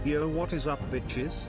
Yo, what is up, bitches?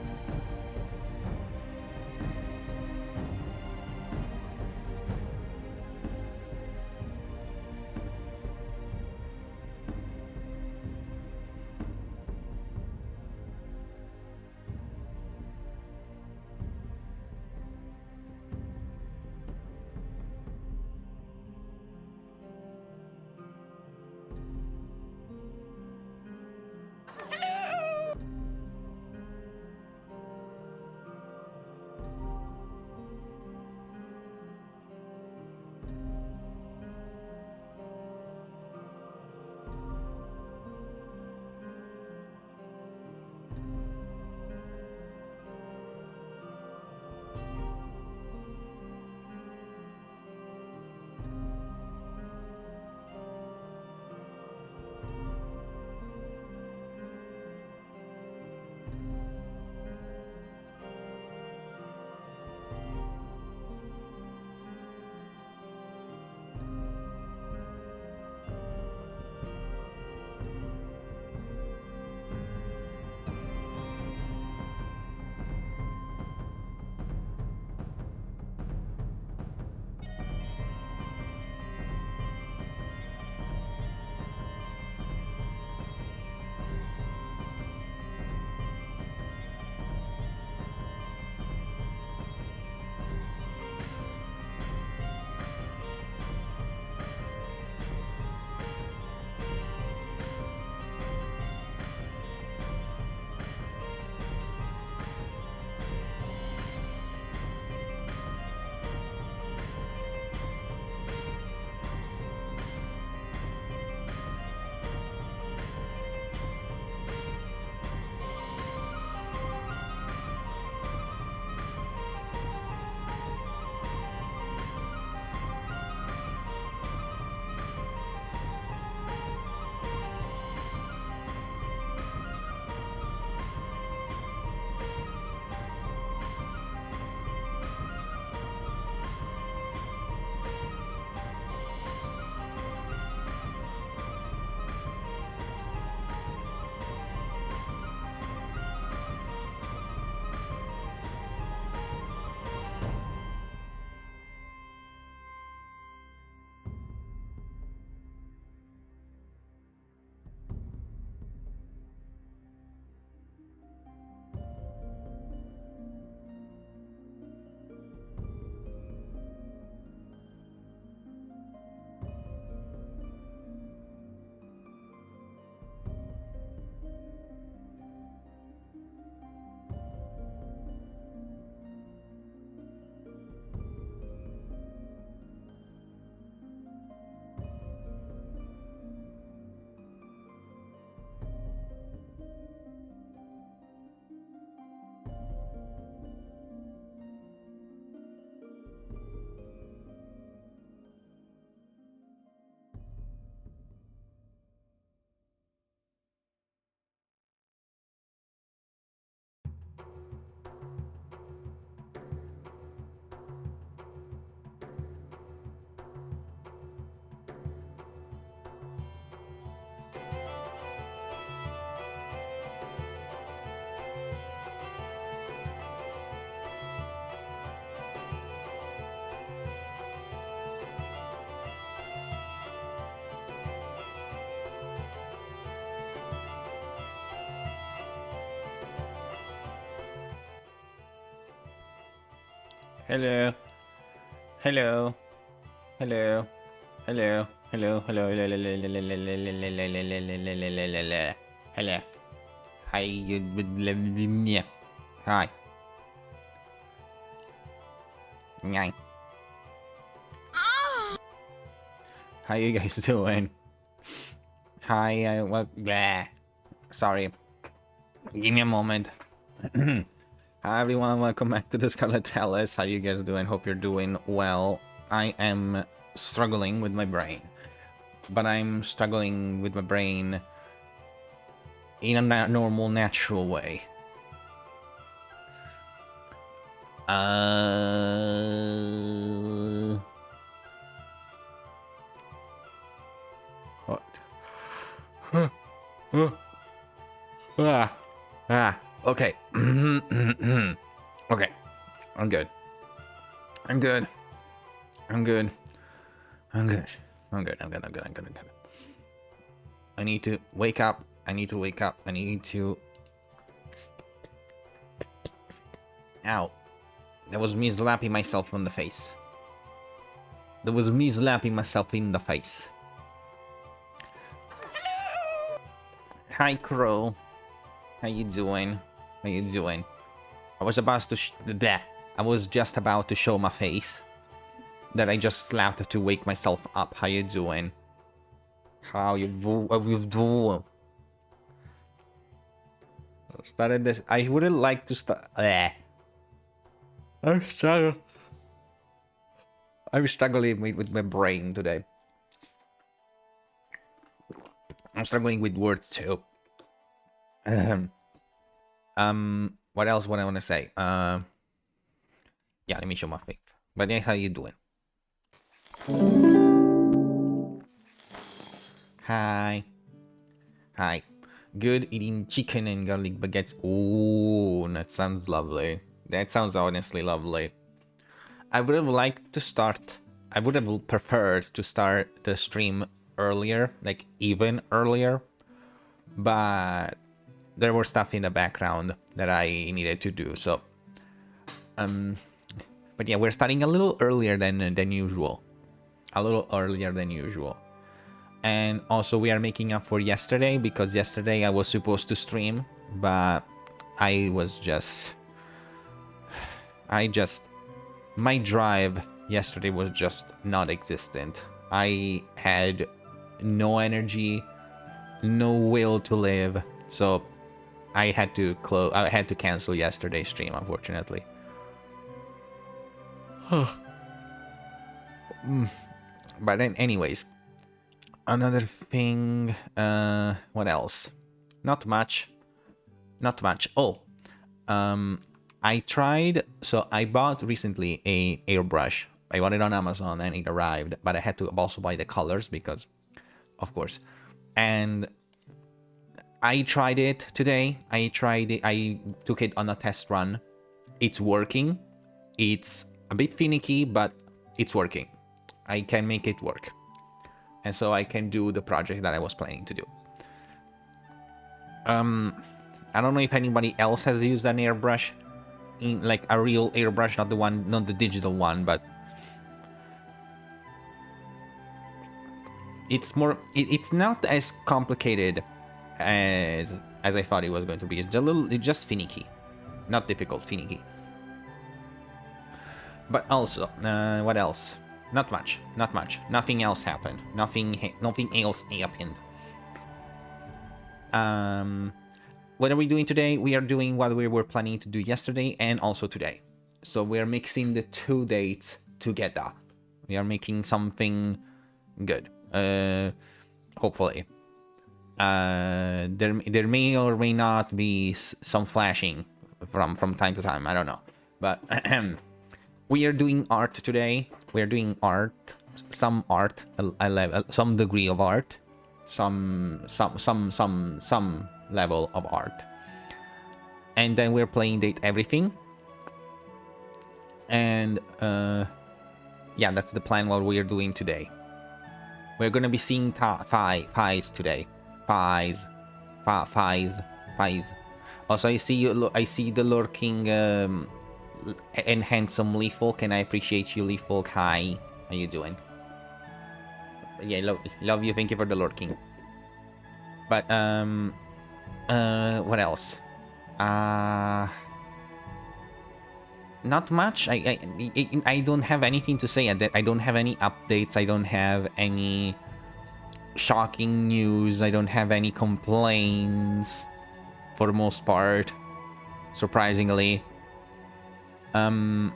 Hello. Hello. Hello. Hello. Hello. Hello. Hello. Hi. Hi. Hi. How you guys doing? Hi. Blah. Sorry. Give me a moment. Hi everyone, welcome back to the Scarlet Alice. How you guys doing? Hope you're doing well. I am struggling with my brain, but I'm struggling with my brain in a normal, natural way. What? Okay. Okay. I'm good. I'm good. I'm good. I'm good. I'm good. I'm good. I'm good. I'm good. I'm good. I need to wake up. I need to wake up. I need to... Ow. That was me slapping myself on the face. That was me slapping myself in the face. Hi, Crow. How you doing? How you doing? I was about to I was just about to show my face that I just slapped to wake myself up. How you doing? How you doing? Started this. I wouldn't like to start. I'm struggling. I'm struggling with my brain today. I'm struggling with words too. What else would I want to say? Yeah, let me show my face. But then, how you doing? Hi. Hi. Good eating chicken and garlic baguettes. Oh, that sounds lovely. That sounds honestly lovely. I would have liked to start... I would have preferred to start the stream earlier, like even earlier. But there was stuff in the background that I needed to do, so... But yeah, we're starting a little earlier than usual. A little earlier than usual. And also we are making up for yesterday, because yesterday I was supposed to stream, but I just... My drive yesterday was just not existent. I had no energy, no will to live, so I had to cancel yesterday's stream, unfortunately. But then, anyways, another thing. What else? Not much. Not much. Oh, I tried. So I bought recently a airbrush. I bought it on Amazon and it arrived, but I had to also buy the colors because, of course. And I tried it today. I took it on a test run. It's working. It's a bit finicky, but it's working. I can make it work. And so I can do the project that I was planning to do. I don't know if anybody else has used an airbrush, like a real airbrush, not the digital one, but it's more. It's not as complicated as I thought it was going to be. It's just finicky, not difficult, finicky. But also, what else? Not much. Nothing else happened. Nothing else happened. What are we doing today? We are doing what we were planning to do yesterday and also today. So we are mixing the two dates together. We are making something good. Hopefully. There may or may not be some flashing from time to time. I don't know. But we are doing art today. We are doing art. Some art. Some degree of art. Some level of art. And then we're playing Date Everything. And yeah, that's the plan what we're doing today. We're gonna be seeing thighs today. Thighs. Also, I see you. I see the lurking and handsome Leaffolk, and I appreciate you, Leaffolk. Hi, how you doing? Yeah, love you. Thank you for the lurking. But what else? Not much. I don't have anything to say. I don't have any updates. I don't have any shocking news. I don't have any complaints for the most part, surprisingly. But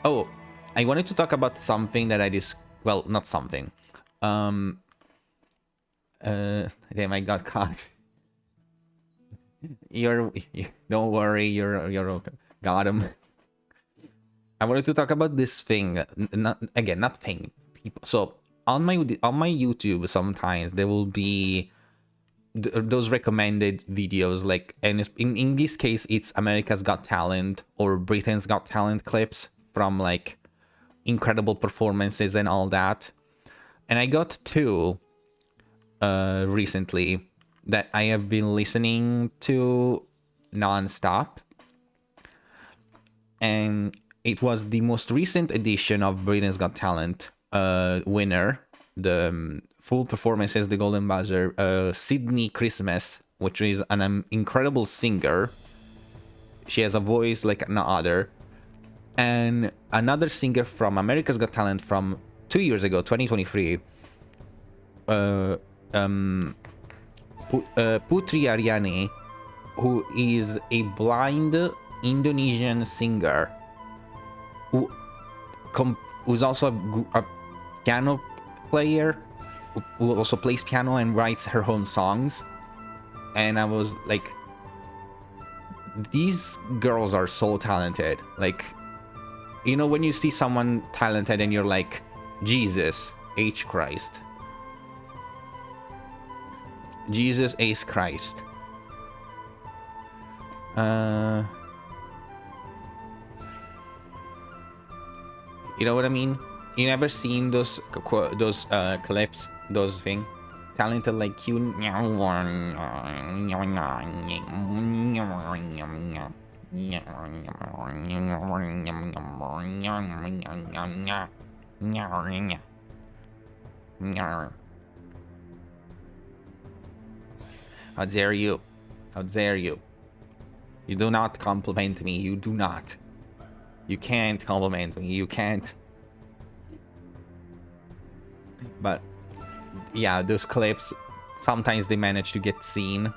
oh, I wanted to talk about something that well, not something. Damn, I got caught. Don't worry, you're okay. Got him. I wanted to talk about this thing. Not thing. So on my YouTube, sometimes there will be those recommended videos, like, and in this case it's America's Got Talent or Britain's Got Talent clips from like incredible performances and all that. And I got two recently that I have been listening to non-stop, and it was the most recent edition of Britain's Got Talent winner, the full performances, the Golden Buzzer, Sydney Christmas, which is an incredible singer. She has a voice like no other. And another singer from America's Got Talent from 2 years ago, 2023, Putri Aryani, who is a blind Indonesian singer who's also a piano player, who also plays piano and writes her own songs. And I was like, these girls are so talented. Like, you know, when you see someone talented and you're like, Jesus H Christ, Jesus H Christ. You know what I mean? You never seen those clips, those thing, talented like you. How dare you? How dare you? You do not compliment me. You do not. You can't compliment me. You can't. But yeah, those clips, sometimes they manage to get seen.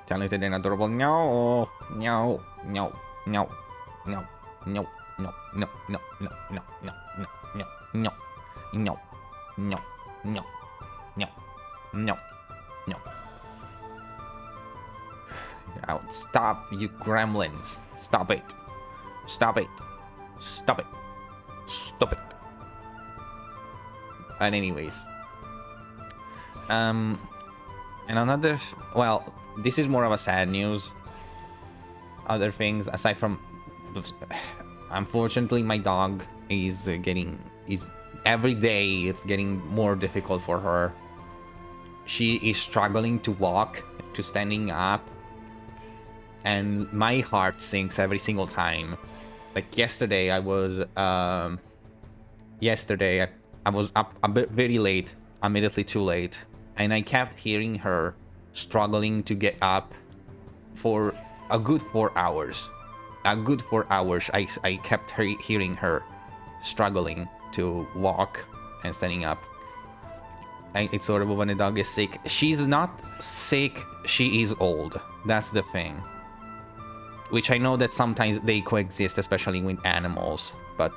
Talented and adorable. No, no, no, no, no, no, no, no, no, no, no, no, no, no, no, no, no, no, no, no. Now stop, you gremlins. Stop it. Stop it. Stop it. Stop it. But anyways. And another, well, this is more of a sad news. Other things aside from, unfortunately, my dog is every day it's getting more difficult for her. She is struggling to walk, to standing up, and my heart sinks every single time. Like yesterday, I was up a bit very late, immediately too late, and I kept hearing her struggling to get up for a good 4 hours. A good 4 hours, I kept hearing her struggling to walk and standing up. It's horrible when a dog is sick. She's not sick, she is old. That's the thing. Which I know that sometimes they coexist, especially with animals. But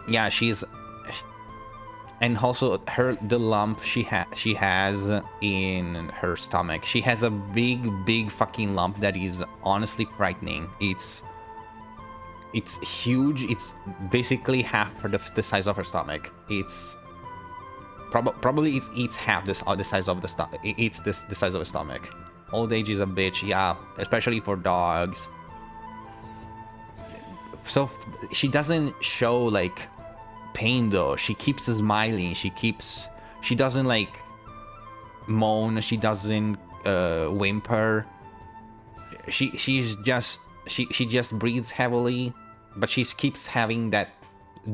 yeah, she's... And also the lump she has in her stomach. She has a big fucking lump that is honestly frightening. It's huge. It's basically half the size of her stomach. It's probably it's half the size of the stomach. It's the size of the stomach. Old age is a bitch, yeah, especially for dogs. So she doesn't show like pain though. She keeps smiling. She doesn't like moan. She doesn't whimper. She just breathes heavily, but she keeps having that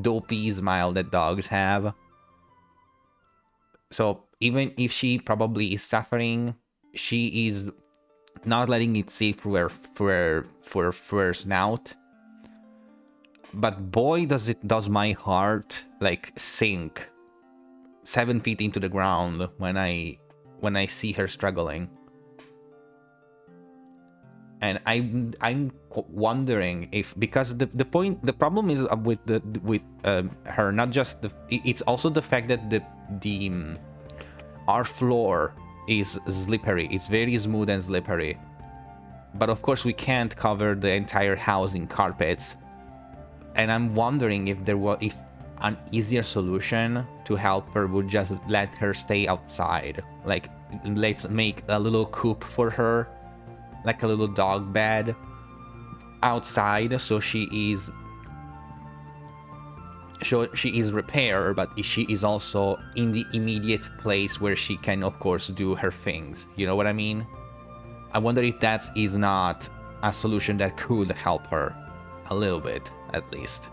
dopey smile that dogs have. So even if she probably is suffering, she is not letting it see through her snout. But boy, does my heart like sink 7 feet into the ground when I see her struggling. And I'm wondering if, because the problem is with her, not just it's also the fact that our floor is slippery. It's very smooth and slippery. But of course we can't cover the entire house in carpets. And I'm wondering if if an easier solution to help her would just let her stay outside. Like let's make a little coop for her, like a little dog bed outside, so she is repaired, but she is also in the immediate place where she can, of course, do her things. You know what I mean? I wonder if that is not a solution that could help her a little bit, at least.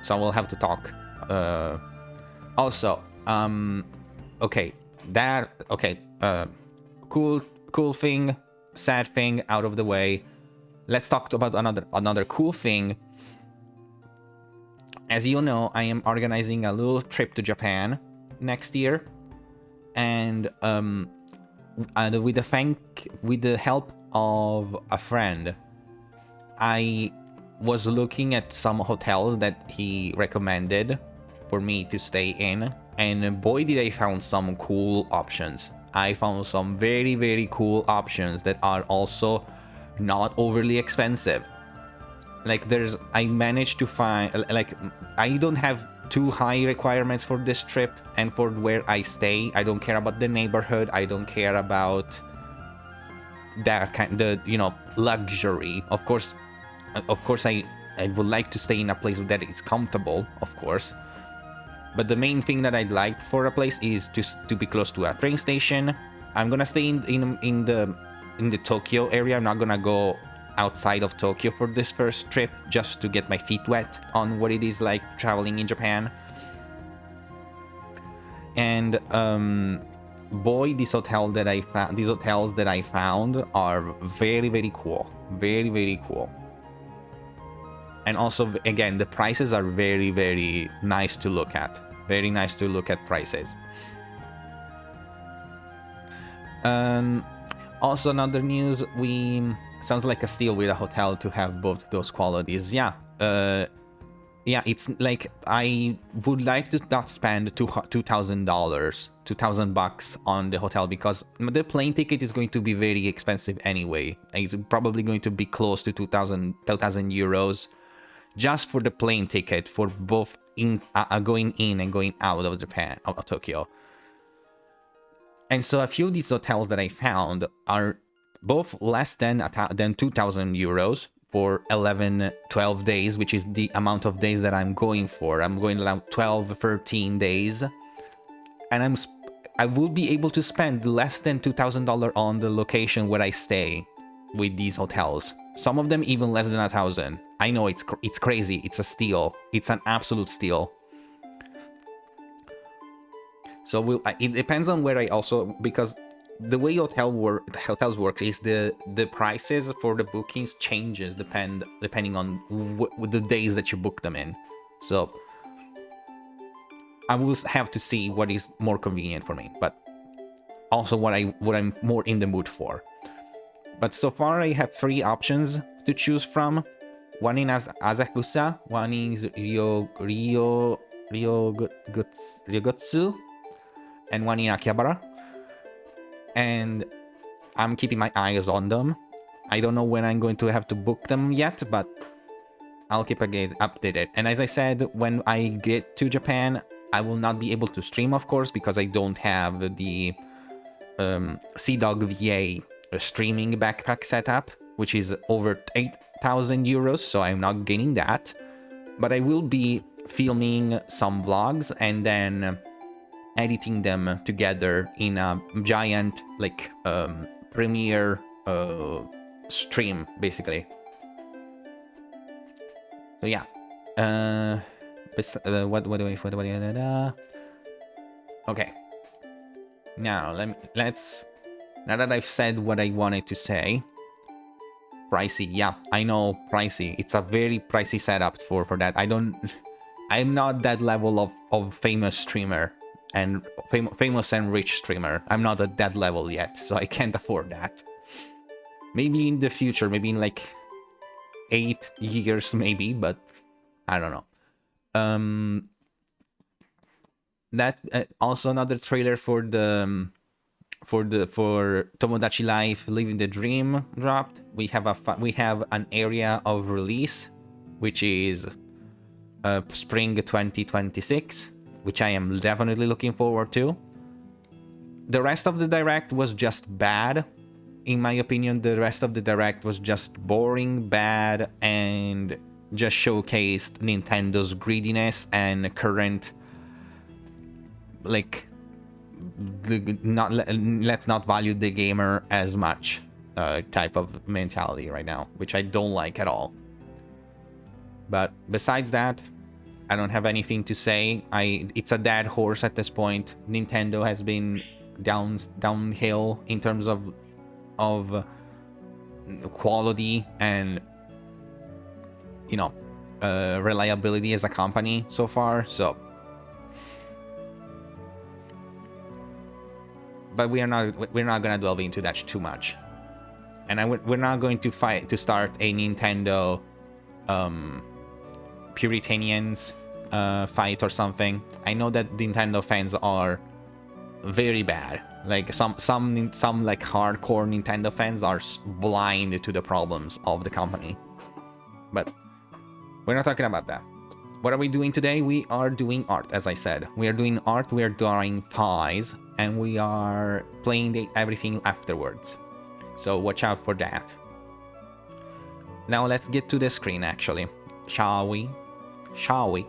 So we'll have to talk. Also, okay, cool thing, sad thing out of the way. Let's talk about another cool thing. As you know, I am organizing a little trip to Japan next year, and with the help of a friend, I was looking at some hotels that he recommended for me to stay in, and boy did I found some cool options. I found some very, very cool options that are also not overly expensive. Like I managed to find, like, I don't have too high requirements for this trip and for where I stay. I don't care about the neighborhood. I don't care about that kind, luxury. Of course, I would like to stay in a place that is comfortable, of course. But the main thing that I'd like for a place is to be close to a train station. I'm gonna stay in the Tokyo area. I'm not gonna go outside of Tokyo for this first trip, just to get my feet wet on what it is like traveling in Japan. And boy, these hotels that I found are very, very cool, very, very cool. And also, again, the prices are very, very nice to look at. Very nice to look at prices. Also, another news, sounds like a steal with a hotel to have both those qualities. Yeah, it's like I would like to not spend $2,000 on the hotel, because the plane ticket is going to be very expensive anyway. It's probably going to be close to 2,000 euros just for the plane ticket for both going in and going out of Japan, out of Tokyo. And so a few of these hotels that I found are both less than 2,000 euros for 12 days, which is the amount of days that I'm going for. I'm going around 12, 13 days. And I will be able to spend less than $2,000 on the location where I stay with these hotels. Some of them even less than 1,000. I know it's crazy. It's a steal. It's an absolute steal. So it depends on where I also, because the way hotels work is the prices for the bookings changes depending on the days that you book them in. So I will have to see what is more convenient for me, but also what I'm more in the mood for. But so far I have 3 options to choose from. One in Asakusa, one is Ryogotsu, and one in Akihabara. And I'm keeping my eyes on them. I don't know when I'm going to have to book them yet, but I'll keep updated. And as I said, when I get to Japan, I will not be able to stream, of course, because I don't have the Sea-Dog VA streaming backpack setup, which is over 8,000 euros, so I'm not getting that. But I will be filming some vlogs and then editing them together in a giant premiere stream, basically. So yeah, what do I okay, now let's now that I've said what I wanted to say. Pricey, yeah, I know, pricey. It's a very pricey setup for that. I'm not that level of famous streamer and famous and rich streamer. I'm not at that level yet, so I can't afford that. Maybe in the future, maybe in like 8 years, maybe, but I don't know. That also another trailer for Tomodachi Life Living the Dream dropped. We have an area of release, which is spring 2026, which I am definitely looking forward to. the rest of the direct was just bad. In my opinion, the rest of the direct was just boring, bad, and just showcased Nintendo's greediness and current, like, let's not value the gamer as much type of mentality right now, which I don't like at all. But besides that, I don't have anything to say. It's a dead horse at this point. Nintendo has been downhill in terms of quality and, you know, reliability as a company so far. So, but we're not gonna delve into that too much, and we're not going to start a Nintendo Puritanians fight or something. I know that Nintendo fans are very bad. Like some like hardcore Nintendo fans are blind to the problems of the company. But we're not talking about that. What are we doing today? We are doing art, as I said. We are doing art, we are drawing thighs, and we are playing everything afterwards. So watch out for that. Now let's get to the screen, actually. Shall we? Shall we?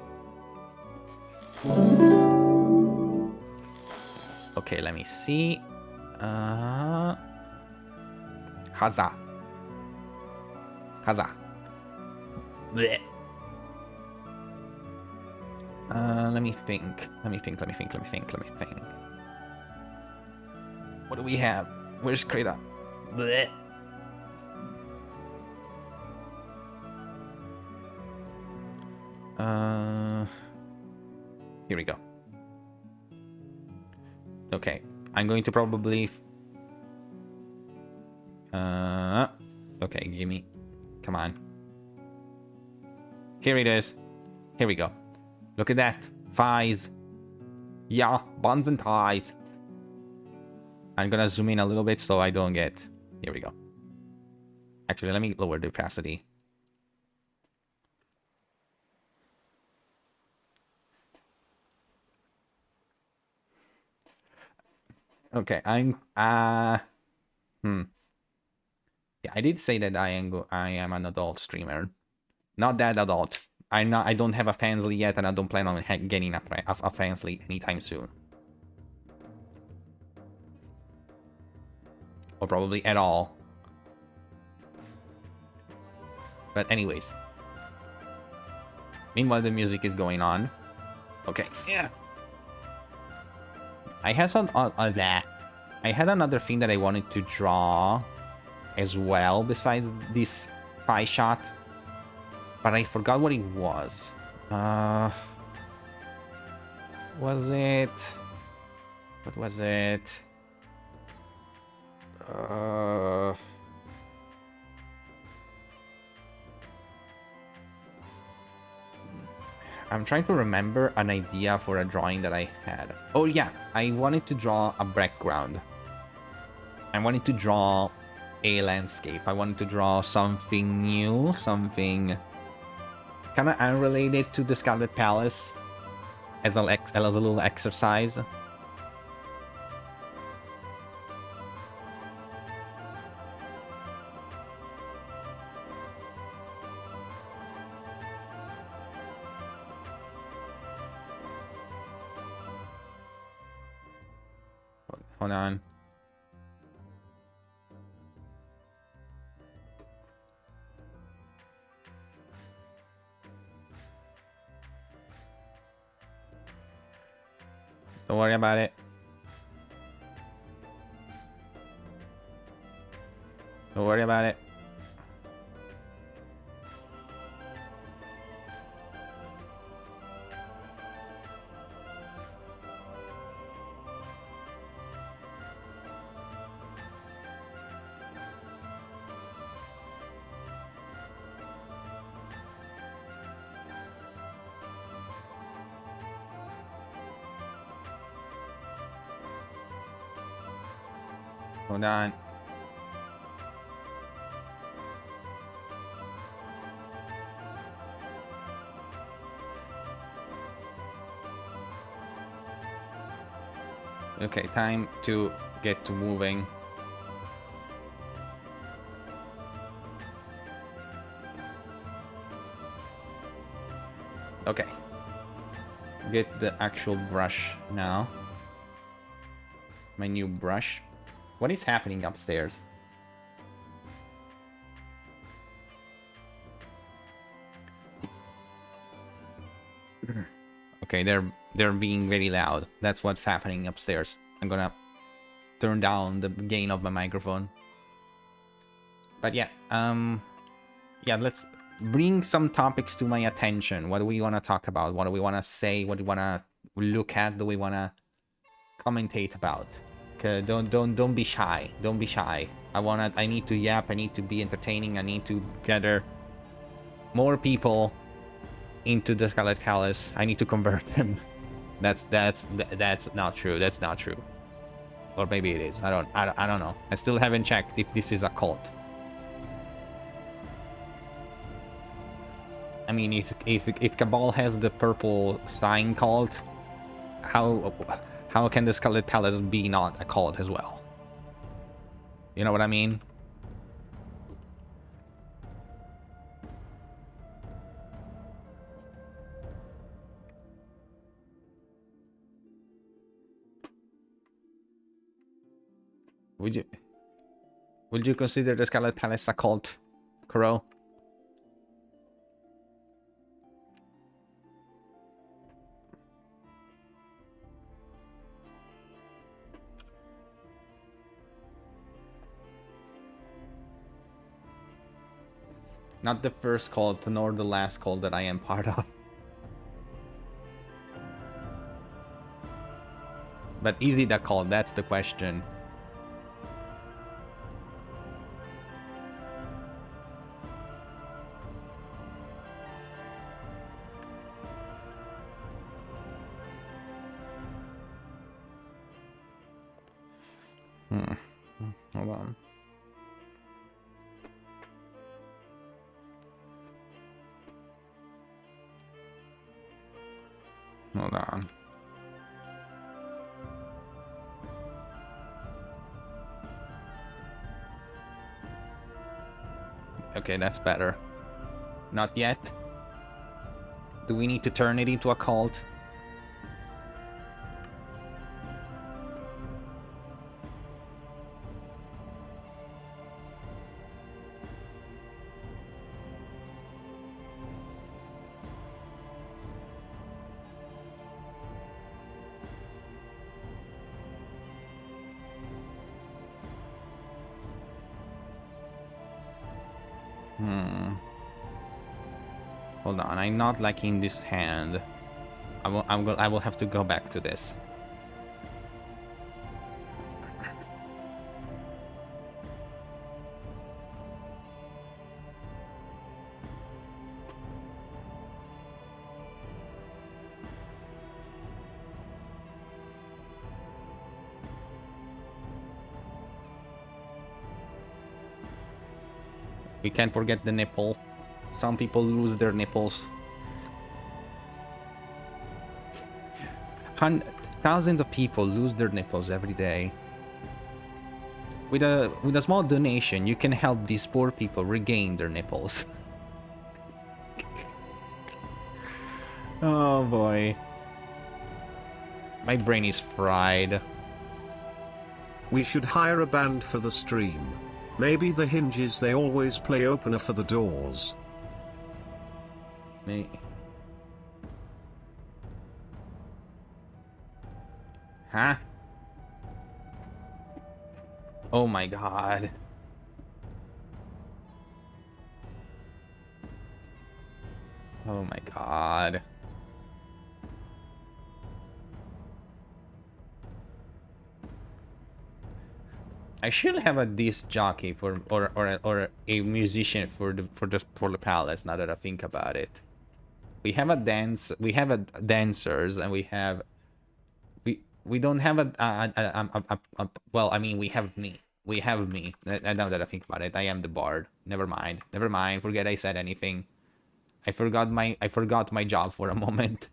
Okay, let me see. Huzzah. Huzzah. Blech. Let me think. What do we have? Where's Krita? Blech. Here we go. Okay, I'm going to probably... okay, give me... Come on. Here it is. Here we go. Look at that. Thighs. Yeah, buns and thighs. I'm gonna zoom in a little bit so I don't get... Here we go. Actually, let me lower the opacity. Okay, I'm... Yeah, I did say that I am an adult streamer. Not that adult. I don't have a Fansly yet, and I don't plan on getting a Fansly anytime soon. Or probably at all. But anyways. Meanwhile, the music is going on. Okay, yeah. I had another thing that I wanted to draw as well besides this pie shot, but I forgot what it was. Was it? What was it? I'm trying to remember an idea for a drawing that I had. Oh yeah, I wanted to draw a background. I wanted to draw a landscape. I wanted to draw something new, something kind of unrelated to the Scarlet Palace as a little exercise. Hold on. Don't worry about it. Don't worry about it. Hold on. Okay, time to get to moving. Okay. Get the actual brush now. My new brush. What is happening upstairs? Okay, they're being very loud. That's what's happening upstairs. I'm gonna turn down the gain of my microphone. But yeah, yeah, let's bring some topics to my attention. What do we want to talk about? What do we want to say? What do we want to look at? Do we want to commentate about? Okay, don't be shy. Don't be shy. I need to yap. I need to be entertaining. I need to gather more people into the Scarlet Palace. I need to convert them. That's not true. That's not true. Or maybe it is. I don't know. I still haven't checked if this is a cult. I mean, if Cabal has the purple sign cult, how can the Scarlet Palace be not a cult as well? You know what I mean? Would you consider the Scarlet Palace a cult, Kuro? Not the first cult, nor the last cult that I am part of. But is it a cult? That's the question. Hold on. Hold on. Okay, that's better. Not yet. Do we need to turn it into a cult? Hold on, I'm not liking this hand. I will have to go back to this. We can't forget the nipple. Some people lose their nipples. Thousands of people lose their nipples every day. With a small donation, you can help these poor people regain their nipples. Oh boy. My brain is fried. We should hire a band for the stream. Maybe the hinges they always play opener for the doors. Me. Huh? Oh my god. Oh my god. I should have a disc jockey for or a musician for the palace. Now that I think about it, we have a dancers, and we don't have a well, I mean, we have me. We have me. Now that I think about it, I am the bard. Never mind. Never mind. Forget I said anything. I forgot my job for a moment.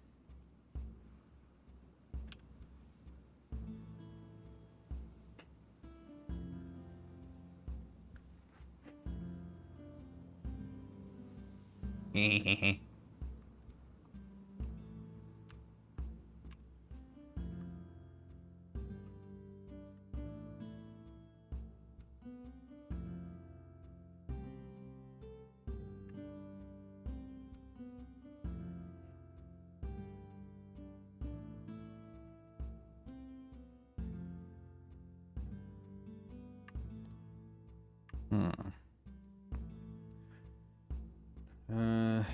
Uh,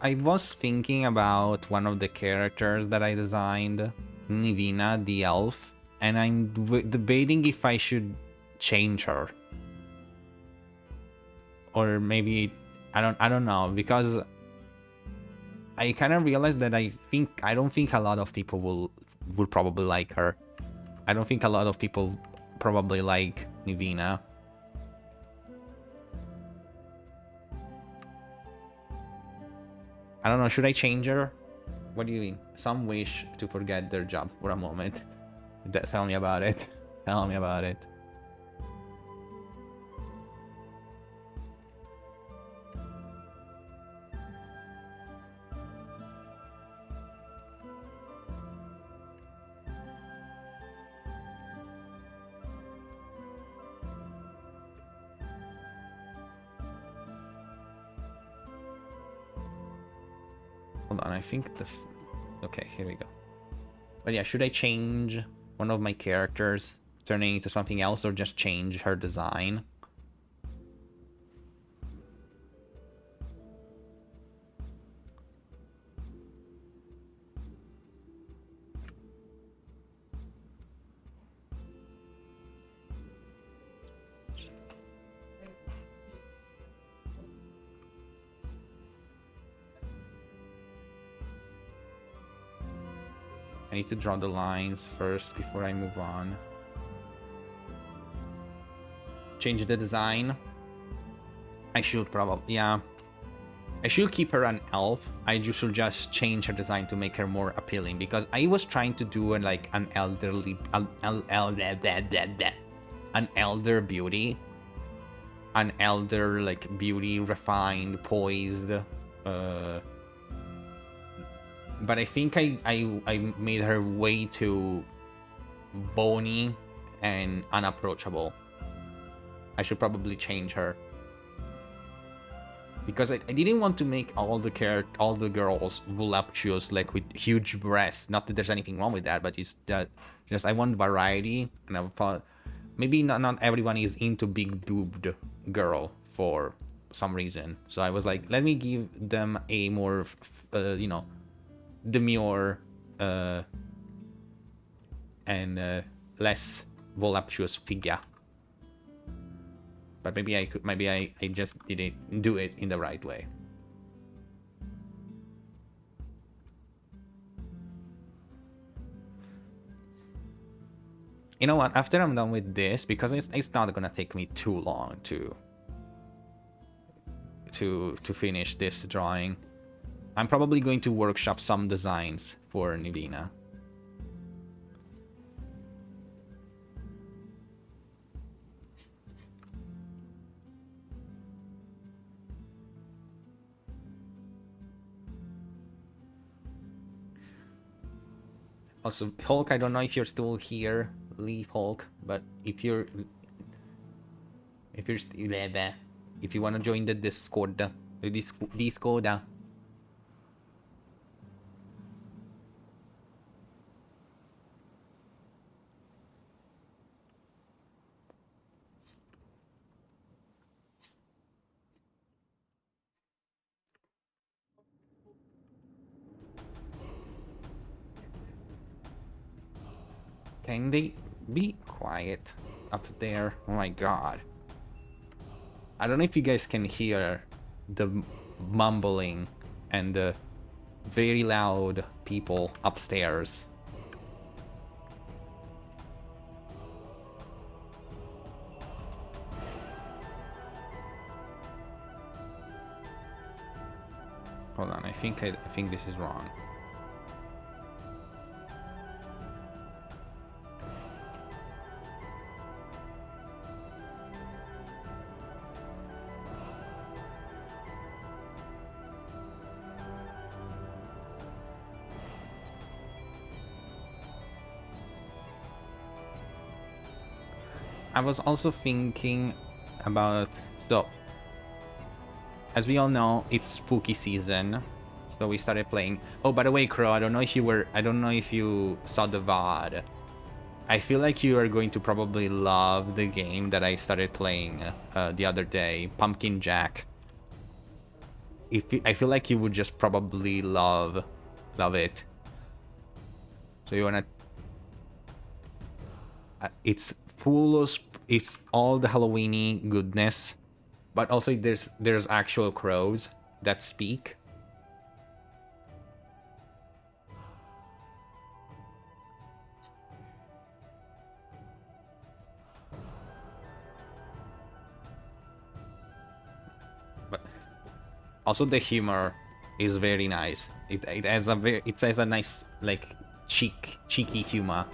I was thinking about one of the characters that I designed, Nivina, the elf, and I'm debating if I should change her. Or maybe I don't know, because I kind of realized that I don't think a lot of people will probably like her. I don't think a lot of people probably like Nivina. I don't know, should I change her? What do you mean? Some wish to forget their job for a moment. Tell me about it. Tell me about it. Hold on, I think okay, here we go. But yeah, should I change one of my characters, turning into something else, or just change her design? I need to draw the lines first before I move on. Change the design. I should probably, yeah. I should keep her an elf. I should just change her design to make her more appealing, because I was trying to do like an elderly, an elder beauty, an elder like beauty, refined, poised. But I think I made her way too bony and unapproachable. I should probably change her, because I didn't want to make all the girls voluptuous, like with huge breasts. Not that there's anything wrong with that, but it's that just I want variety, and I thought maybe not everyone is into big boobed girl for some reason. So I was like, let me give them a more demure and less voluptuous figure. But maybe I just didn't do it in the right way. You know what? After I'm done with this, because it's not gonna take me too long to finish this drawing, I'm probably going to workshop some designs for Nivina. Also, Hulk, I don't know if you're still here, leave Hulk, but if you want to join the Discord, Can they be quiet up there? Oh my god. I don't know if you guys can hear the mumbling and the very loud people upstairs. Hold on, I think this is wrong. I was also thinking about, so as we all know, it's spooky season, so we started playing. Oh, by the way, Crow, I don't know if you saw the VOD. I feel like you are going to probably love the game that I started playing the other day, Pumpkin Jack. I feel like you would just probably love it. So you wanna? It's full of, it's all the Halloweeny goodness, but also there's actual crows that speak. But also the humor is very nice. It has a nice like cheeky humor.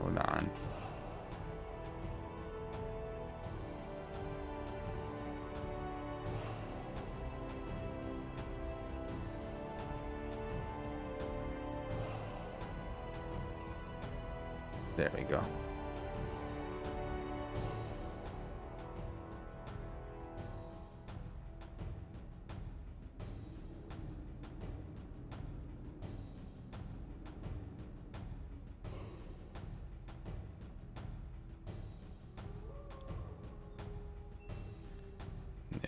Hold on. There we go.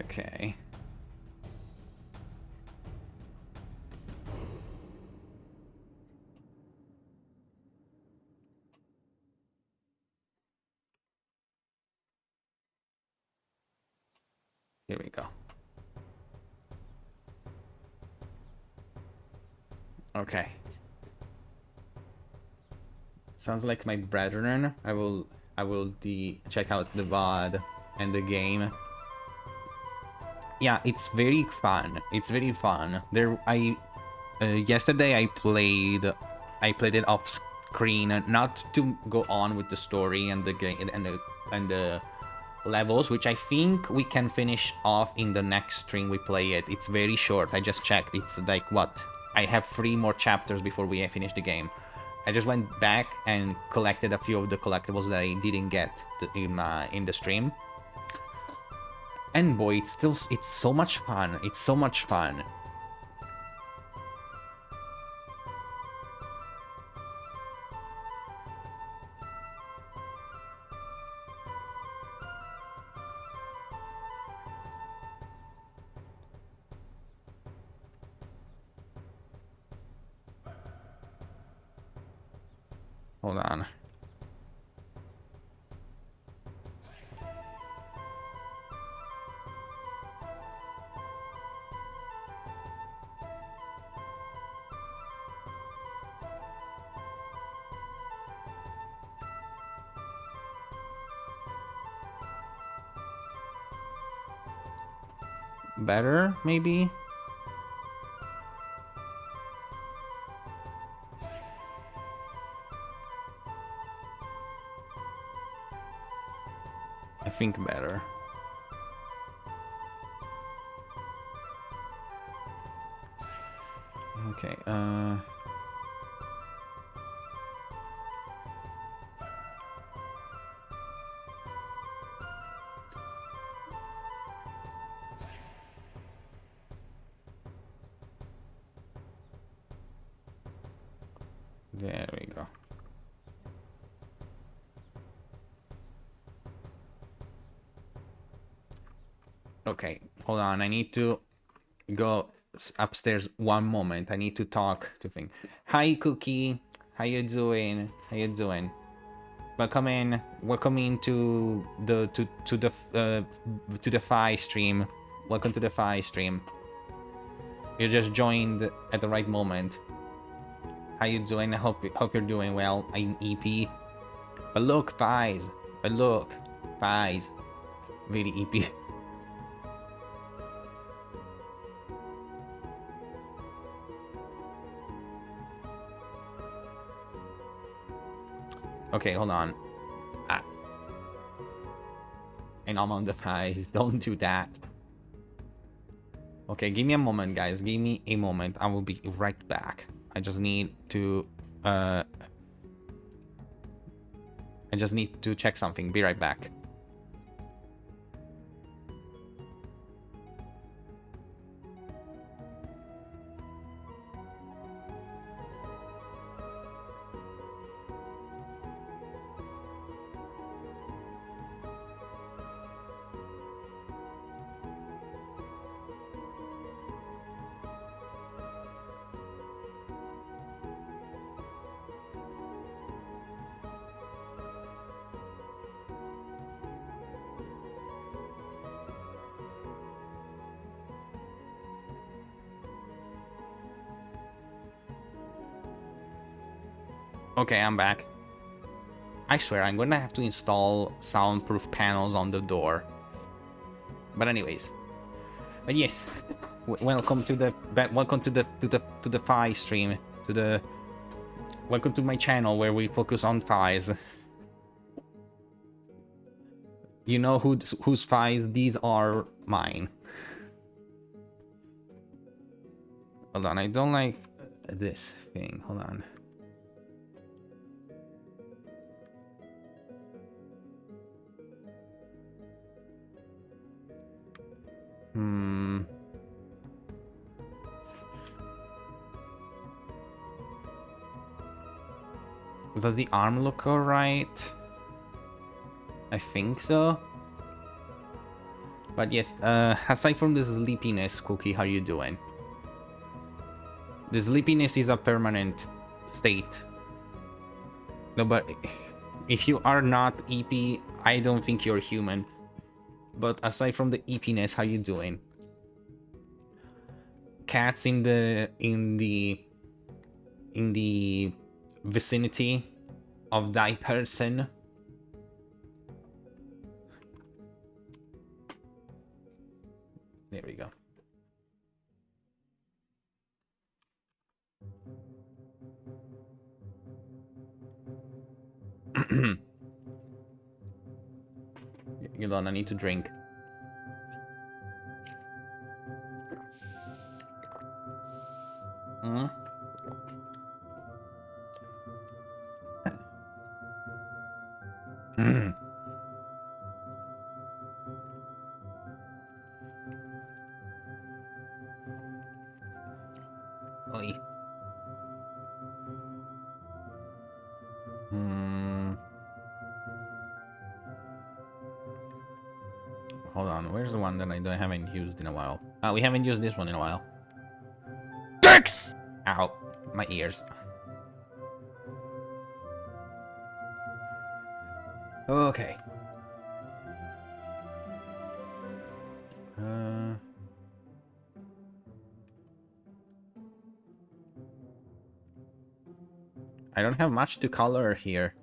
Okay. Here we go. Okay. Sounds like my brethren. I will check out the VOD and the game. Yeah, it's very fun. It's very fun. Yesterday I played it off screen, not to go on with the story and the game and the levels, which I think we can finish off in the next stream we play it. It's very short. I just checked. It's like what? I have 3 more chapters before we finish the game. I just went back and collected a few of the collectibles that I didn't get in the stream. And boy, it's so much fun. It's so much fun. Hold on. Better, maybe? I think better. Okay, there we go. Okay, hold on. I need to go upstairs one moment. I need to talk to thing. Hi, Cookie. How you doing? How you doing? Welcome in. Welcome in to the Fi stream. Welcome to the Fi stream. You just joined at the right moment. How you doing? I hope you're doing well. I'm EP. But look, Fi's. But look, Fi's. Really EP. Okay, hold on. Ah. And I'm on the thighs. Don't do that. Okay, give me a moment, guys. Give me a moment. I will be right back. I just need to check something. Be right back. Okay, I'm back. I swear, I'm gonna have to install soundproof panels on the door. But anyways, but yes, welcome to the thigh stream. Welcome to my channel where we focus on thighs. You know whose thighs? These are mine. Hold on, I don't like this thing. Hold on. Does the arm look alright? I think so. But yes, aside from the sleepiness, Cookie, how you doing? The sleepiness is a permanent state. No, but if you are not EP, I don't think you're human. But aside from the EPness, how you doing? Cats in the vicinity of thy person. There we go. Hold on, I need to drink. Oi. Hold on, where's the one that I haven't used in a while? We haven't used this one in a while. Dicks! Ow, my ears. Okay. I don't have much to color here.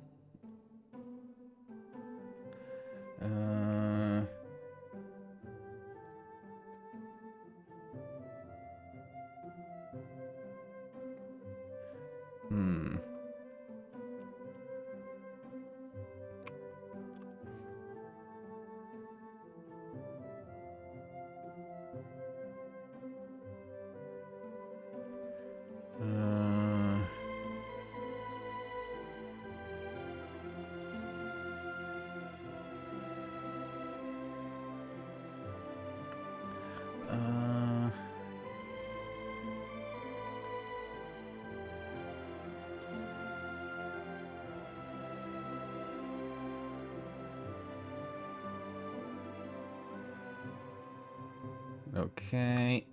Okay.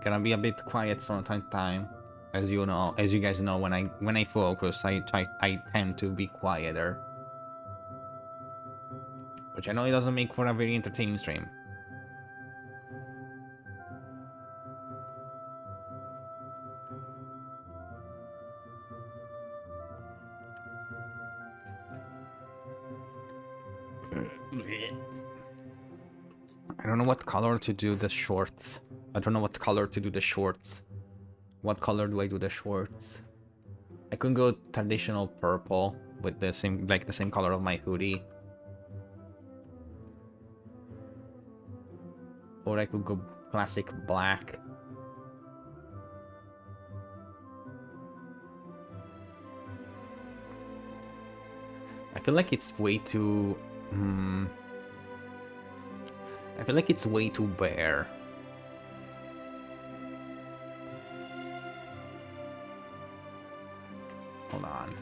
Gonna be a bit quiet from time to time. As you know, as you guys know, when I focus, I tend to be quieter. Which I know it doesn't make for a very entertaining stream. I don't know what color to do the shorts. I don't know what color to do the shorts. What color do I do the shorts? I could go traditional purple with the same, like the same color of my hoodie. Or I could go classic black. I feel like it's way too... I feel like it's way too bare. Hold on.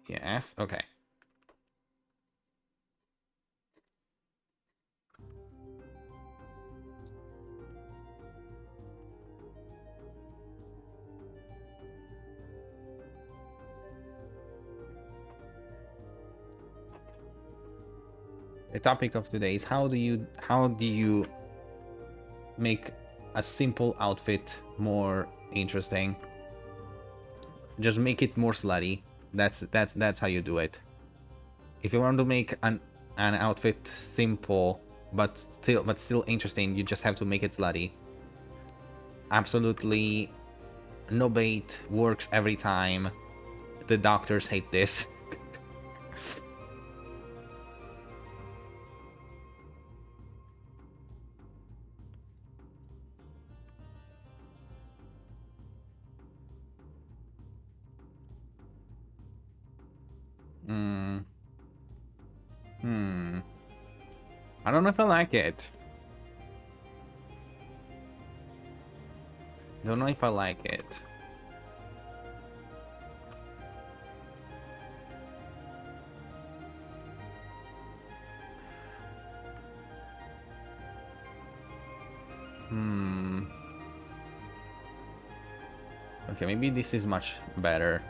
Yes, okay. The topic of today is how do you make a simple outfit more interesting? Just make it more slutty. That's how you do it. If you want to make an outfit simple but still interesting, you just have to make it slutty. Absolutely no bait, works every time. The doctors hate this. I don't know if I like it. Don't know if I like it. Okay, maybe this is much better.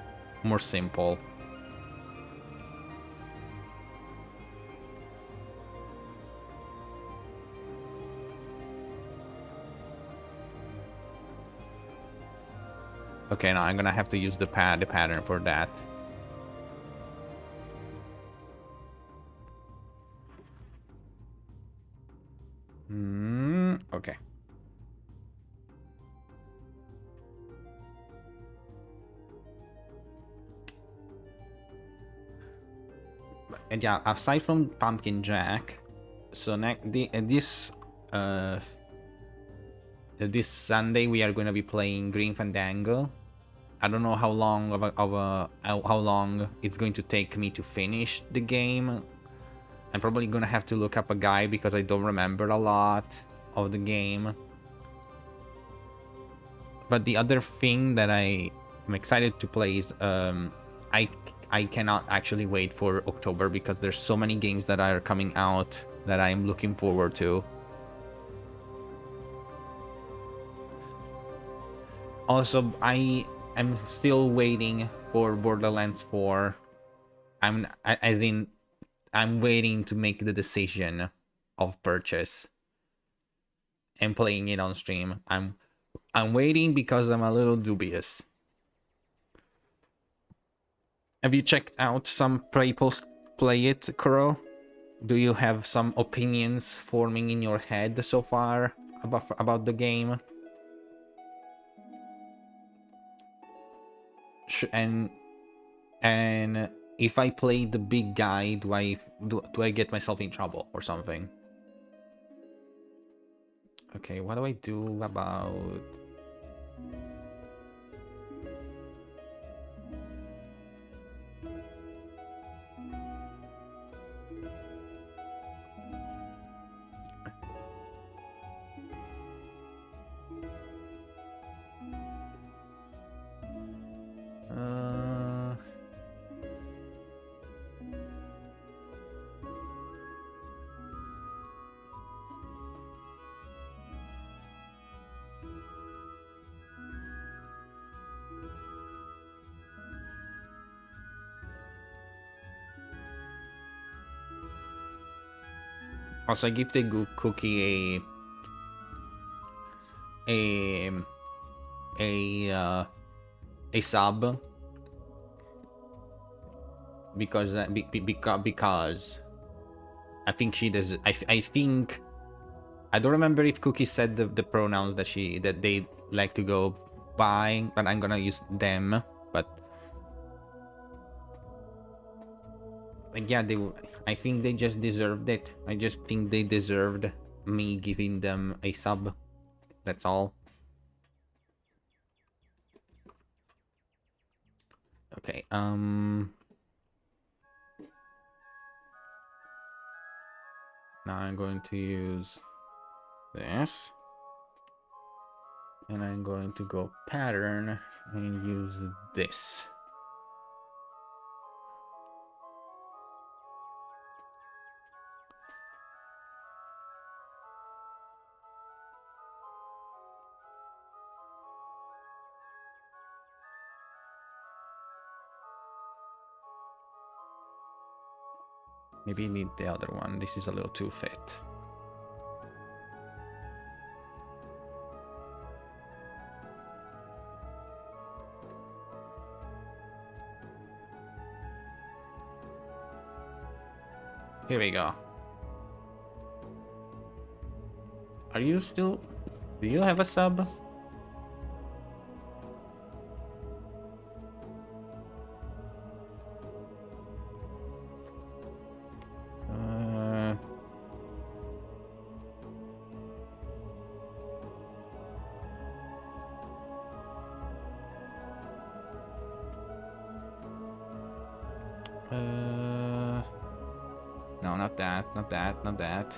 More simple. Okay, now I'm gonna have to use the pattern for that. Okay. And yeah, aside from Pumpkin Jack, so this Sunday we are gonna be playing Green Fandango. I don't know how long how long it's going to take me to finish the game. I'm probably gonna have to look up a guide because I don't remember a lot of the game. But the other thing that I'm excited to play is I cannot actually wait for October because there's so many games that are coming out that I'm looking forward to. Also, I am still waiting for Borderlands 4. I'm waiting to make the decision of purchase and playing it on stream. I'm waiting because I'm a little dubious. Have you checked out some post play it, Kuro? Do you have some opinions forming in your head so far about the game? And if I play the big guy, do I get myself in trouble or something? Okay, what do I do about... Also, I give the cookie a sub because because I think she does. I think I don't remember if Cookie said the pronouns that they like to go by, but I'm gonna use them. But yeah, I think they just deserved it. I just think they deserved me giving them a sub. That's all. Okay. Now I'm going to use this, and I'm going to go pattern and use this. Maybe need the other one. This is a little too fit. Here we go. Are you still... Do you have a sub? No, not that, not that, not that.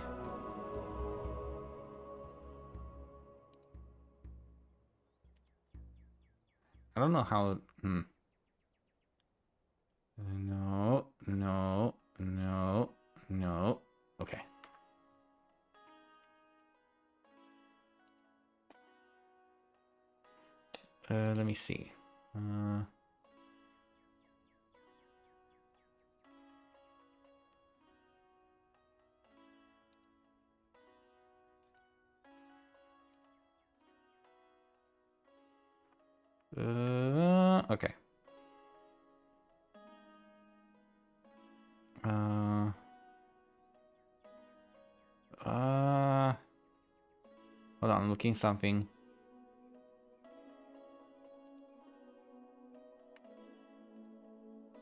I don't know how... No, no, no, no. Okay. Let me see. Okay. Hold on, I'm looking something.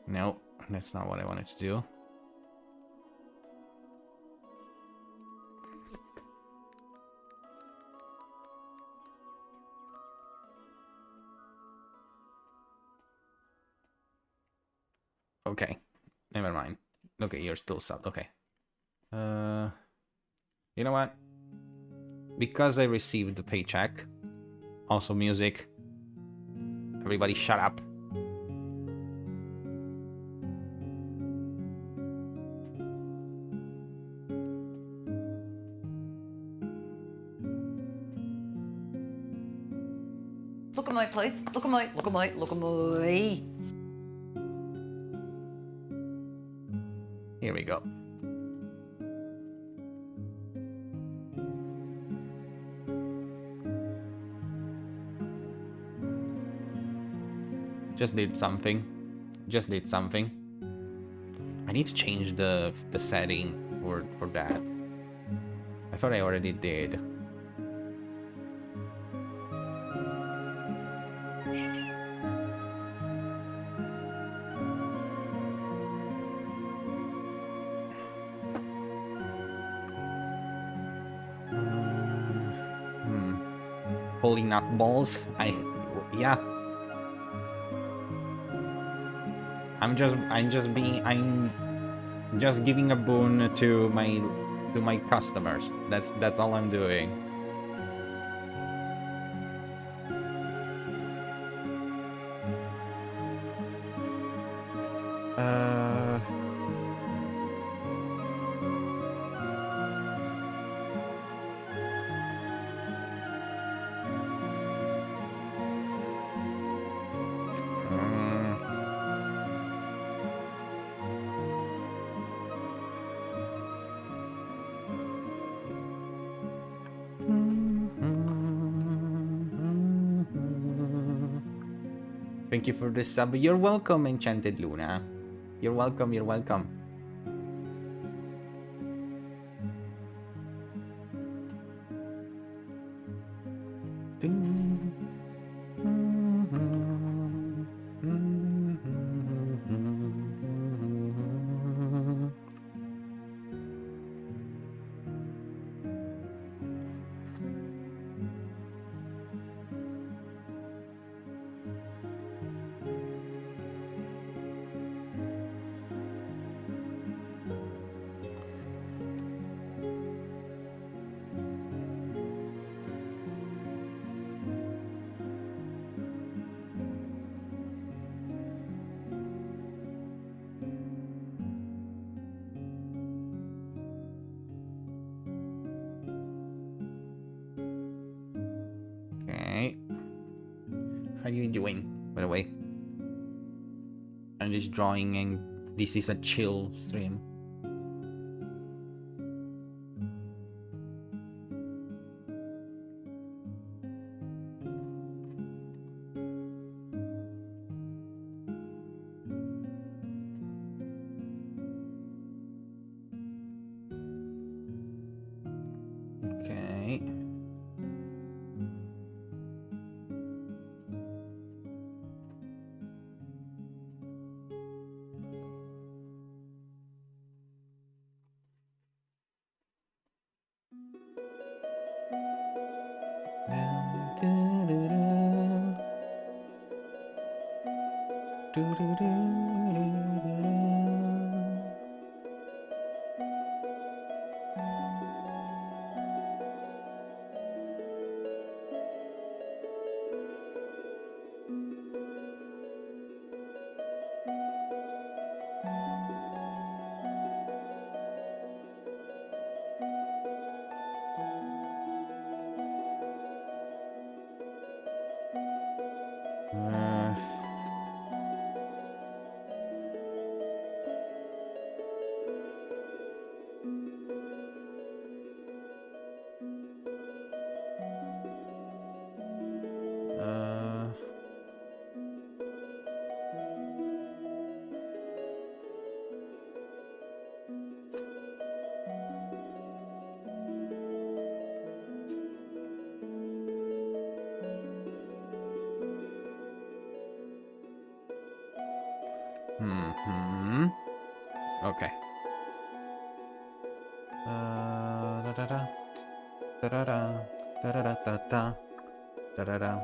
No, that's not what I wanted to do. Okay, never mind. Okay, you're still subbed. Okay. You know what? Because I received the paycheck, also music. Everybody shut up. Look at my place. Look at my. Here we go. Just did something. Just did something. I need to change the setting for that. I thought I already did. Holy nutballs. Yeah. I'm just giving a boon to my customers. That's all I'm doing. Thank you for the sub. You're welcome, Enchanted Luna. You're welcome, you're welcome. Okay. How are you doing, by the way? I'm just drawing and this is a chill stream. Okay. Okay. Da da da. Da da da. Da da da da da. Da da da.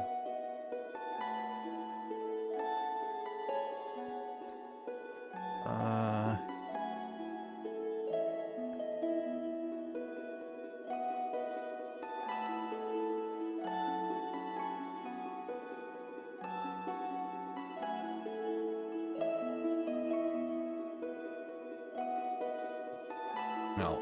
No.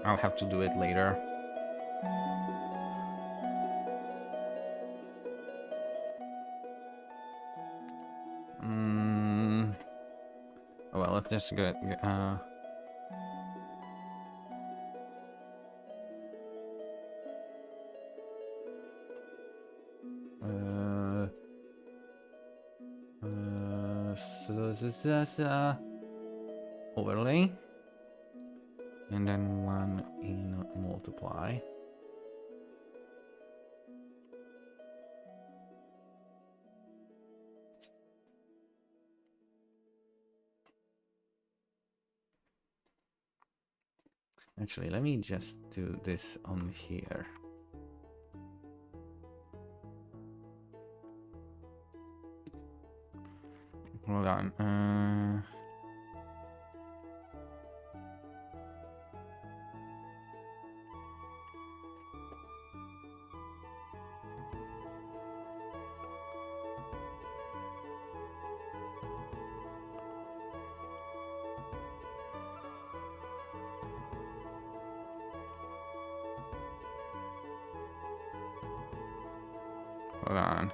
I'll have to do it later. Well, let's just go. Overlay. And then one in multiply. Actually, let me just do this on here. Hold on. Hold on.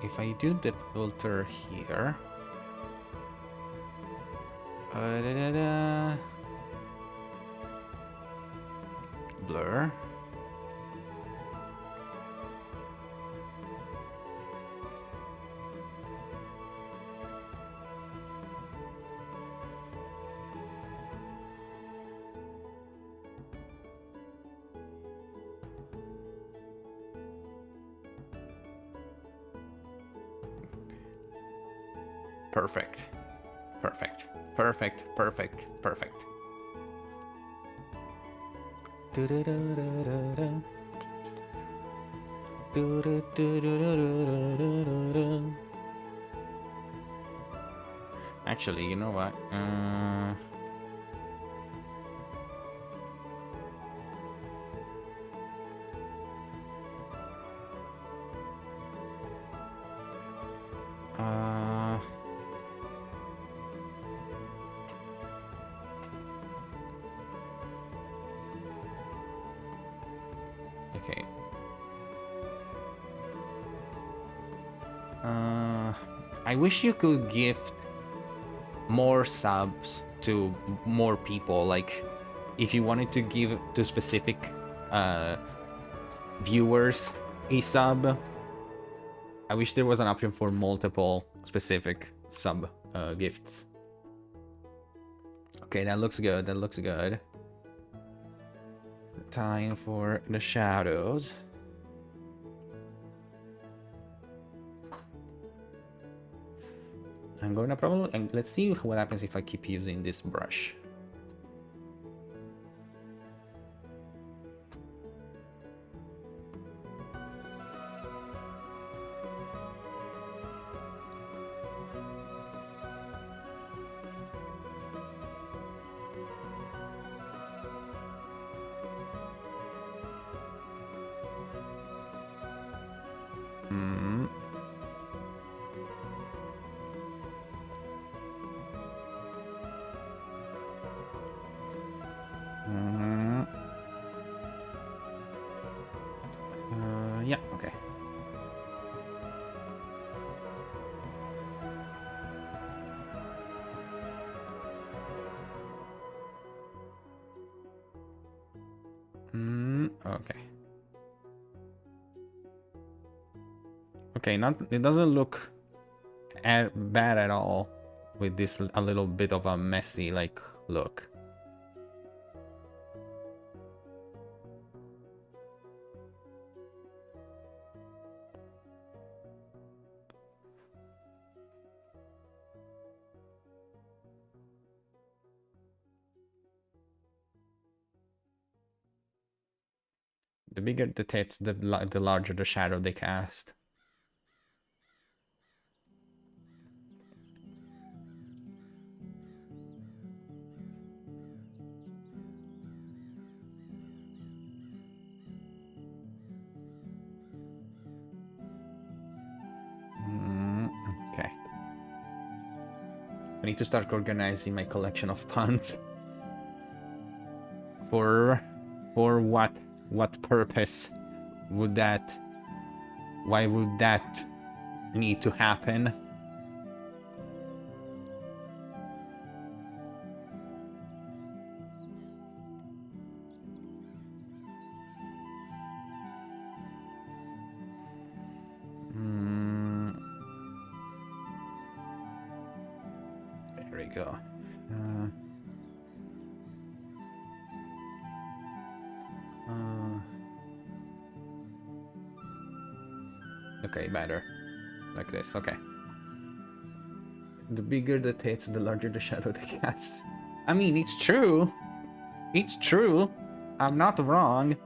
If I do the filter here, blur. Perfect. Perfect. Perfect. Perfect. Perfect. Actually, you know what? Okay. I wish you could gift more subs to more people. Like, if you wanted to give to specific viewers a sub, I wish there was an option for multiple specific sub gifts. Okay, that looks good. That looks good. Time for the shadows. I'm going to probably... And let's see what happens if I keep using this brush. Yeah, okay. Okay. Okay, it doesn't look bad at all with this a little bit of a messy like look. The bigger the tits, the larger the shadow they cast. Okay. I need to start organizing my collection of puns. For what? What purpose would that... Why would that need to happen? There we go. Okay, better. Like this, okay. The bigger the tits, the larger the shadow they cast. I mean, it's true. It's true. I'm not wrong.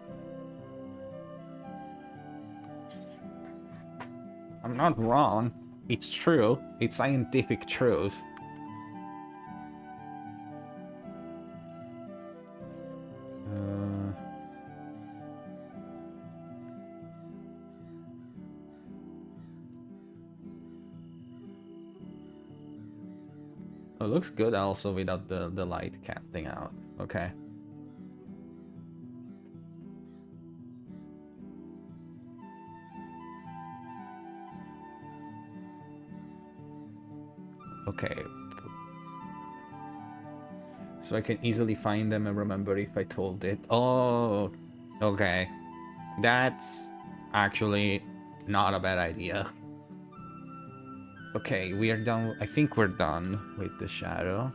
I'm not wrong. It's true. It's scientific truth. It looks good also without the light casting out. Okay. Okay. So I can easily find them and remember if I told it. Oh, okay. That's actually not a bad idea. Okay, we are done. I think we're done with the shadow.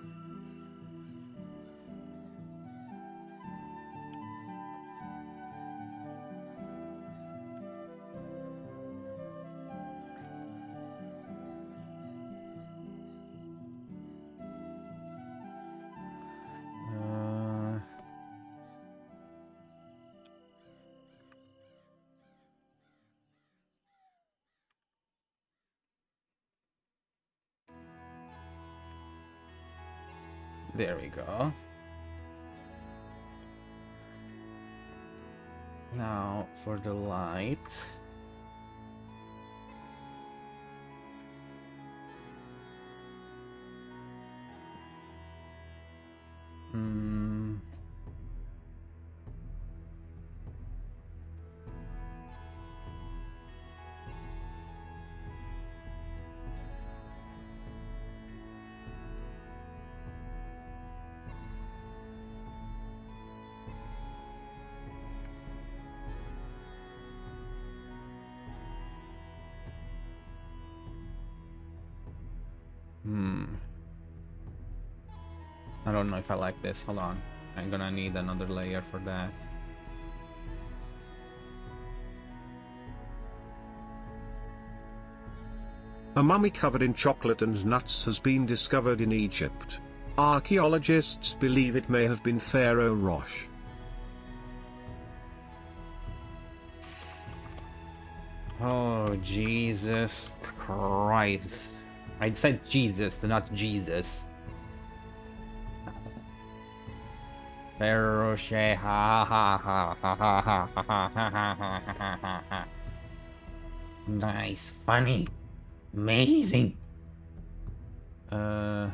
There we go. Now for the light. Hmm. I don't know if I like this. Hold on. I'm gonna need another layer for that. A mummy covered in chocolate and nuts has been discovered in Egypt. Archaeologists believe it may have been Pharaoh Rosh. Oh, Jesus Christ. I said Jesus, not Jesus. Pharaoh Rocher, ha ha ha ha ha ha ha ha ha ha ha. Nice, funny, amazing. Uh.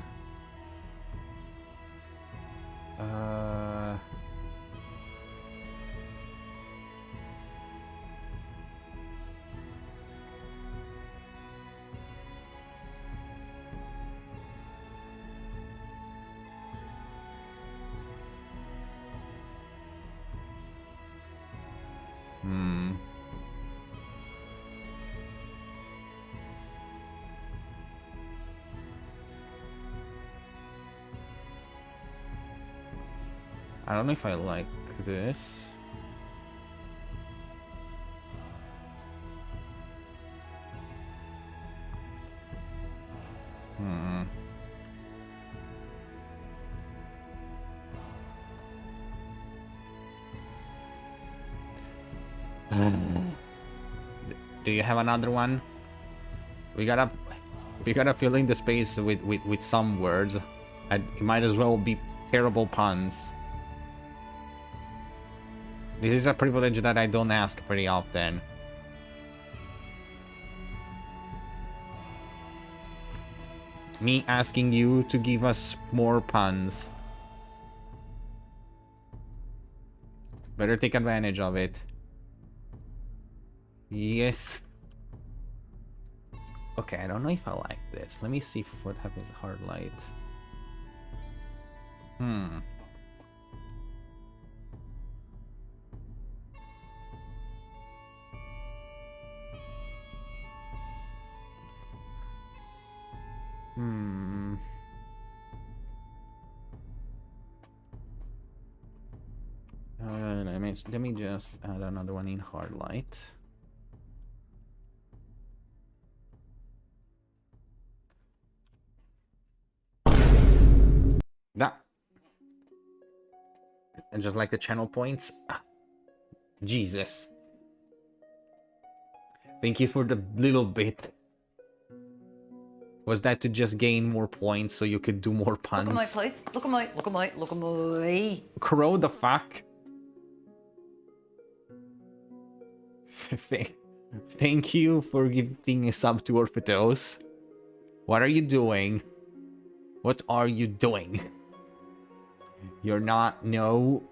I don't know if I like this. Do you have another one? We gotta fill in the space with some words. And it might as well be terrible puns. This is a privilege that I don't ask pretty often. Me asking you to give us more puns. Better take advantage of it. Yes. Okay, I don't know if I like this. Let me see what happens with hard light. Let me just add another one in hard light. That. And just like the channel points. Jesus. Thank you for the little bit. Was that to just gain more points so you could do more puns? Look at my place. Look at my. Crow the fuck? Thank you for giving a sub to Orphitos. What are you doing? What are you doing? You're not... No.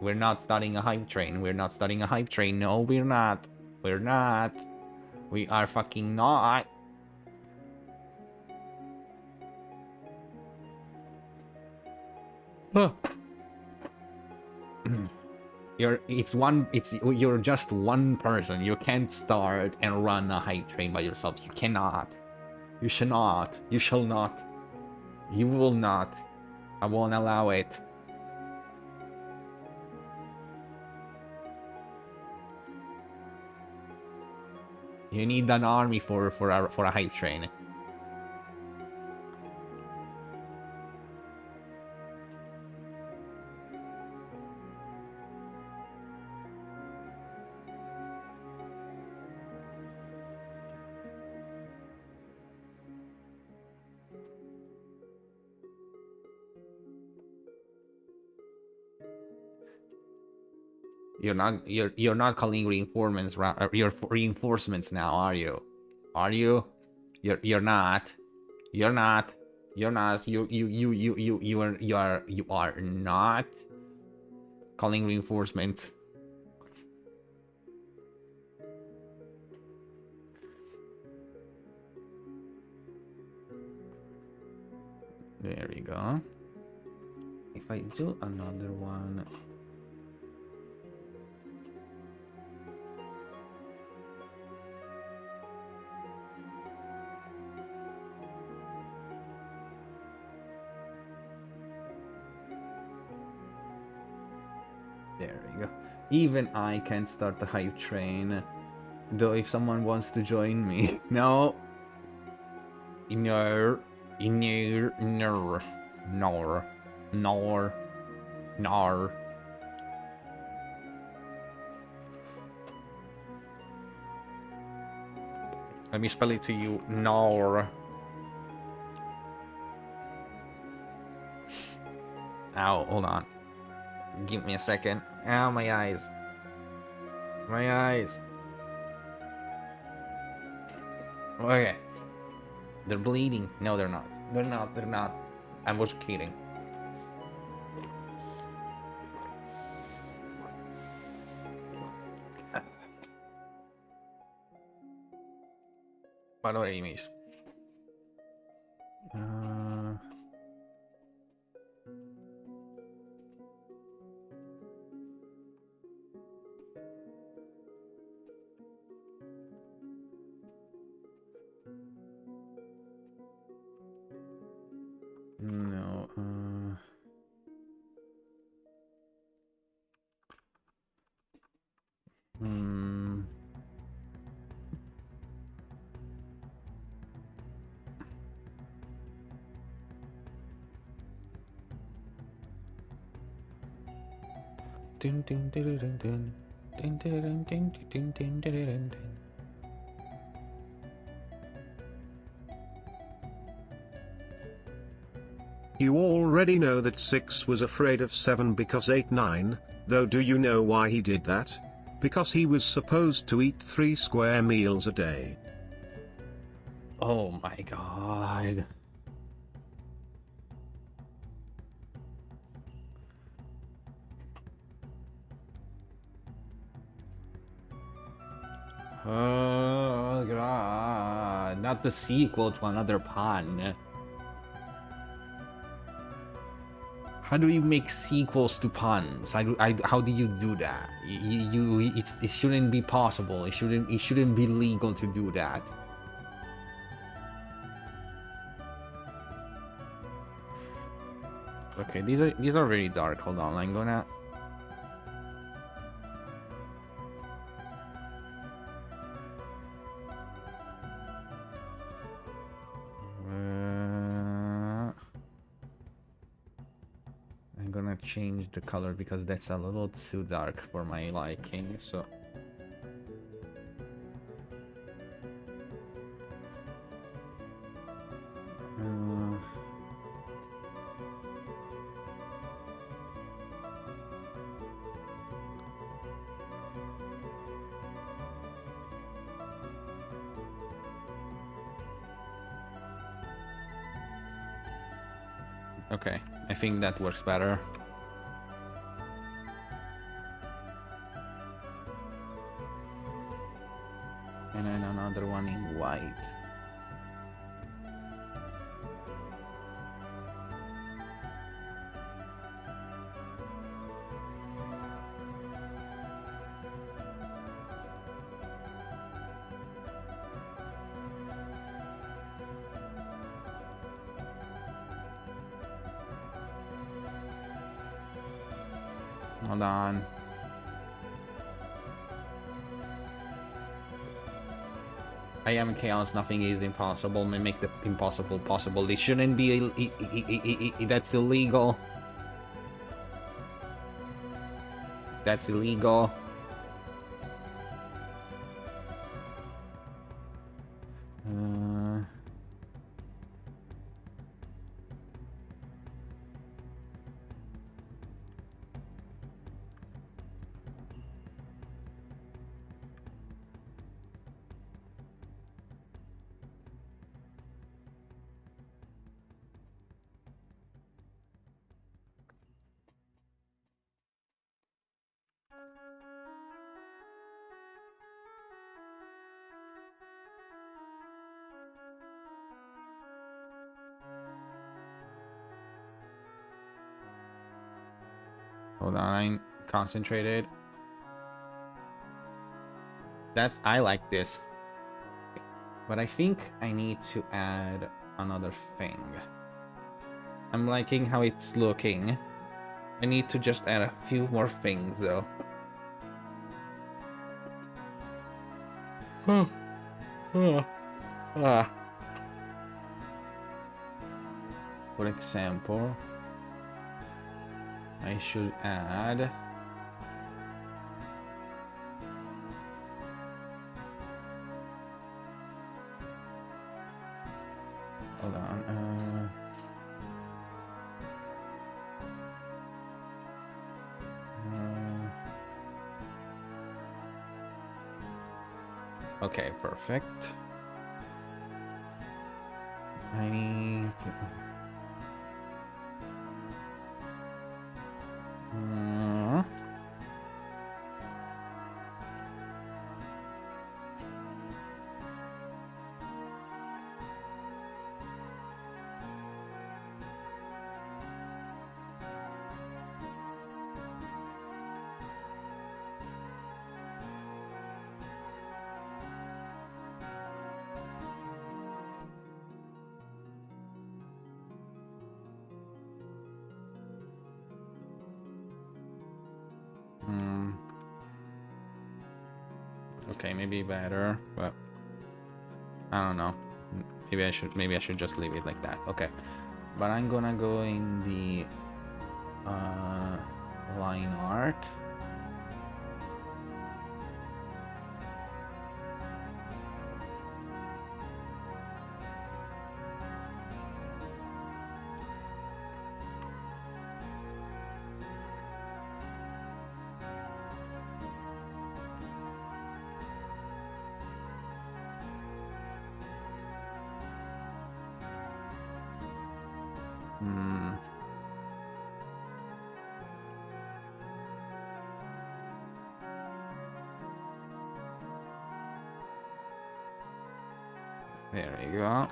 We're not starting a hype train. We're not starting a hype train. No, we're not. We're not. We are fucking not. Huh. You're just one person. You can't start and run a hype train by yourself. You cannot. You should not. You shall not. You will not. I won't allow it. You need an army for a hype train. You're not calling reinforcements your reinforcements now, are you? Are you? You're not. You're not. You're not. You are not calling reinforcements. There we go. If I do another one. There we go. Even I can start the hype train. Though if someone wants to join me. No. No. No. No. No. No. No. Let me spell it to you. No. Ow, hold on. Give me a second. Ow, my eyes. My eyes. Okay. They're bleeding. No, they're not. They're not. They're not. I was kidding. Valore di mis. No. Dun, dun, dun, dun, dun. Dun, dun, dun, dun, dun, dun, dun, dun, dun. You already know that 6 was afraid of 7 because 8 9, though do you know why he did that? Because he was supposed to eat 3 square meals a day. Oh my god. Oh god. Not the sequel to another pun. How do you make sequels to puns? How do you do that? It shouldn't be possible. It shouldn't be legal to do that. Okay, these are very dark. Hold on, I'm gonna. I'm gonna change the color because that's a little too dark for my liking. So. Okay, I think that works better. And then another one in white. Hold on. I am chaos, nothing is impossible. May make the impossible possible. They shouldn't be. That's illegal. That's illegal. Hold on, I'm concentrated. I like this. But I think I need to add another thing. I'm liking how it's looking. I need to just add a few more things though. For example, I should add hold on. Okay, perfect. I need to... Okay, maybe better, but I don't know. Maybe I should just leave it like that. Okay, but I'm gonna go in the line art. There we go.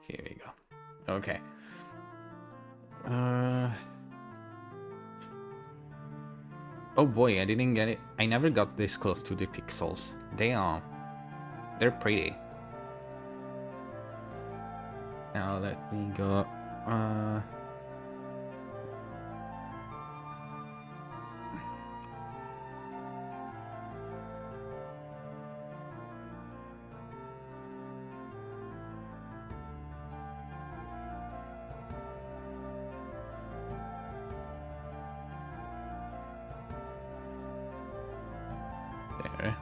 Here we go. Okay. Oh boy, I didn't get it. I never got this close to the pixels. They're pretty. Now let me go. There.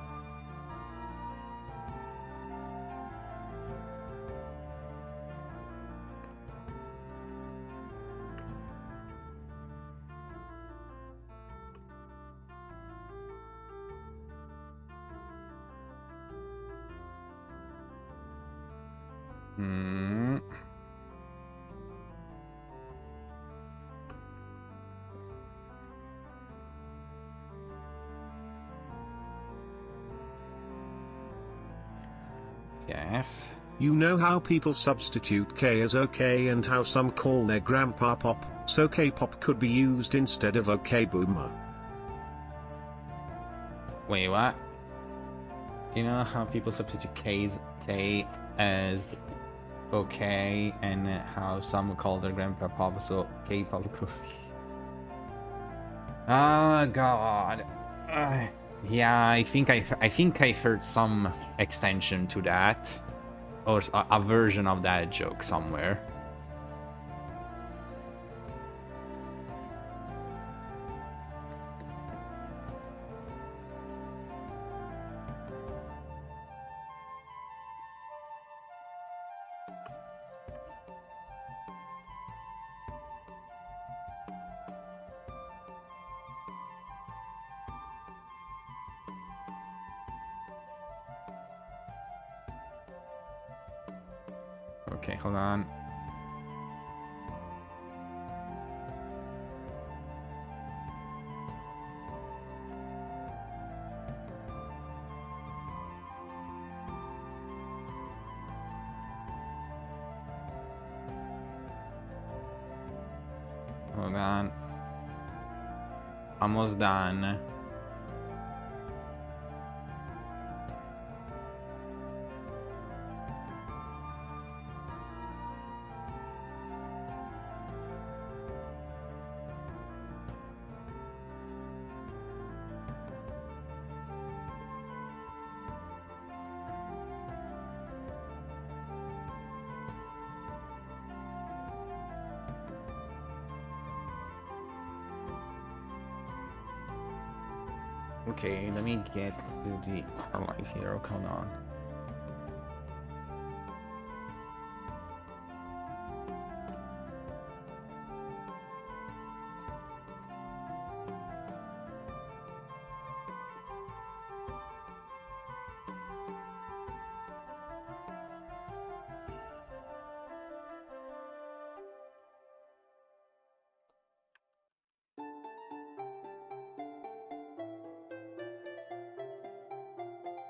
Yes. You know how people substitute K as OK and how some call their grandpa Pop, so K-pop could be used instead of OK Boomer. Wait, what? You know how people substitute K as okay, and how some call their grandpa Papa, so K Papa Kofi. Oh God. Yeah, I think I heard some extension to that, or a version of that joke somewhere. Okay, hold on. Hold on. Almost done. Okay, let me get to the live here. Hold on.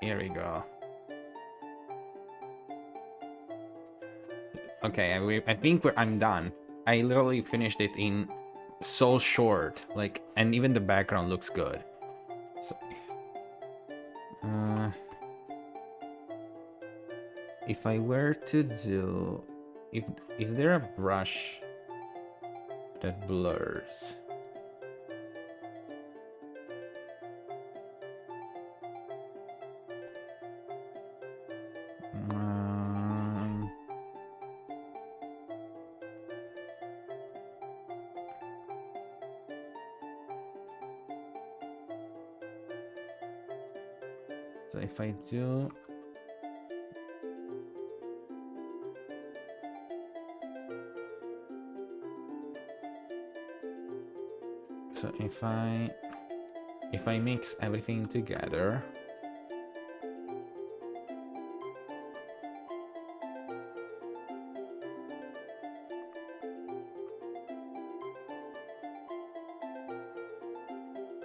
Here we go. Okay, I think I'm done. I literally finished it in so short, like, and even the background looks good. So, if I were to do, is there a brush that blurs? So if I do, so if I mix everything together,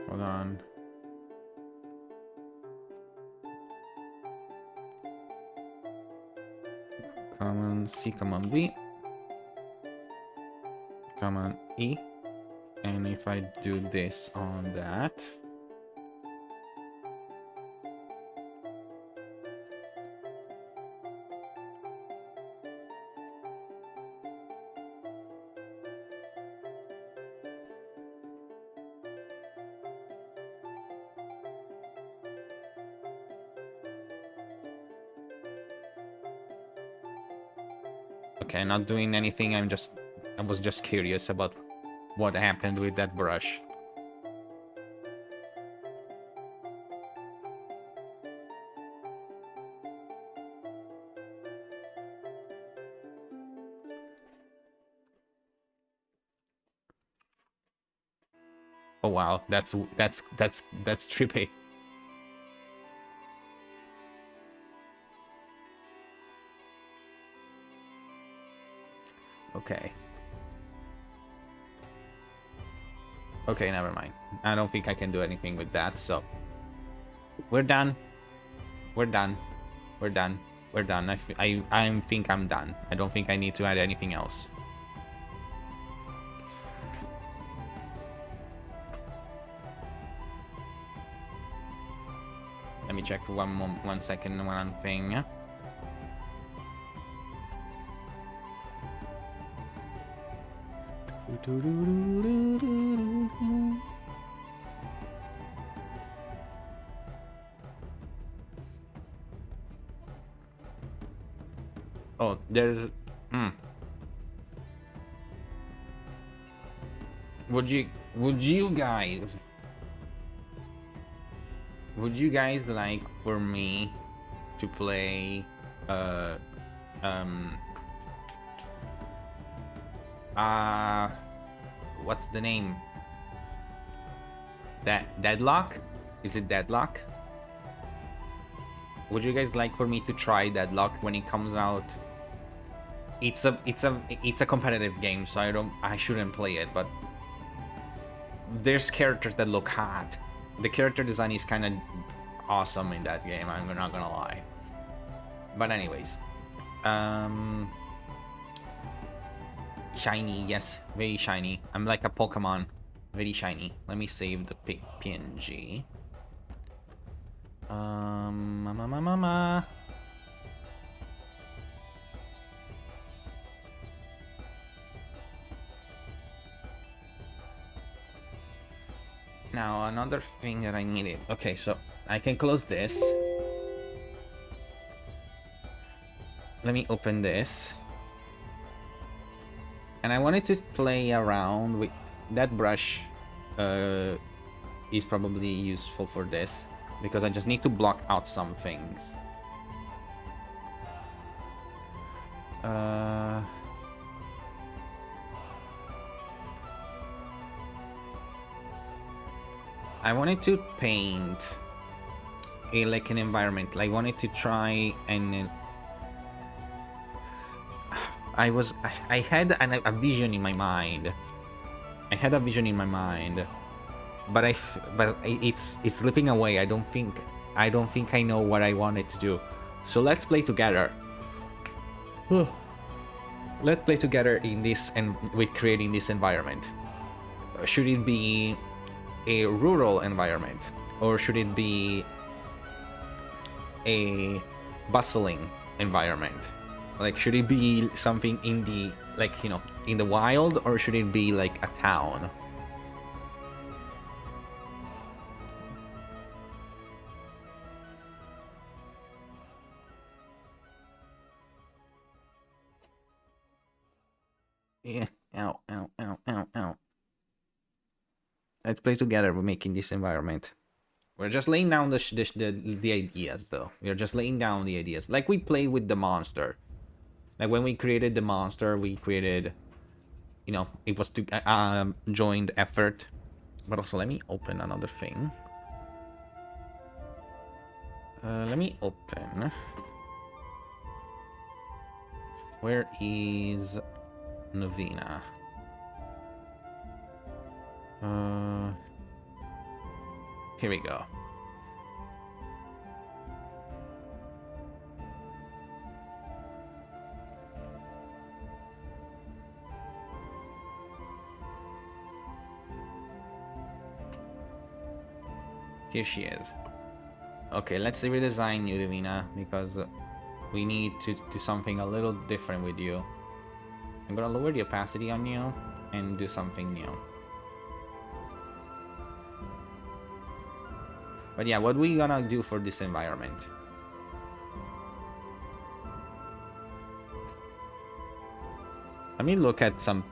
hold on. Command C, Command V, Command E, and if I do this on that, okay, not doing anything. I was just curious about what happened with that brush. Oh wow, that's trippy. Okay. Okay, never mind. I don't think I can do anything with that, so we're done. We're done. We're done. We're done. I think I'm done. I don't think I need to add anything else. Let me check one second, one thing. Oh, there's... Would you guys like for me to play what's the name? Deadlock? Is it Deadlock? Would you guys like for me to try Deadlock when it comes out? It's a competitive game, so I shouldn't play it, but there's characters that look hot. The character design is kind of awesome in that game, I'm not gonna lie. But anyways, shiny, yes, very shiny. I'm like a Pokemon, very shiny. Let me save the PNG. Mama. Now, another thing that I needed. Okay, so I can close this. Let me open this. And I wanted to play around with that brush. Is probably useful for this because I just need to block out some things. I wanted to paint like an environment. Like, I wanted to try and I had a vision in my mind. But it's slipping away. I don't think I know what I wanted to do. So let's play together. Let's play together in this and with creating this environment. Should it be a rural environment, or should it be a bustling environment? Like, should it be something in the, like, you know, in the wild, or should it be like a town? Yeah. Ow, ow, ow, ow, ow. Let's play together. We're making this environment. We're just laying down the ideas, though. We're just laying down the ideas. Like we played with the monster. Like when we created the monster, we created, you know, it was to joined effort. But also, let me open another thing. Let me open. Where is Novena? Here we go. Here she is. Okay, let's redesign you, Divina, because we need to do something a little different with you. I'm gonna lower the opacity on you and do something new. But yeah, what we gonna do for this environment? Let me look at some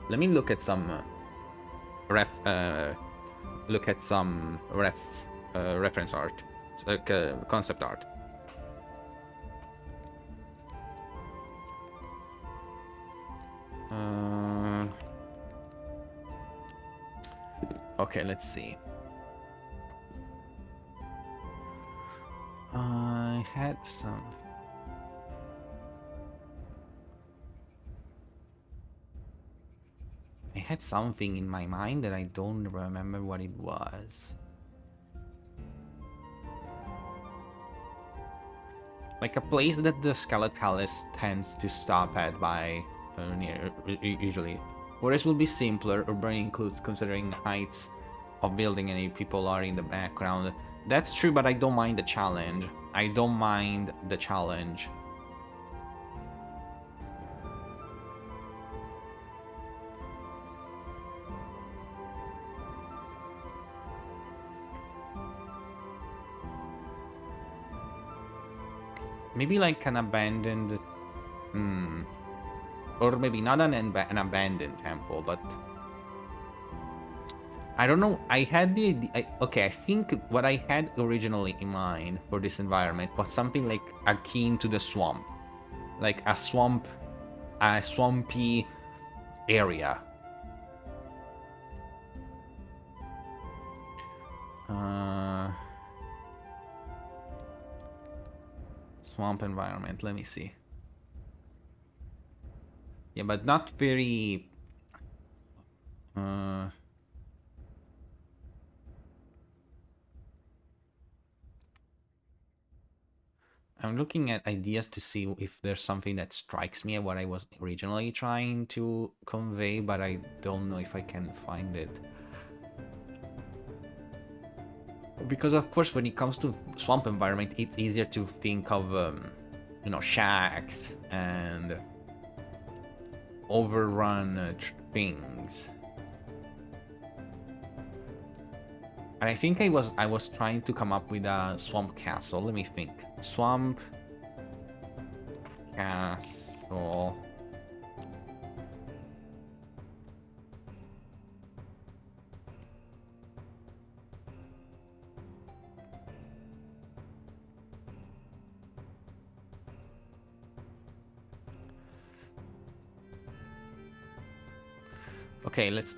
reference art, like concept art. Okay, let's see. I had some. I had something in my mind that I don't remember what it was. Like a place that the Skeletales tends to stop at by near usually. Forest will be simpler. Urban includes considering heights of building any people are in the background. That's true, but I don't mind the challenge. I don't mind the challenge. Maybe like an abandoned... Or maybe not an abandoned temple, but... I don't know, I had the idea... Okay, I think what I had originally in mind for this environment was something like akin to the swamp. Like a swampy area. Swamp environment, let me see. Yeah, but not very... I'm looking at ideas to see if there's something that strikes me at what I was originally trying to convey, but I don't know if I can find it. Because of course, when it comes to swamp environment, it's easier to think of, you know, shacks and overrun things. And I think I was trying to come up with a swamp castle. Let me think. Swamp castle.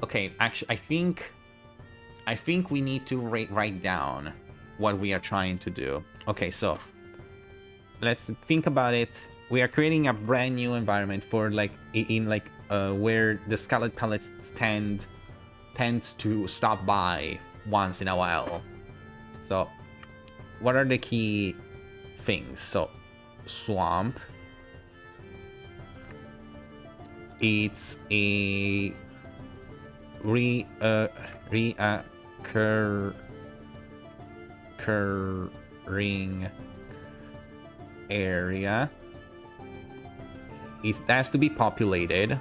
Okay, actually, I think we need to write down what we are trying to do. Okay, so let's think about it. We are creating a brand new environment for like where the Scarlet Palace tends to stop by once in a while. So what are the key things? So swamp. It's a reoccurring area. It has to be populated.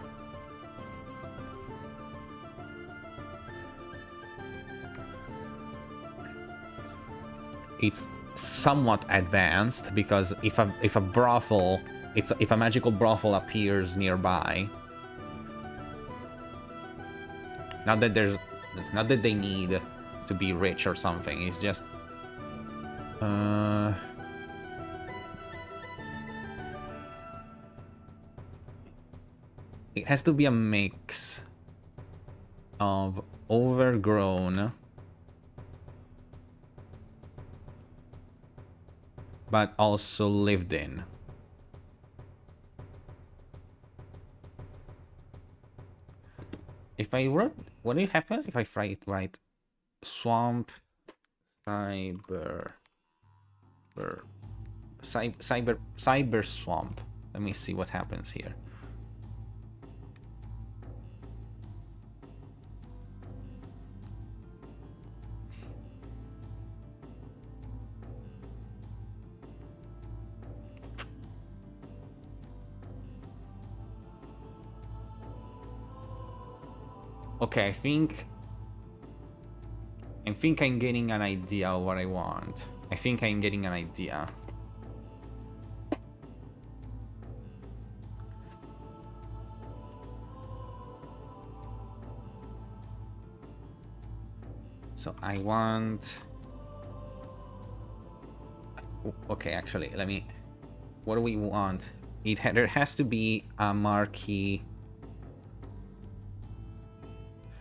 It's somewhat advanced because if a brothel, if a magical brothel appears nearby. Not that they need to be rich or something. It's just it has to be a mix of overgrown but also lived in. If I wrote, what happens if I write swamp cyber swamp? Let me see what happens here. Okay, I think I'm getting an idea of what I want. I think I'm getting an idea. So I want... Okay, actually, let me... What do we want? There has to be a marquee.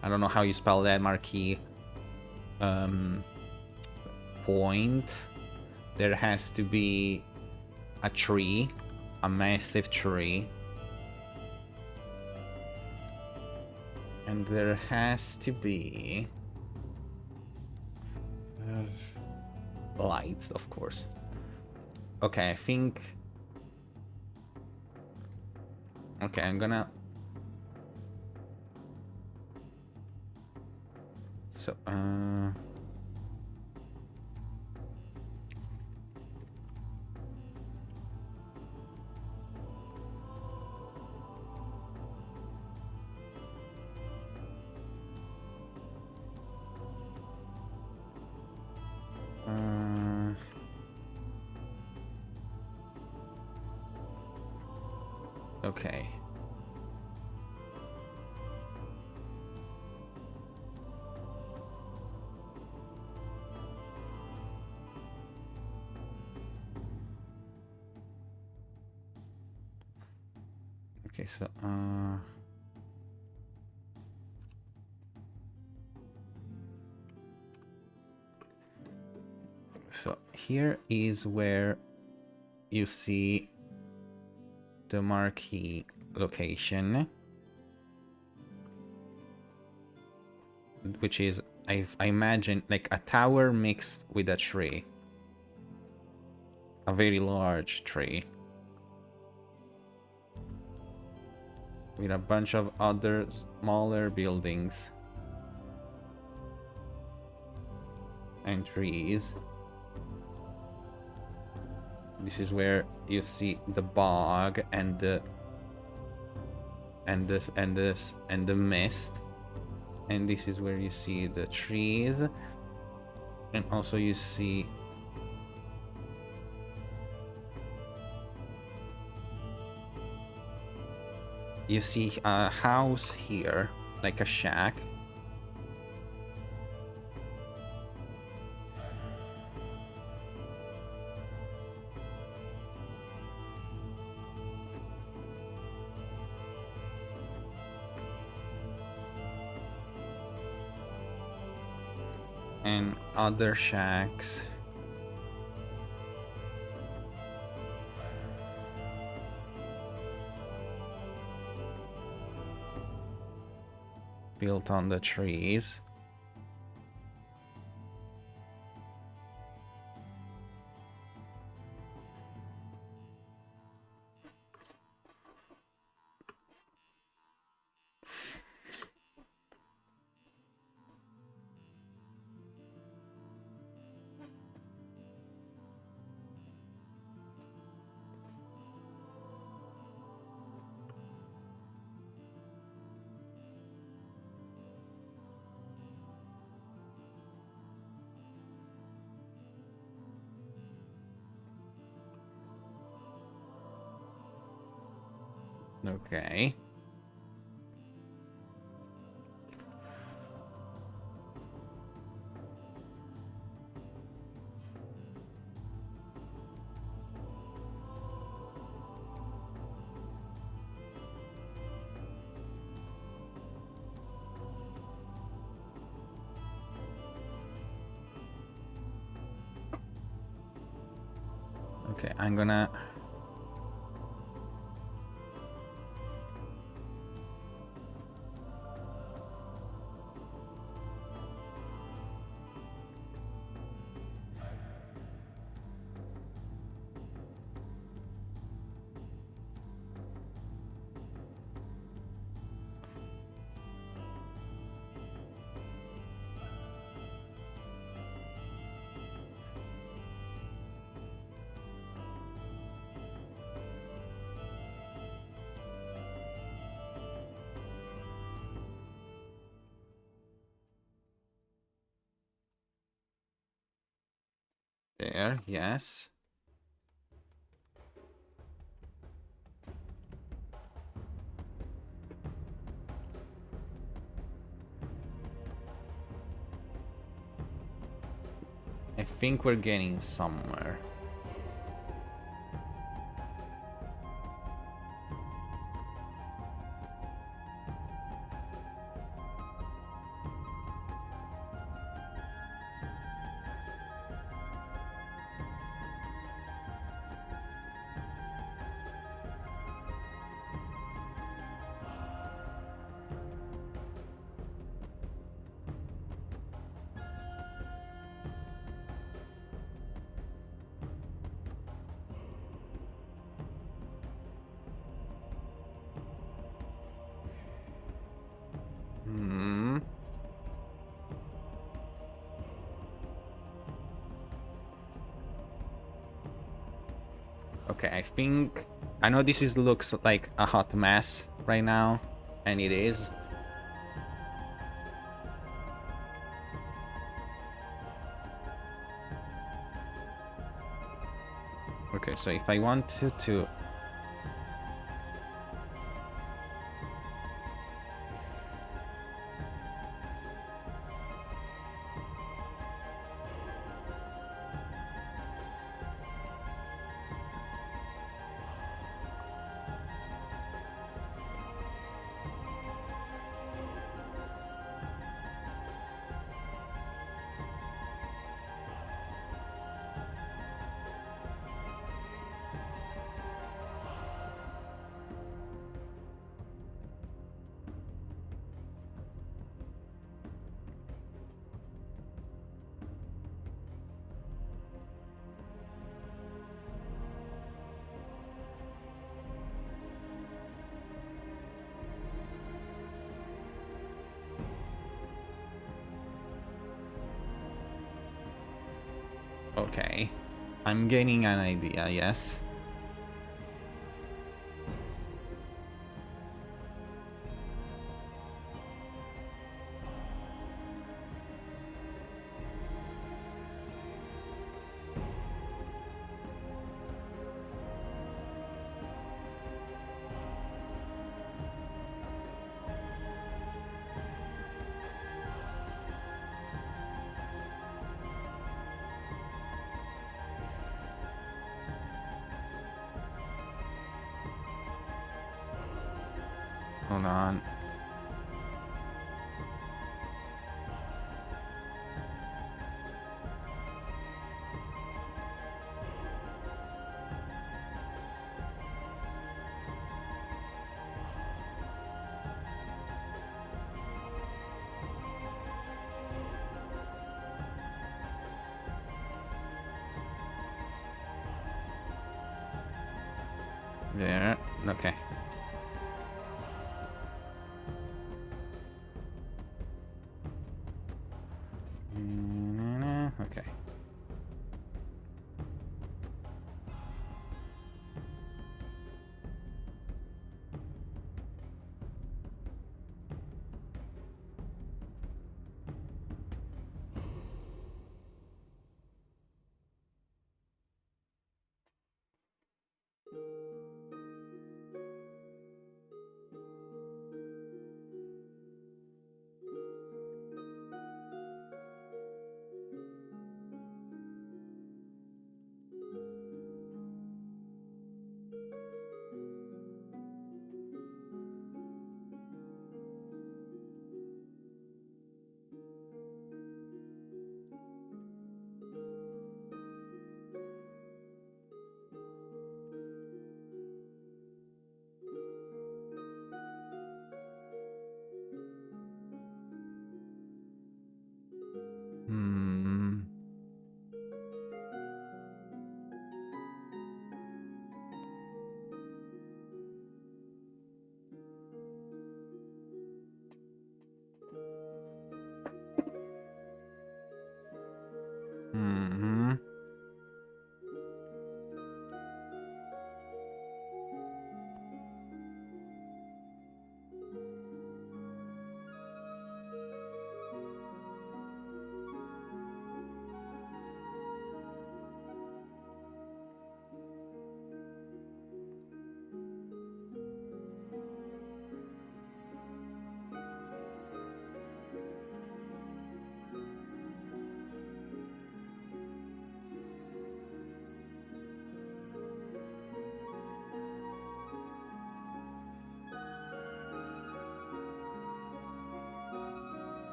I don't know how you spell that, marquee. Point. There has to be a tree, a massive tree. And there has to be lights, of course. Okay, I think... Okay, I'm gonna... So, okay. Okay, so here is where you see the marquee location, which is, I imagine, like a tower mixed with a tree. A very large tree. With a bunch of other smaller buildings. And trees. This is where you see the bog and the mist. And this is where you see the trees. And also you see a house here, like a shack. And other shacks. Built on the trees. Okay. Okay, I'm gonna... There, yes. I think we're getting somewhere. Okay, I think... I know this looks like a hot mess right now, and it is. Okay, so if I want to... Okay. I'm getting an idea, yes. Hold on. There. Okay. Okay. Hmm. Hmm.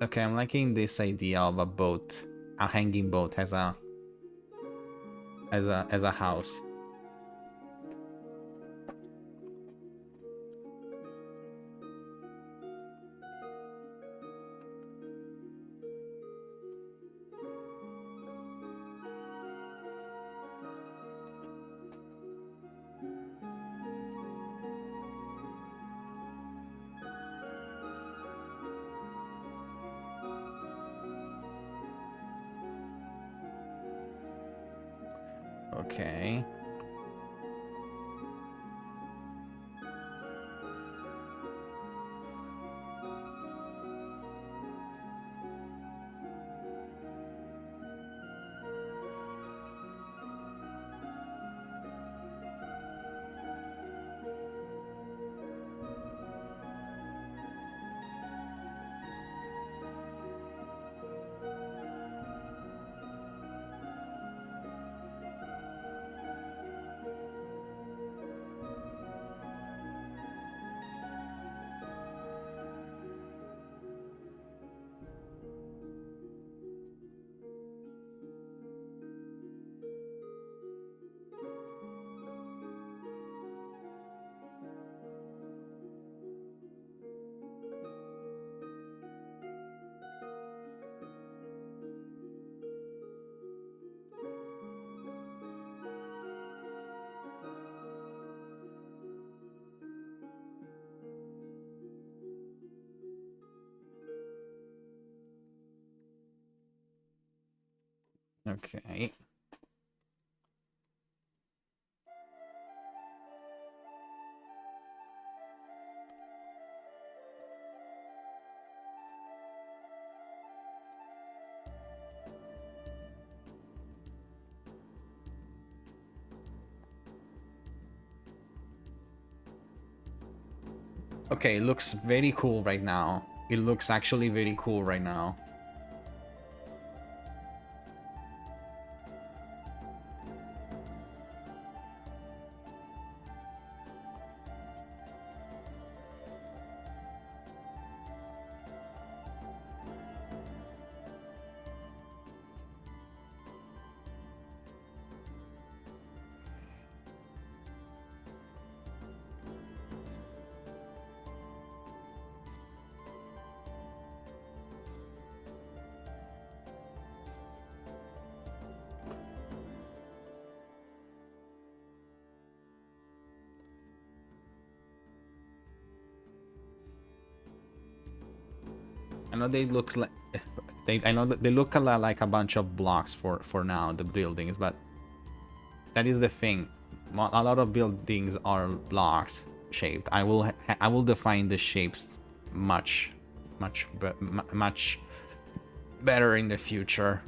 Okay, I'm liking this idea of a boat, a hanging boat as a house. Okay. Okay. Okay, it looks very cool right now. It looks actually very cool right now. I know they looks like I know that they look a lot like a bunch of blocks for now, the buildings, but that is the thing. A lot of buildings are blocks shaped. I will define the shapes much better in the future.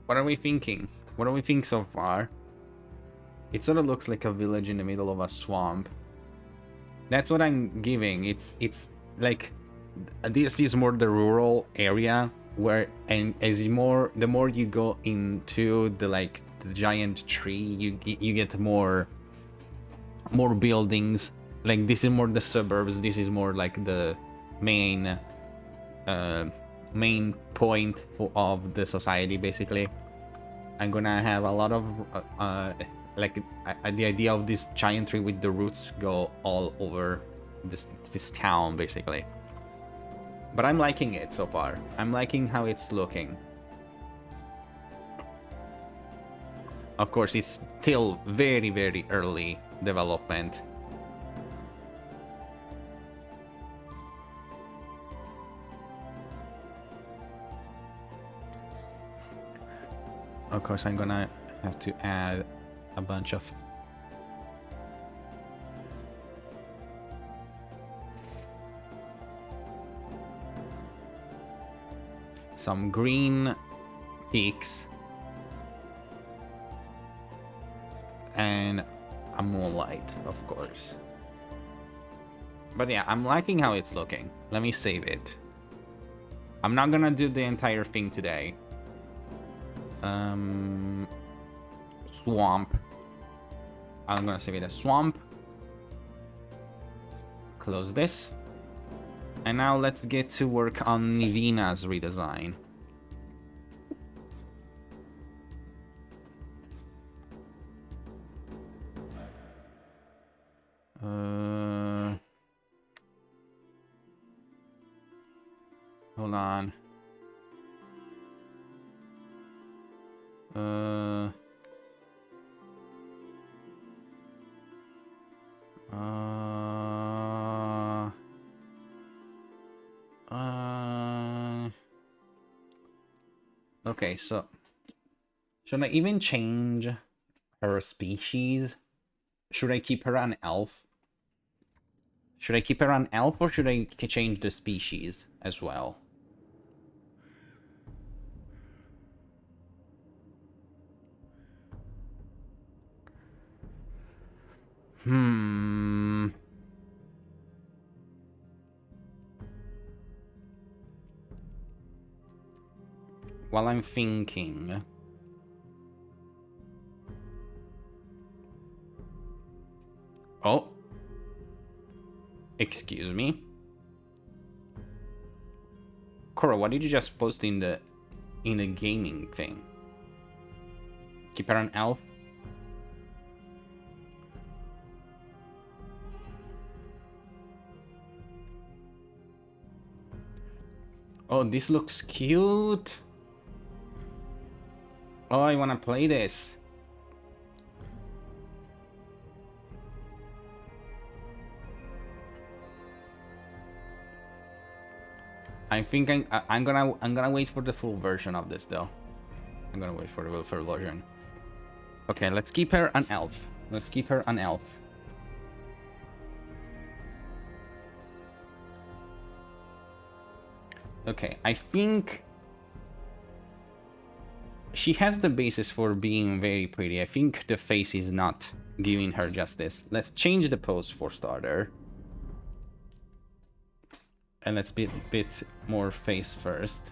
What are we thinking? What do we think so far? It sort of looks like a village in the middle of a swamp. That's what I'm giving. It's like this is more the rural area where, and the more you go into the giant tree, you get more buildings. Like this is more the suburbs. This is more like the main point of the society, basically. I'm gonna have a lot of the idea of this giant tree with the roots go all over this town, basically. But I'm liking it so far. I'm liking how it's looking. Of course, it's still very, very early development. Of course, I'm gonna have to add a bunch of some green peaks. And a moonlight, of course. But yeah, I'm liking how it's looking. Let me save it. I'm not gonna do the entire thing today. Swamp. I'm gonna save it as swamp. Close this. And now let's get to work on Nivina's redesign. Hold on. Okay, so should I even change her species? Should I keep her an elf? Should I keep her an elf or should I change the species as well? While I'm thinking... Oh. Excuse me. Cora, what did you just post in the gaming thing? Keep her an elf? Oh, this looks cute. Oh, I wanna play this. I think I'm gonna wait for the full version of this though. I'm gonna wait for the full version. Okay, let's keep her an elf. Let's keep her an elf. Okay, I think she has the basis for being very pretty. I think the face is not giving her justice. Let's change the pose for starter. And let's be a bit more face first.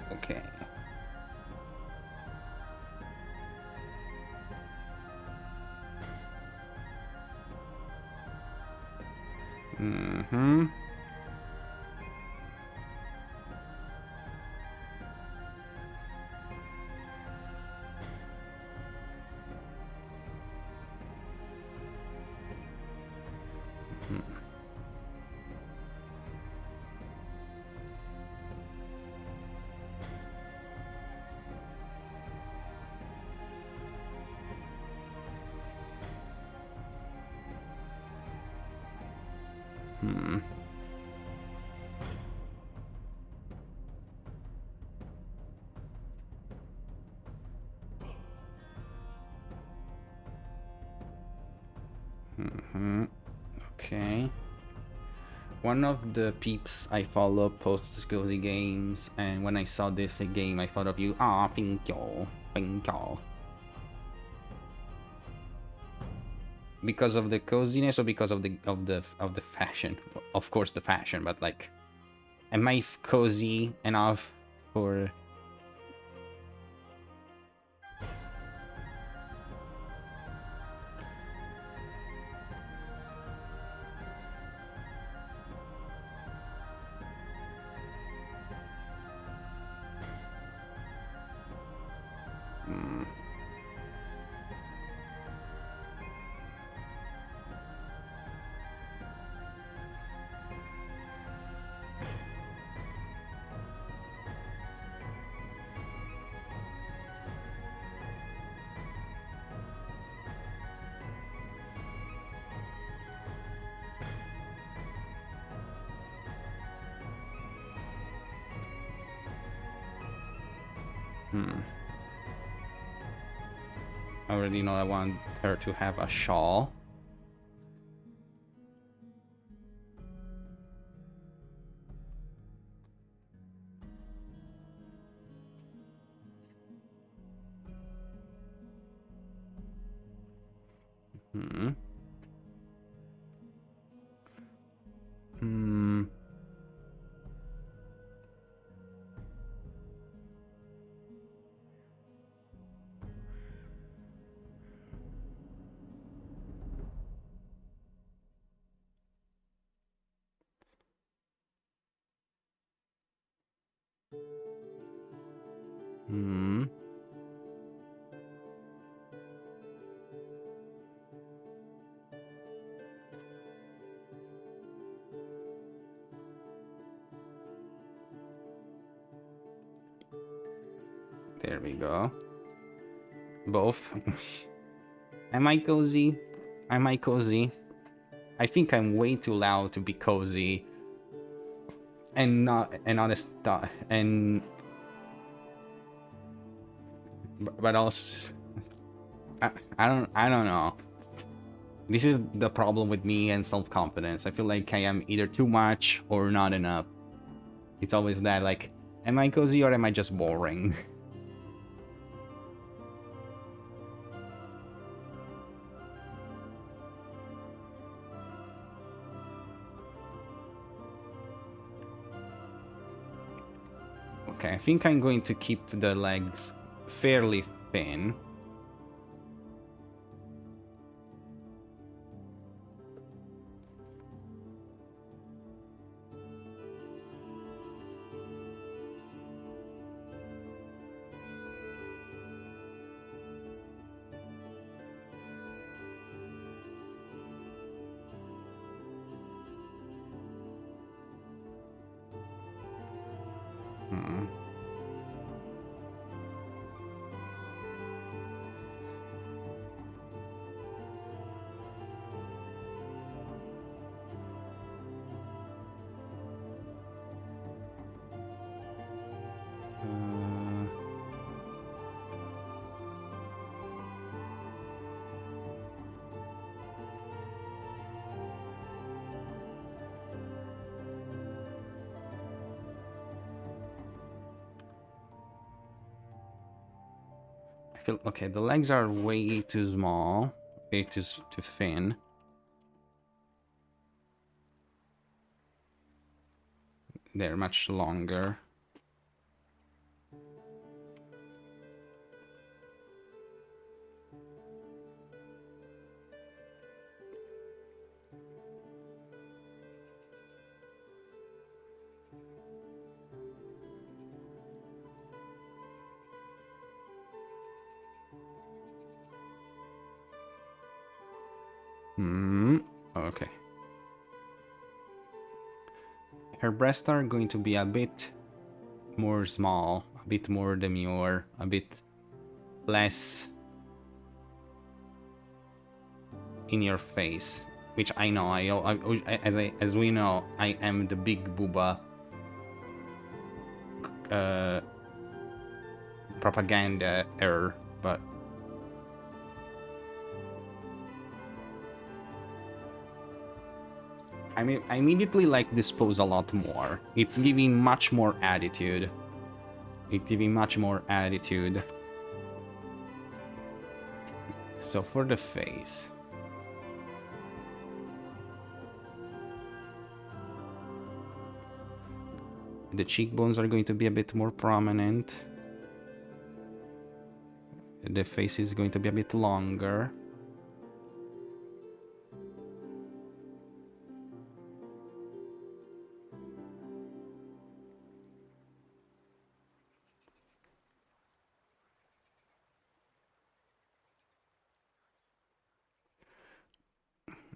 Okay. Okay. One of the peeps I follow posts cozy games, and when I saw this game, I thought of you. Ah, thank you, thank you. Because of the coziness, or because of the fashion? Of course, the fashion, but like, am I cozy enough for? I already know I want her to have a shawl. Hmm. Hmm. Hmm. There we go. Both. Am I cozy? Am I cozy? I think I'm way too loud to be cozy. And not honest and but also I don't know. This is the problem with me and self-confidence. I feel like I am either too much or not enough. It's always that, like, am I cozy or am I just boring? Okay, I think I'm going to keep the legs fairly thin. Hmm. Uh, I feel okay. The legs are way too small, way too thin. They're much longer. Hmm. Okay. Her breasts are going to be a bit more small, a bit more demure, a bit less in your face, which I know. As we know, I am the big booba propaganda error, but I immediately like this pose a lot more. It's giving much more attitude. It's giving much more attitude. So for the face, the cheekbones are going to be a bit more prominent. The face is going to be a bit longer.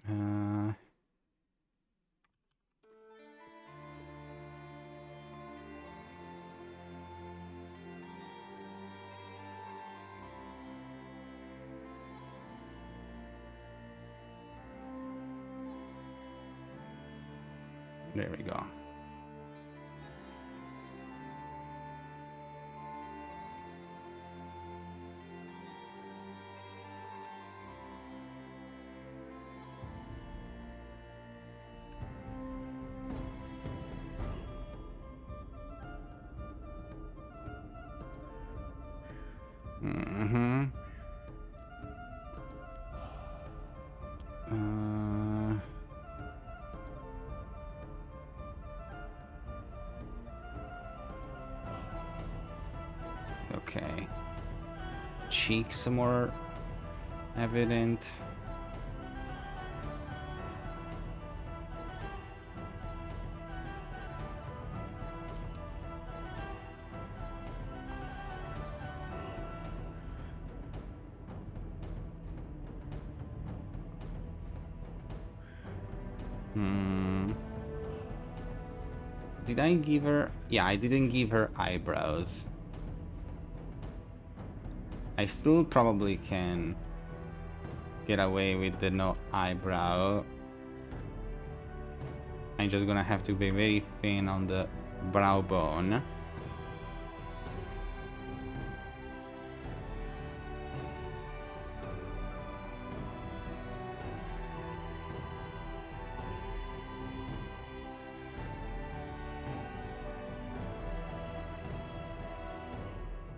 Uh, there we go. Mm-hmm. Okay. Cheeks more evident. Did I give her... Yeah, I didn't give her eyebrows. I still probably can get away with the no eyebrow. I'm just gonna have to be very thin on the brow bone.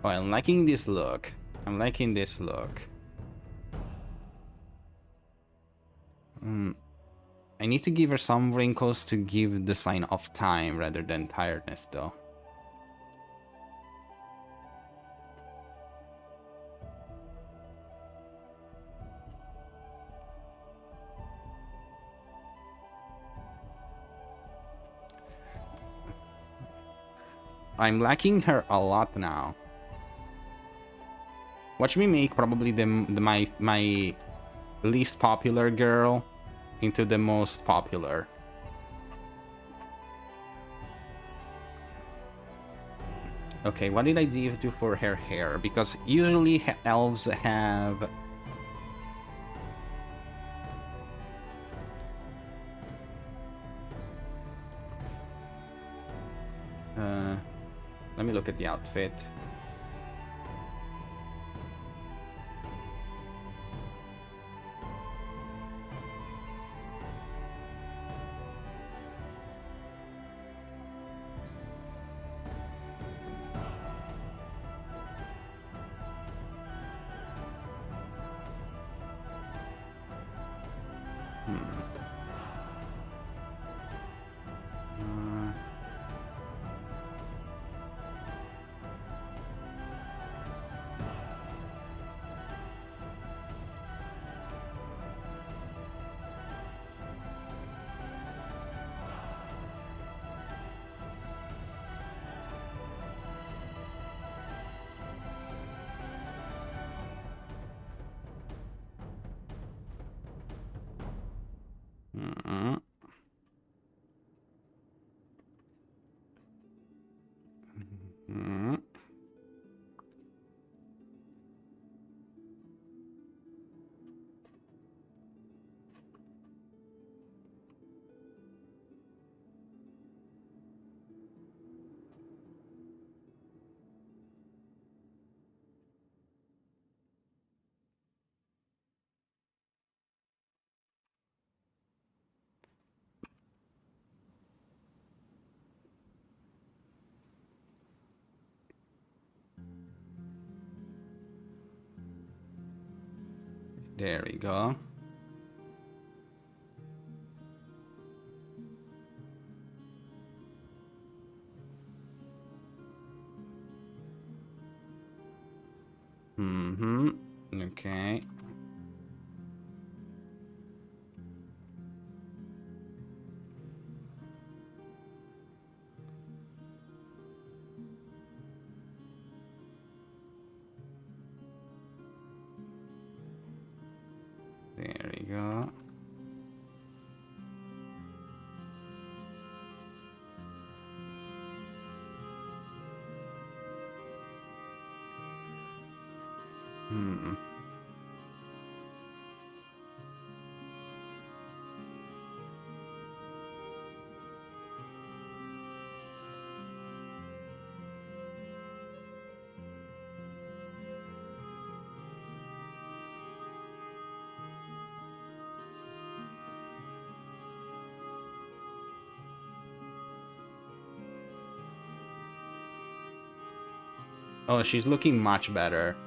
Oh, I'm liking this look. I'm liking this look. I need to give her some wrinkles to give the sign of time rather than tiredness, though. I'm liking her a lot now. Watch me make probably my least popular girl into the most popular. Okay, what did I do for her hair? Because usually elves have... let me look at the outfit. There we go. Okay. There we go. Oh, she's looking much better.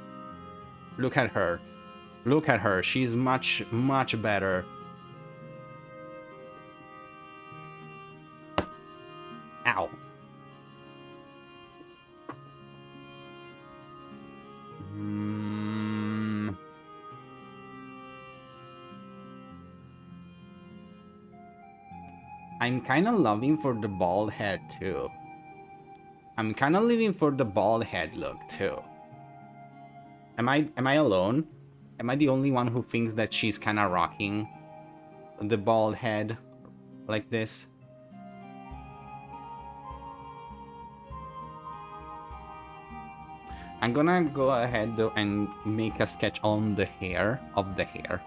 Look at her. Look at her. She's much, much better. Ow. I'm kind of loving for the bald head too. I'm kind of living for the bald head look too. Am I alone? Am I the only one who thinks that she's kind of rocking the bald head like this? I'm gonna go ahead though and make a sketch on the hair of the hair.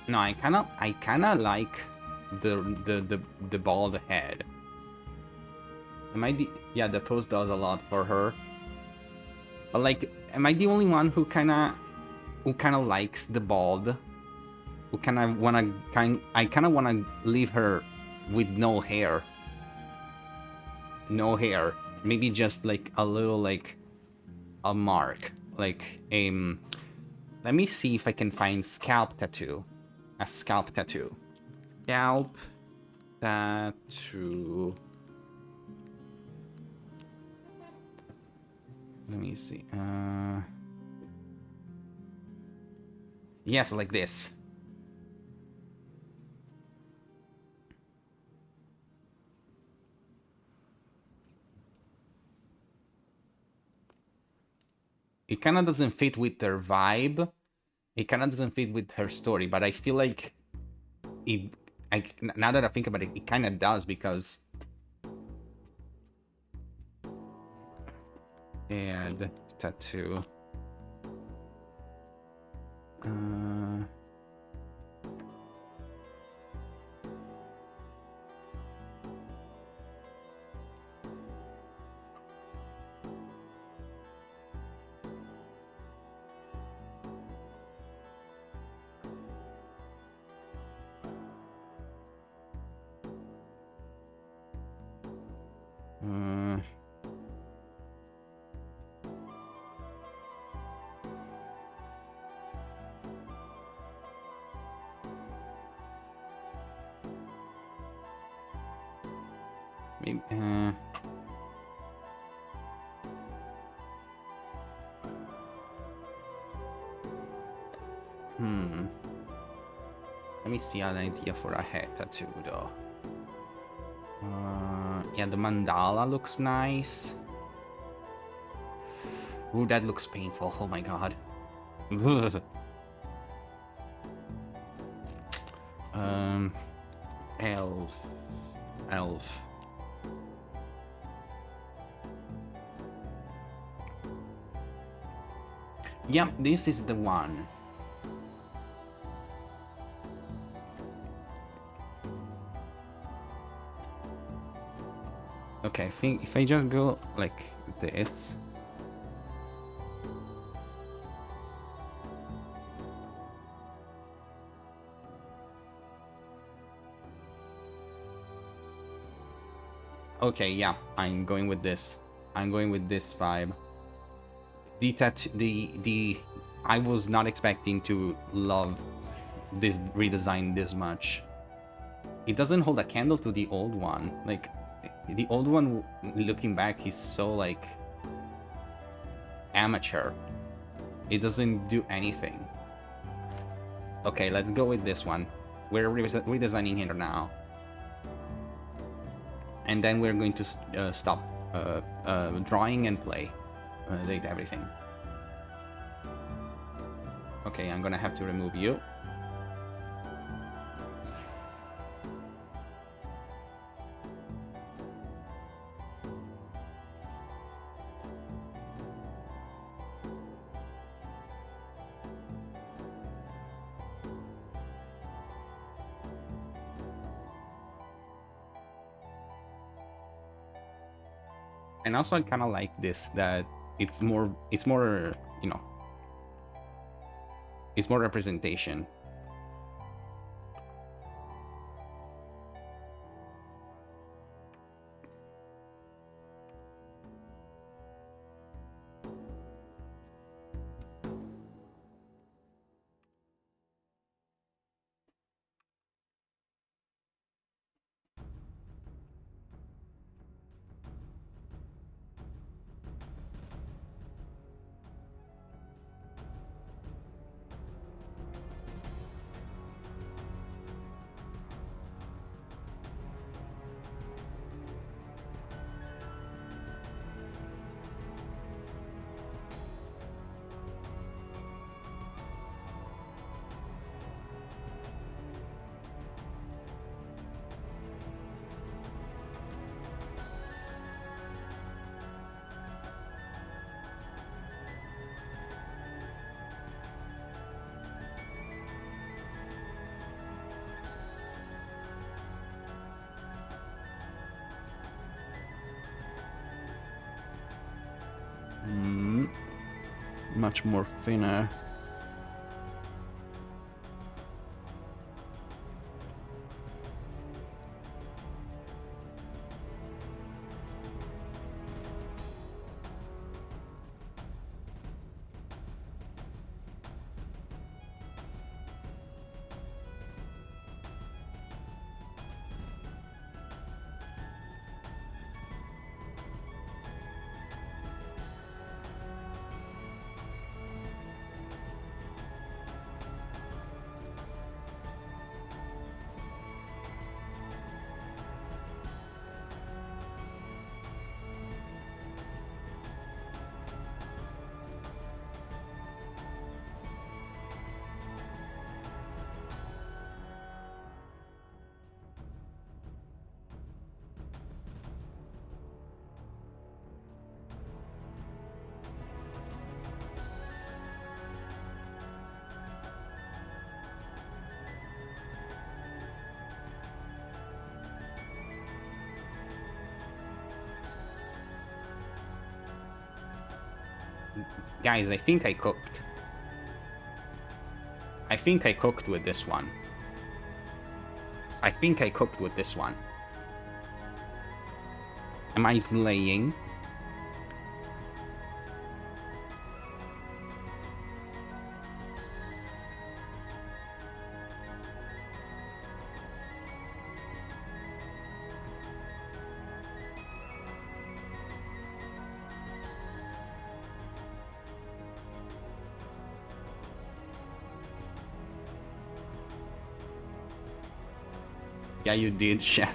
No, I kind of like the bald head. Am I the yeah, the pose does a lot for her. But like, am I the only one who kind of likes the bald? Who I kind of wanna leave her with no hair. No hair. Maybe just like a little like a mark, like let me see if I can find scalp tattoo. A scalp tattoo. Scalp tattoo. Let me see. Yes, like this. It kind of doesn't fit with their vibe. It kind of doesn't fit with her story, but I feel like now that I think about it, it kind of does because add tattoo. Maybe, let me see an idea for a head tattoo though. Yeah, the mandala looks nice. Ooh, that looks painful. Oh my god. Elf. Yep, this is the one. Okay, I think if I just go like this. Okay, yeah, I'm going with this. I'm going with this vibe. I was not expecting to love this redesign this much. It doesn't hold a candle to the old one. Like, the old one, looking back, is so, like, amateur. It doesn't do anything. Okay, let's go with this one. We're redesigning here now. And then we're going to stop drawing and play. Delete everything. Okay, I'm gonna have to remove you. And also I kind of like this, that it's more, you know, it's more representation. Much more thinner. Guys, I think I cooked. I think I cooked with this one. I think I cooked with this one. Am I slaying? Yeah, you did, chef.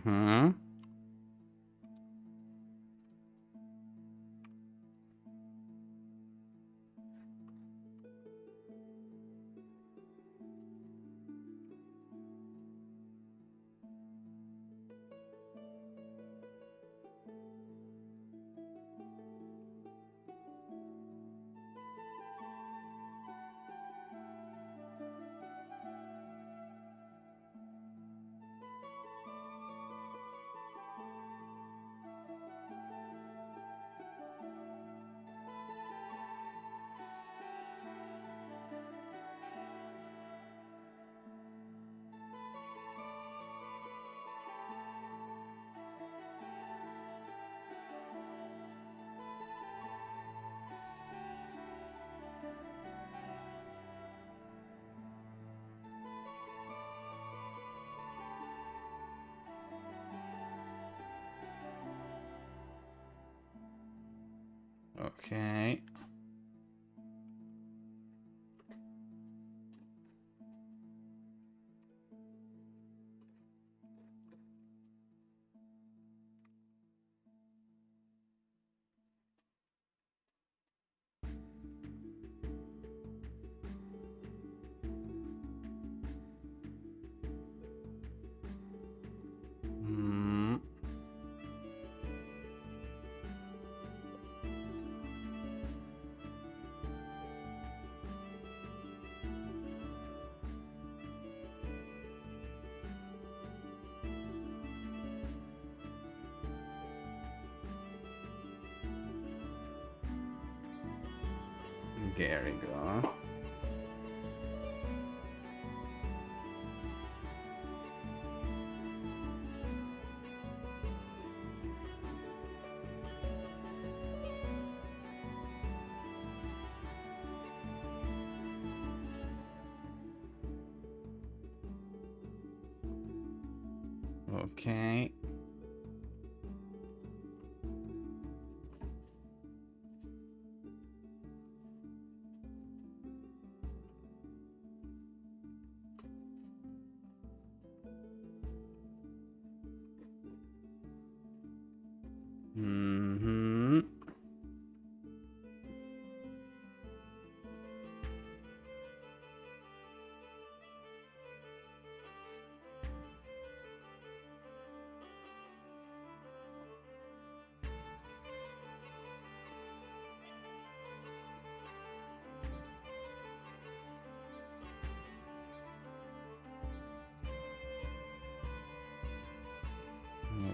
Hmm. Okay. Hmm. There we go. Okay. Hmm.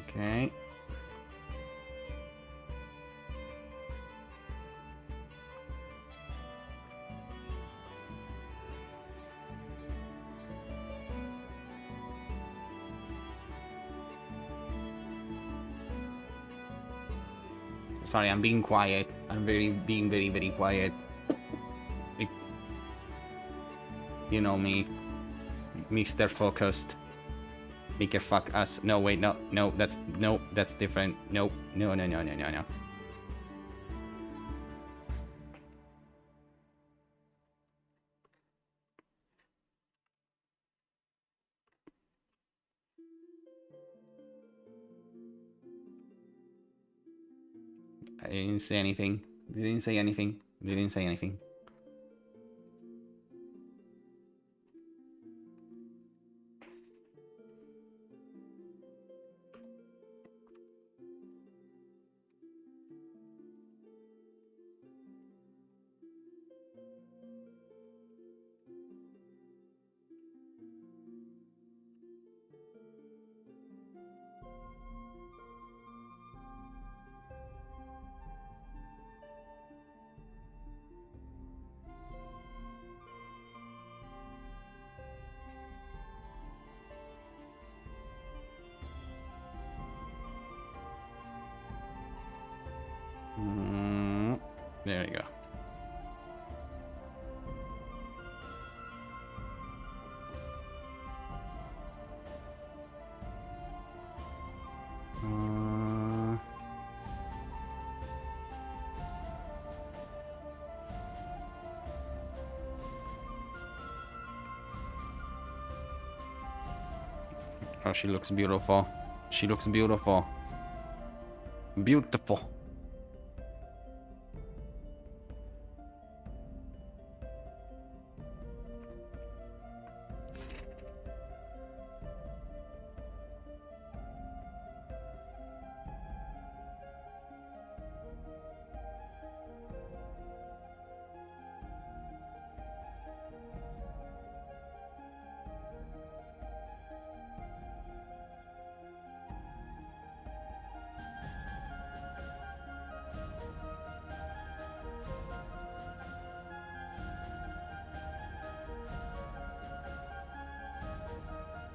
Okay. Sorry, I'm being quiet. I'm being very, very quiet. You know me, Mr. Focused. Make your fuck us. No, wait, no, that's different. Nope, no. I didn't say anything. Didn't say anything. Didn't say anything. There we go. Oh, she looks beautiful. She looks beautiful. Beautiful.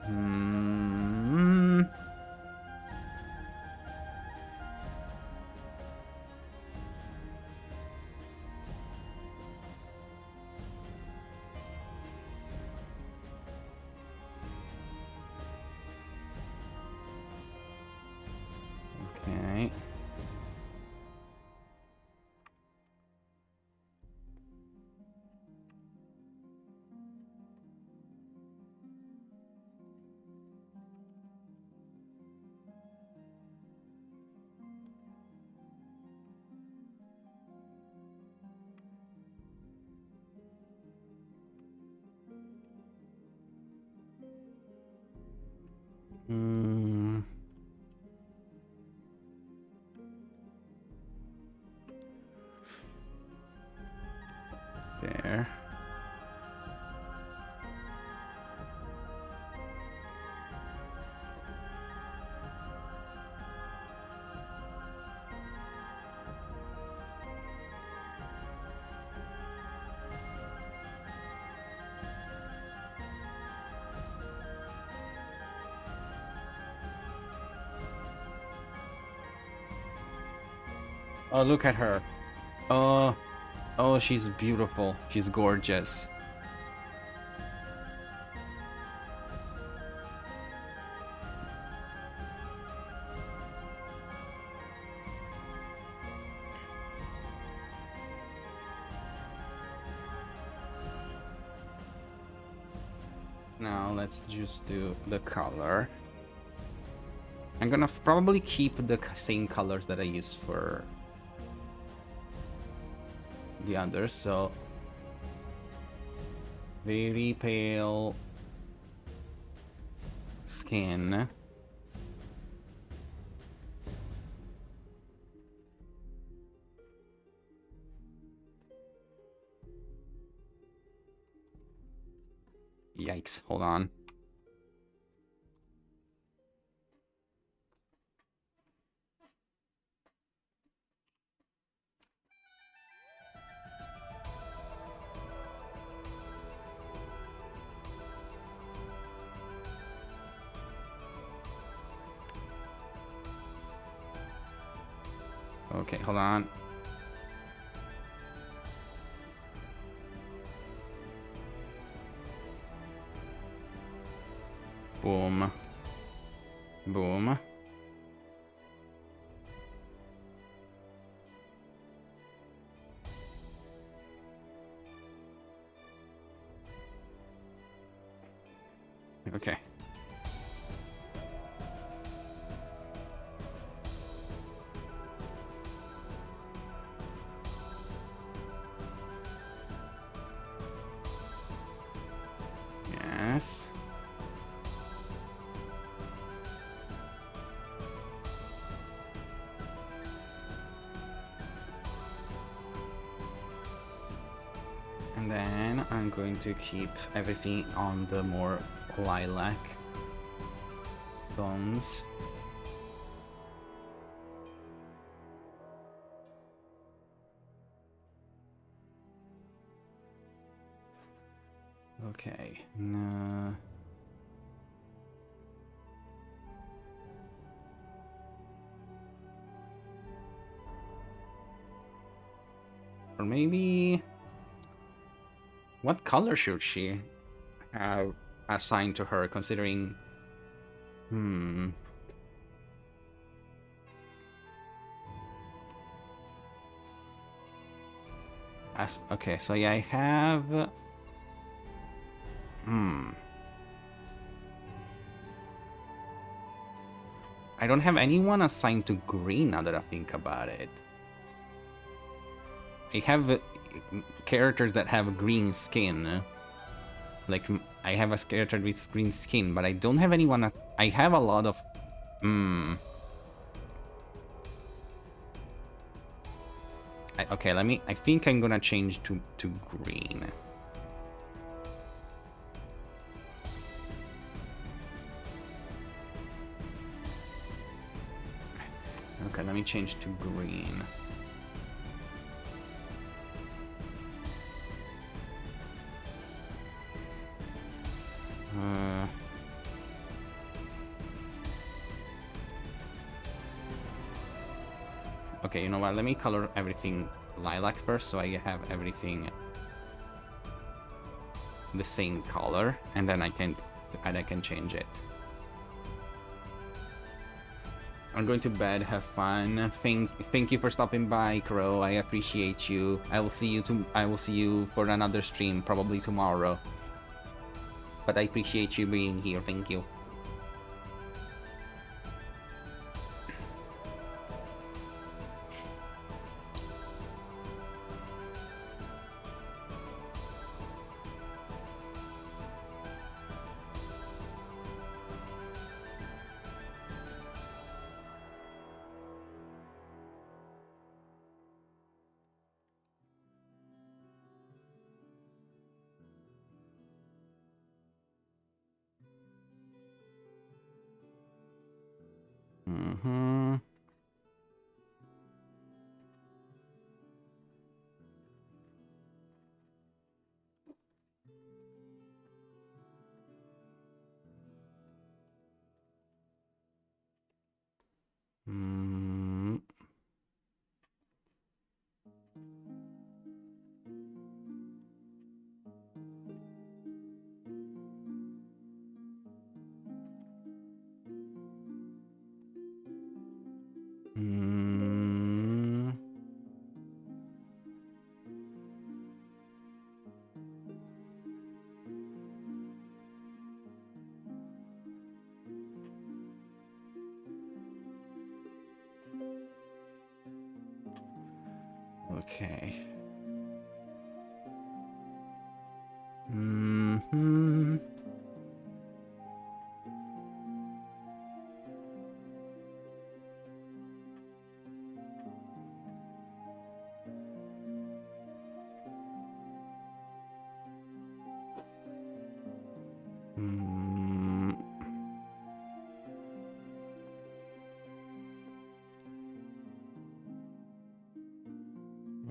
Hmm. Okay. Hmm. There. Oh, look at her. Oh, oh, she's beautiful. She's gorgeous. Now let's just do the color. I'm gonna probably keep the same colors that I use for the others, so very pale skin. Yikes, hold on. Okay, hold on. Boom. Boom. Okay. Yes. And then I'm going to keep everything on the more lilac tones. Okay, no. Or maybe... What color should she have assigned to her, considering... Okay, so yeah, I have... I don't have anyone assigned to green now that I think about it. I have characters that have green skin. Like, I have a character with green skin, but I don't have anyone... I have a lot of... Okay, let me... I think I'm gonna change to green. Okay, let me change to green. Okay, you know what? Let me color everything lilac first, so I have everything the same color, and then I can change it. I'm going to bed. Have fun. Thank you for stopping by, Crow. I appreciate you. I will see you for another stream, probably tomorrow. But I appreciate you being here. Thank you. Okay.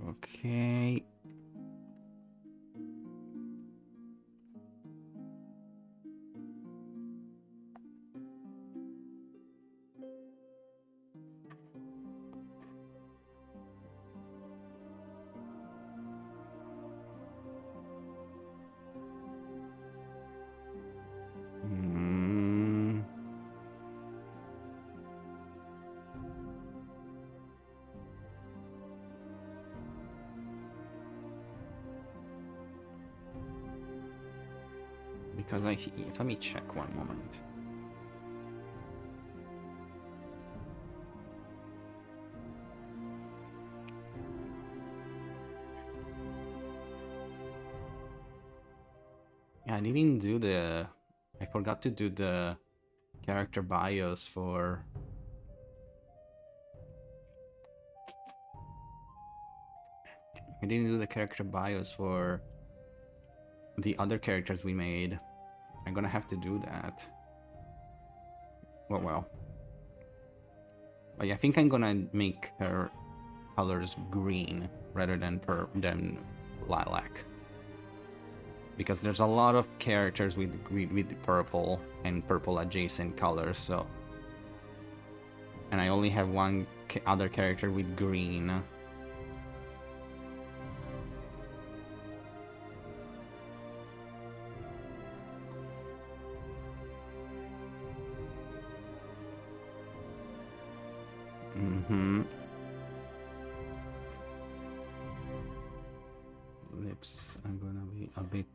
Okay. Because let me check one moment. Yeah, I didn't do the... I forgot to do the character bios for... I didn't do the character bios for the other characters we made. I'm gonna have to do that. Well. But yeah, I think I'm gonna make her colors green rather than lilac. Because there's a lot of characters with purple and purple adjacent colors, so... And I only have one other character with green. Lips, I'm gonna be a bit...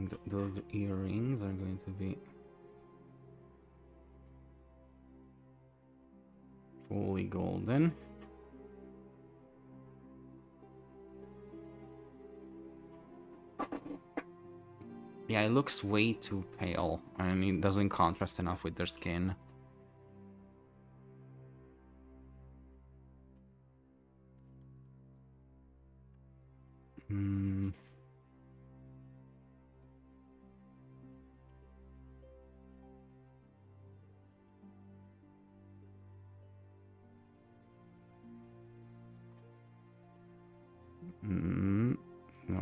And those earrings are going to be fully golden. Yeah, it looks way too pale, and it doesn't contrast enough with their skin. Hmm.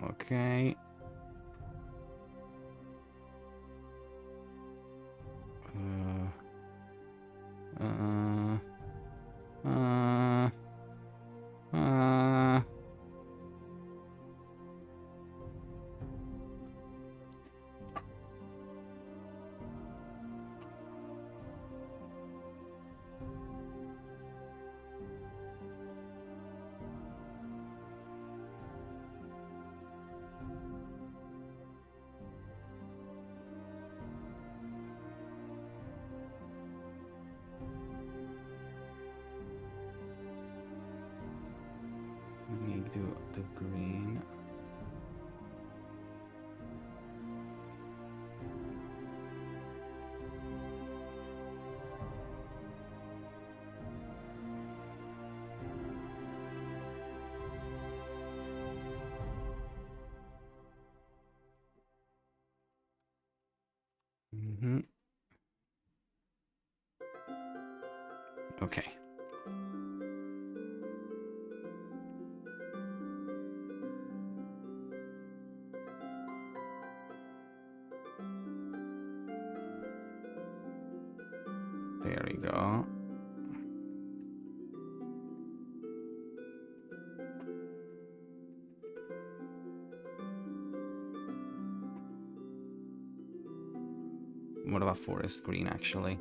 Okay. Uh, uh, uh. We need to do the green. Okay. There we go. What about forest green, actually?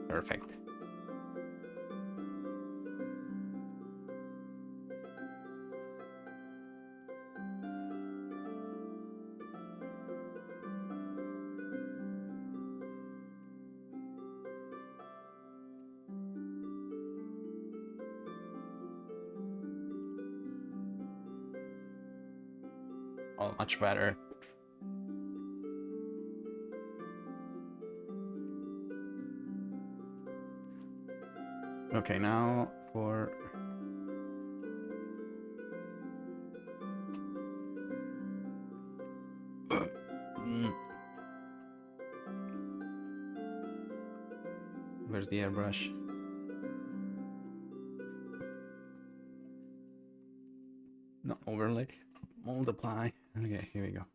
Perfect. Oh, much better. Okay, now for... Where's the airbrush? No, overlay. Multiply. Okay, here we go.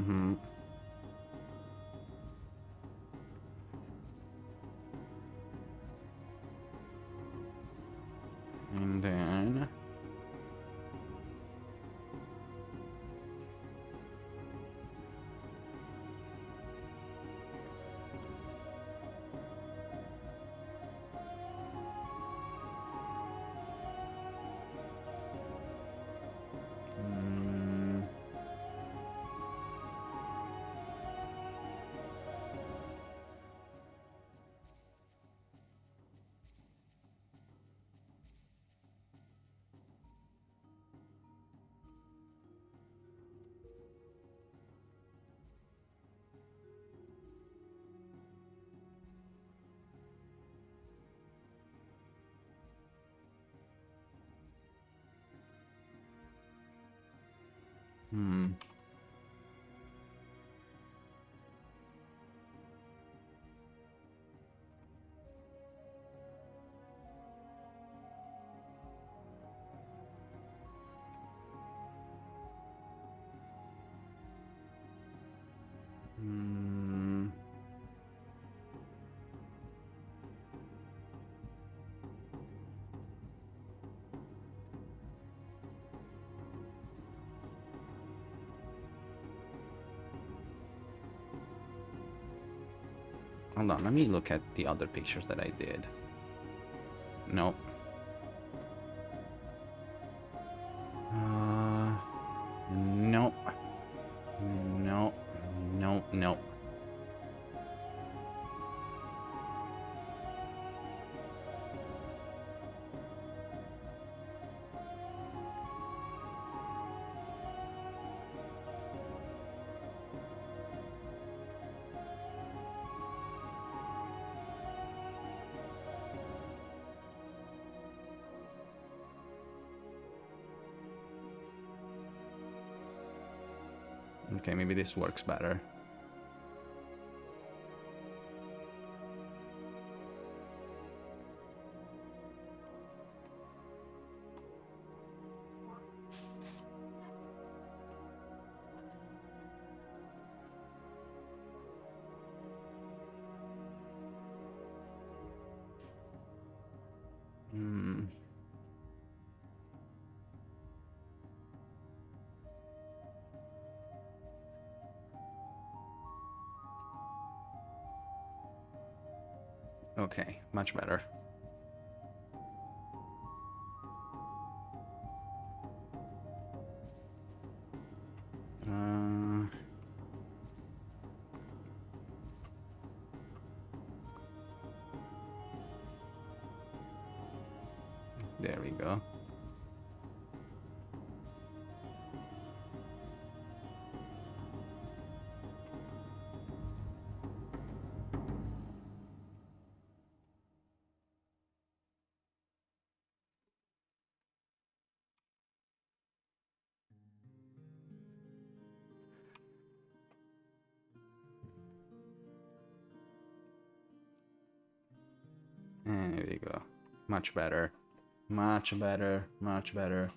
Mm-hmm. And then... Hmm. Hmm. Hold on, let me look at the other pictures that I did. Nope. Nope. Nope. Nope. Nope. Okay, maybe this works better. Hmm. Okay, much better. There we go. And there we go. Much better. Much better. Much better.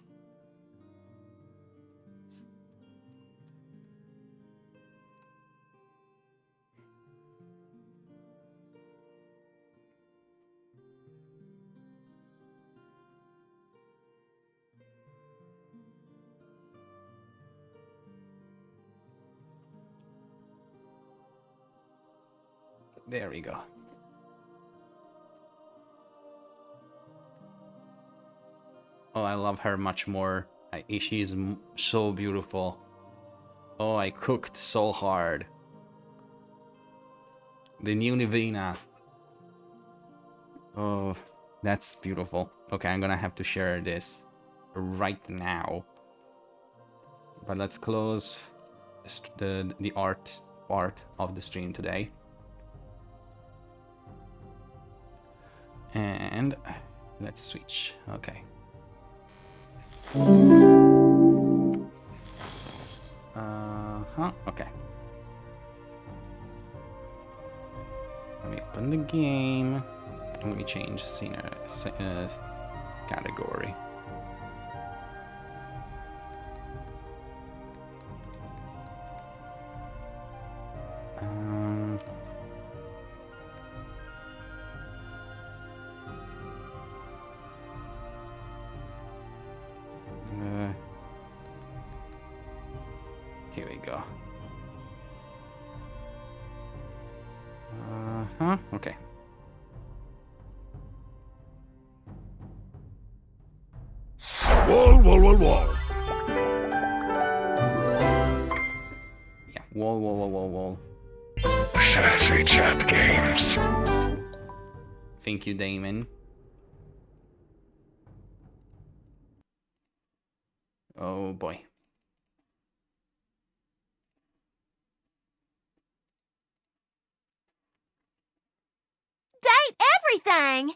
There we go. Oh, I love her much more. She's so beautiful. Oh, I cooked so hard. The new Nivina. Oh, that's beautiful. Okay, I'm gonna have to share this right now. But let's close the art part of the stream today. And let's switch. Okay. Okay. Let me open the game. Let me change category. go. Okay. Wall, wall, wall, wall. Yeah, wall, wall, wall, wall, wall. Sassy Chap Games. Thank you, Damon. Oh boy. Date everything!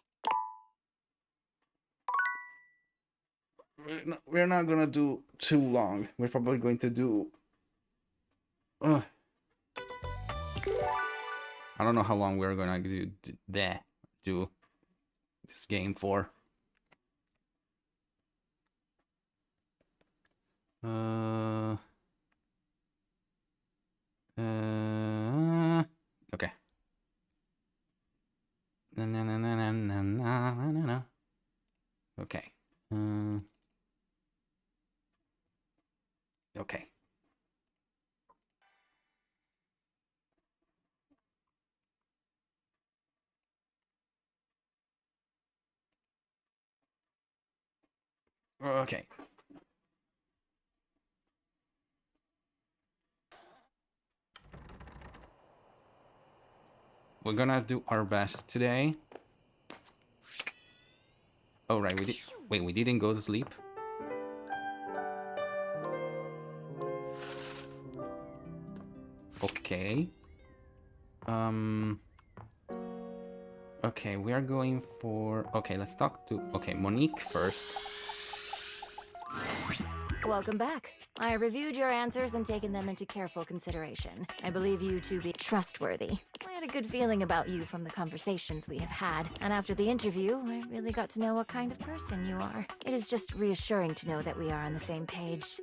We're not gonna do too long. We're probably going to do... I don't know how long we're gonna do this game for. Okay. Okay. Okay. Okay. We're gonna do our best today. Oh, right, we did... Wait, we didn't go to sleep? Okay. Okay, we are going for... Okay, let's talk to... Okay, Monique first. Welcome back. I reviewed your answers and taken them into careful consideration. I believe you to be trustworthy. I had a good feeling about you from the conversations we have had, and after the interview, I really got to know what kind of person you are. It is just reassuring to know that we are on the same page.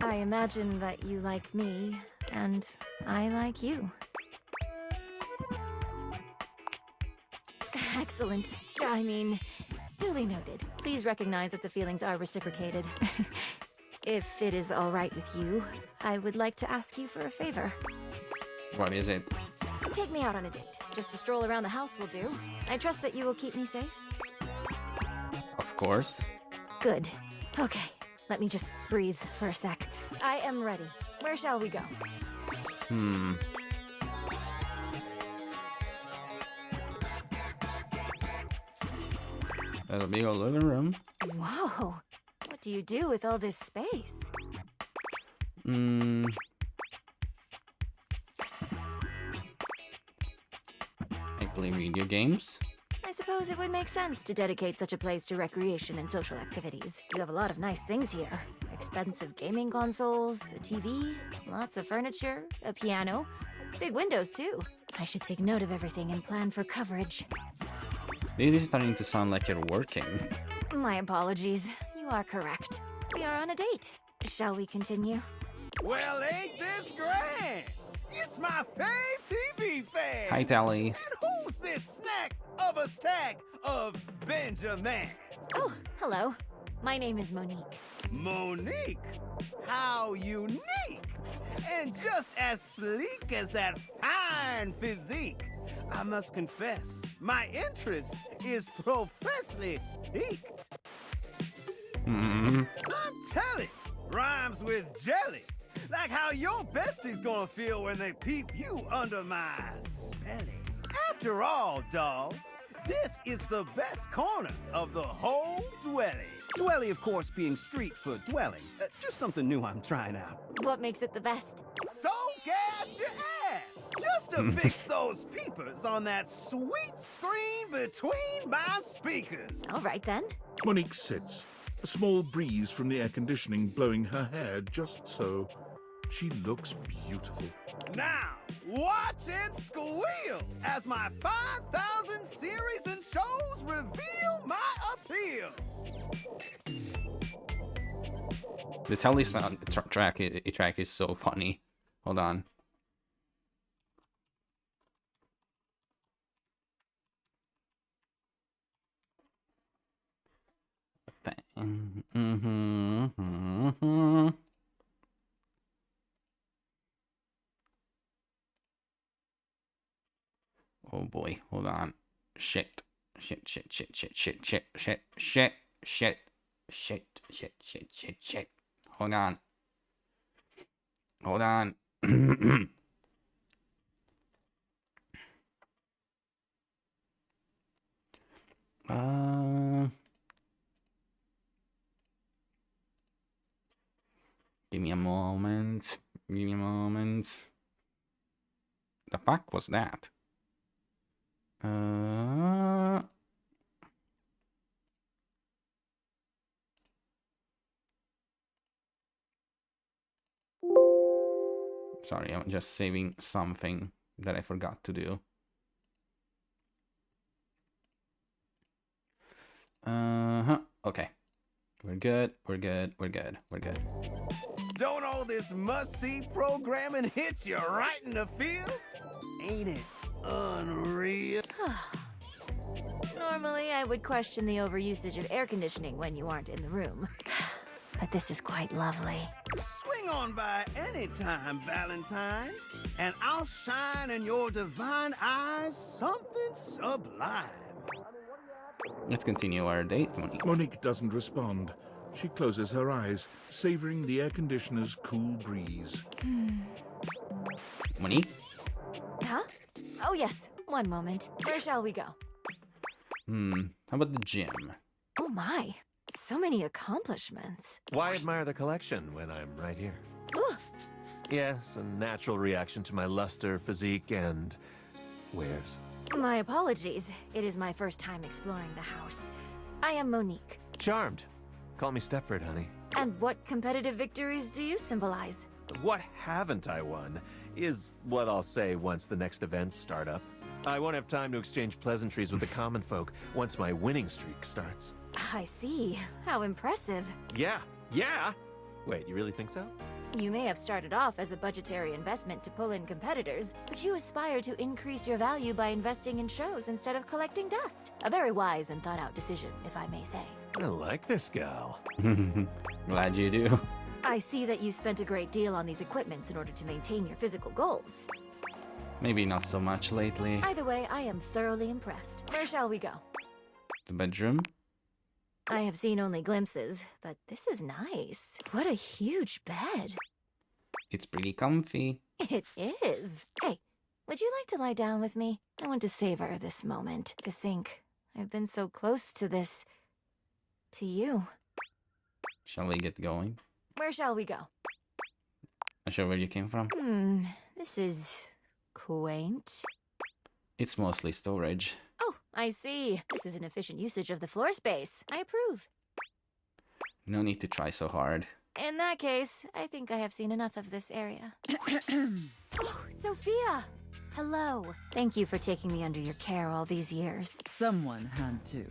I imagine that you like me, and I like you. Excellent. I mean, duly noted. Please recognize that the feelings are reciprocated. If it is all right with you, I would like to ask you for a favor. What is it? Take me out on a date. Just a stroll around the house will do. I trust that you will keep me safe. Of course. Good. Okay, let me just breathe for a sec. I am ready. Where shall we go? That'll be a living room. Whoa. What do you do with all this space? I play video games. I suppose it would make sense to dedicate such a place to recreation and social activities. You have a lot of nice things here. Expensive gaming consoles, a TV, lots of furniture, a piano, big windows too. I should take note of everything and plan for coverage. This is starting to sound like you're working. My apologies. You are correct. We are on a date. Shall we continue? Well, ain't this grand? It's my fave TV fan. Hi, Tally. And who's this snack of a stack of Benjamins? Oh, hello. My name is Monique. Monique? How unique! And just as sleek as that fine physique, I must confess, my interest is professionally piqued. I'm telling, rhymes with jelly. Like how your bestie's gonna feel when they peep you under my spelly. After all, dawg, this is the best corner of the whole dwelly. Dwelly, of course, being street for dwelling. Just something new I'm trying out. What makes it the best? So gas your ass! Just to fix those peepers on that sweet screen between my speakers. All right then. Monique sits, a small breeze from the air conditioning blowing her hair just so. She looks beautiful. Now, watch and squeal as my 5,000 series and shows reveal my appeal. The Tally sound track is so funny. Hold on. Wait, hold on. Shit. Hold on. Give me a moment. The fuck was that? Sorry, I'm just saving something that I forgot to do. Okay. We're good. Don't all this must-see programming hit you right in the feels? Ain't it unreal? Normally, I would question the overusage of air conditioning when you aren't in the room. But this is quite lovely. Swing on by anytime, Valentine, and I'll shine in your divine eyes something sublime. Let's continue our date, Monique. Monique doesn't respond. She closes her eyes, savoring the air conditioner's cool breeze. Monique? Huh? Oh, yes. One moment. Where shall we go? How about the gym? Oh, my. So many accomplishments. Why admire the collection when I'm right here? Ugh. Yes, a natural reaction to my luster, physique, and wares. My apologies. It is my first time exploring the house. I am Monique. Charmed. Call me Stepford, honey. And what competitive victories do you symbolize? What haven't I won is what I'll say once the next events start up. I won't have time to exchange pleasantries with the common folk once my winning streak starts. I see. How impressive. Yeah. Wait, you really think so? You may have started off as a budgetary investment to pull in competitors, but you aspire to increase your value by investing in shows instead of collecting dust. A very wise and thought-out decision, if I may say. I like this gal. Glad you do. I see that you spent a great deal on these equipments in order to maintain your physical goals. Maybe not so much lately. Either way, I am thoroughly impressed. Where shall we go? The bedroom? I have seen only glimpses, but this is nice. What a huge bed. It's pretty comfy. It is. Hey, would you like to lie down with me? I want to savor this moment. To think, I've been so close to this... to you. Shall we get going? Where shall we go? Not sure where you came from. This is... quaint. It's mostly storage. Oh, I see. This is an efficient usage of the floor space. I approve. No need to try so hard. In that case, I think I have seen enough of this area. Oh, Sophia! Hello. Thank you for taking me under your care all these years. Someone had to.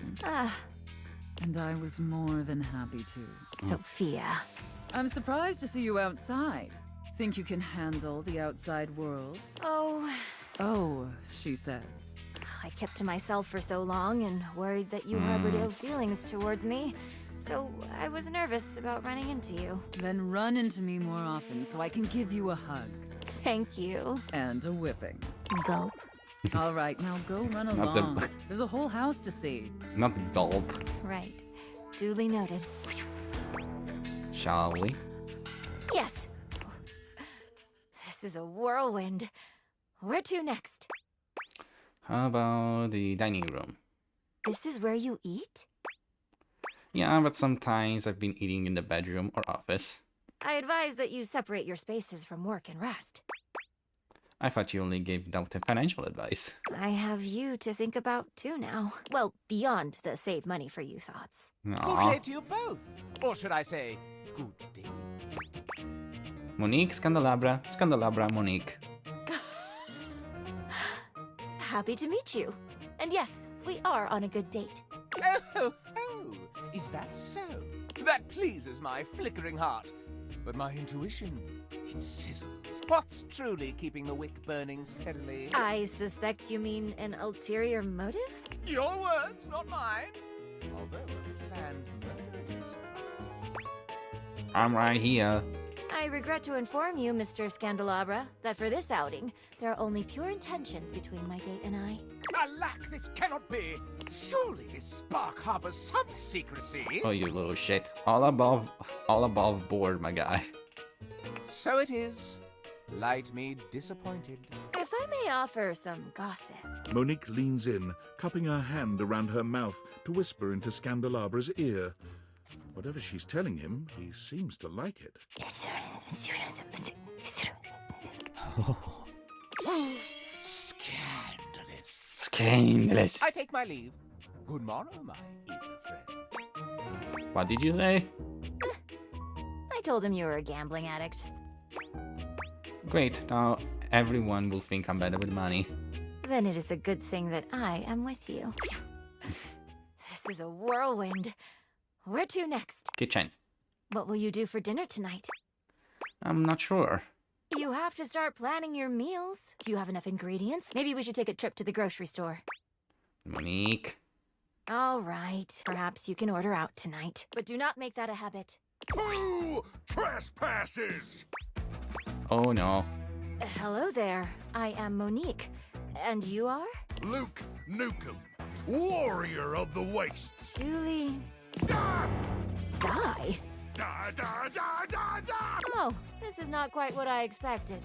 And I was more than happy to. Sophia. I'm surprised to see you outside. Think you can handle the outside world? Oh, she says. I kept to myself for so long and worried that you harbored ill feelings towards me. So I was nervous about running into you. Then run into me more often so I can give you a hug. Thank you. And a whipping. Gulp. All right, now go run Not the- along. There's a whole house to see. Not the gulp. Right. Duly noted. Shall we? Yes. This is a whirlwind. Where to next? How about the dining room? This is where you eat? Yeah, but sometimes I've been eating in the bedroom or office. I advise that you separate your spaces from work and rest. I thought you only gave Delta financial advice. I have you to think about too now. Well, beyond the save money for you thoughts. Good Aw. day to you both. Or should I say, good day. Monique, Scandelabra, Monique. Happy to meet you. And yes, we are on a good date. Oh, is that so? That pleases my flickering heart. But my intuition, it sizzles. What's truly keeping the wick burning steadily? I suspect you mean an ulterior motive? Your words, not mine. Although a planned murder. I'm right here. I regret to inform you, Mr. Scandelabra, that for this outing, there are only pure intentions between my date and I. Alack, this cannot be. Surely this spark harbors some secrecy. Oh, you little shit. All above board, my guy. So it is. Light me disappointed. If I may offer some gossip. Monique leans in, cupping her hand around her mouth to whisper into Scandalabra's ear. Whatever she's telling him, he seems to like it. Scandalous. Scandalous. I take my leave. Good morrow, my eager friend. What did you say? I told him you were a gambling addict. Great, now everyone will think I'm better with money. Then it is a good thing that I am with you. This is a whirlwind. Where to next? Kitchen. What will you do for dinner tonight? I'm not sure. You have to start planning your meals. Do you have enough ingredients? Maybe we should take a trip to the grocery store. Monique. All right. Perhaps you can order out tonight. But do not make that a habit. Who trespasses? Oh no. Hello there. I am Monique. And you are? Luke Nukem, warrior of the wastes. Julie. Da! Die? Da, da, da, da, da! Oh, this is not quite what I expected.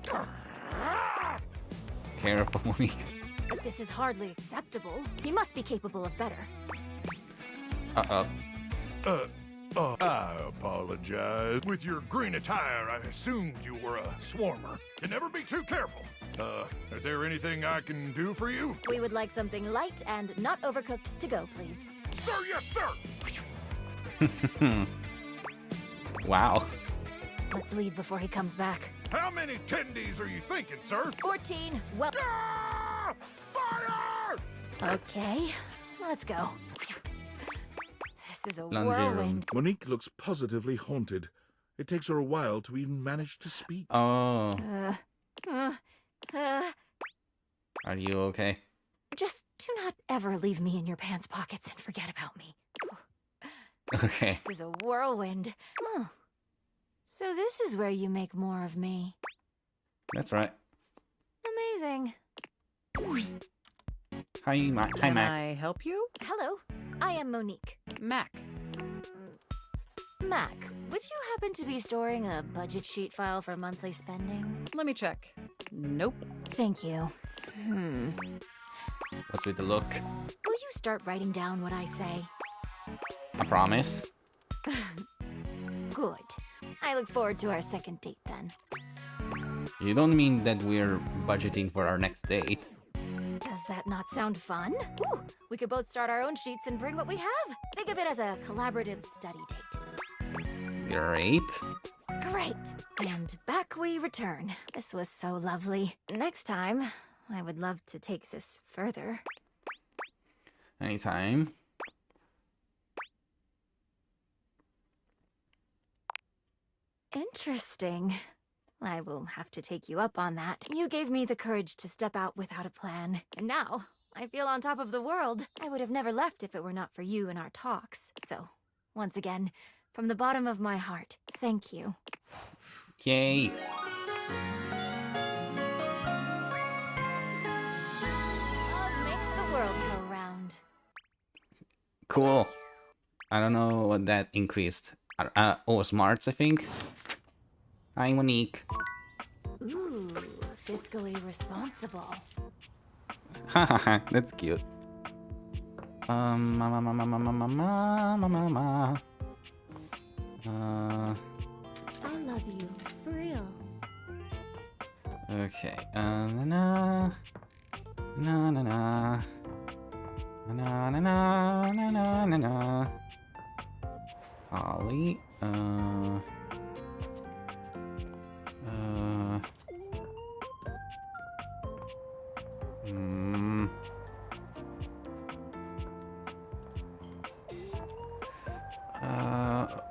Careful, Monique. But this is hardly acceptable. He must be capable of better. Uh-oh. I apologize. With your green attire, I assumed you were a swarmer. You never be too careful. Is there anything I can do for you? We would like something light and not overcooked to go, please. Sir, yes, sir! Wow. Let's leave before he comes back. How many tendies are you thinking, sir? 14. Well... Ah! Fire! Okay, let's go. This is a Laundry room. whirlwind. Monique looks positively haunted. It takes her a while to even manage to speak. Oh. Uh, Are you okay? just do not ever leave me in your pants pockets and forget about me. Okay. This is a whirlwind. Oh. So this is where you make more of me. That's right. Amazing. Hi, Mac. Hi, Can Mac. I help you? Hello, I am Monique. Mac. Mac, would you happen to be storing a budget sheet file for monthly spending? Let me check. Nope. Thank you. What's with the look? Will you start writing down what I say? I promise. Good. I look forward to our second date then. You don't mean that we're budgeting for our next date? Does that not sound fun? Ooh, we could both start our own sheets and bring what we have. Think of it as a collaborative study date. Great. Great. And back we return. This was so lovely. Next time, I would love to take this further. Anytime. Interesting. I will have to take you up on that. You gave me the courage to step out without a plan. And now, I feel on top of the world. I would have never left if it were not for you and our talks. So, once again, from the bottom of my heart, thank you. Yay. Love makes the world go round. Cool. I don't know what that increased. Oh, smarts, I think. Hi, Monique. Ooh, fiscally responsible. Hahaha, that's cute. I love you, for real. Okay. Na na na na na na na na na na na. Holly.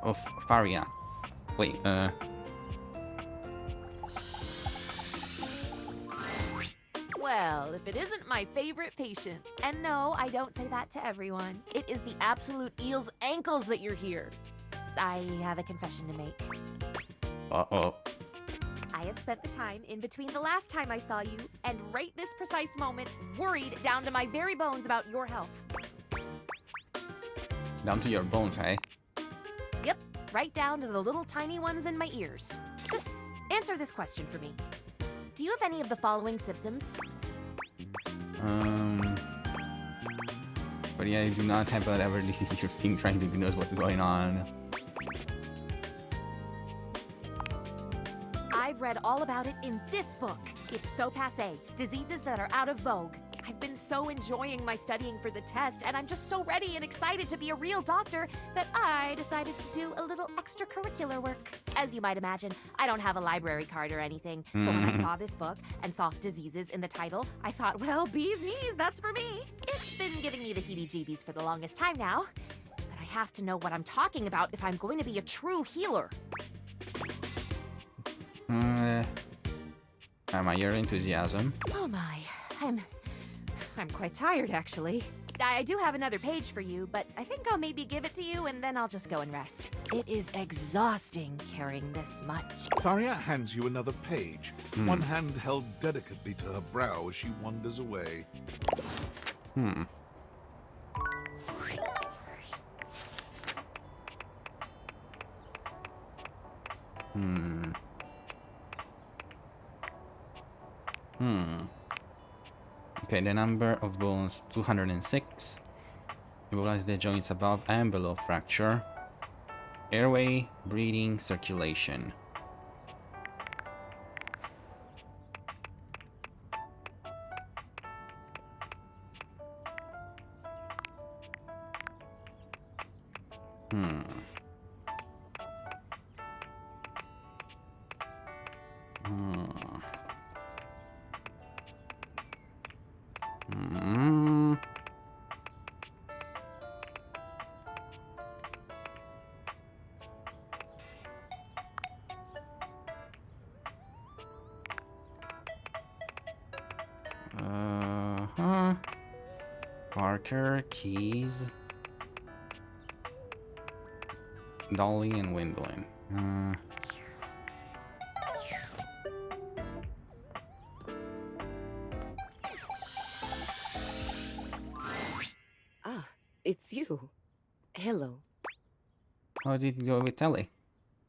Of Faria. Wait, Well, if it isn't my favorite patient. And no, I don't say that to everyone. It is the absolute eel's ankles that you're here. I have a confession to make. Uh-oh. I have spent the time in between the last time I saw you and right this precise moment worried down to my very bones about your health. Down to your bones, hey? Yep, right down to the little tiny ones in my ears. Just answer this question for me. Do you have any of the following symptoms? But yeah, I do not have whatever this is your thing trying to diagnose what's going on. I've read all about it in this book. It's so passé. Diseases that are out of vogue. I've been so enjoying my studying for the test, and I'm just so ready and excited to be a real doctor that I decided to do a little extracurricular work. As you might imagine, I don't have a library card or anything, so when I saw this book and saw diseases in the title, I thought, well, bee's knees, that's for me. It's been giving me the heebie-jeebies for the longest time now, but I have to know what I'm talking about if I'm going to be a true healer. I admire your enthusiasm. Oh my, I'm quite tired, actually. I do have another page for you, but I think I'll maybe give it to you and then I'll just go and rest. It is exhausting carrying this much. Faria hands you another page, one hand held delicately to her brow as she wanders away. Okay, the number of bones 206. Immobilize the joints above and below fracture. Airway, breathing, circulation. Parker, Keys, Dolly, and Windwin. Ah, it's you. Hello. How did it go with Telly?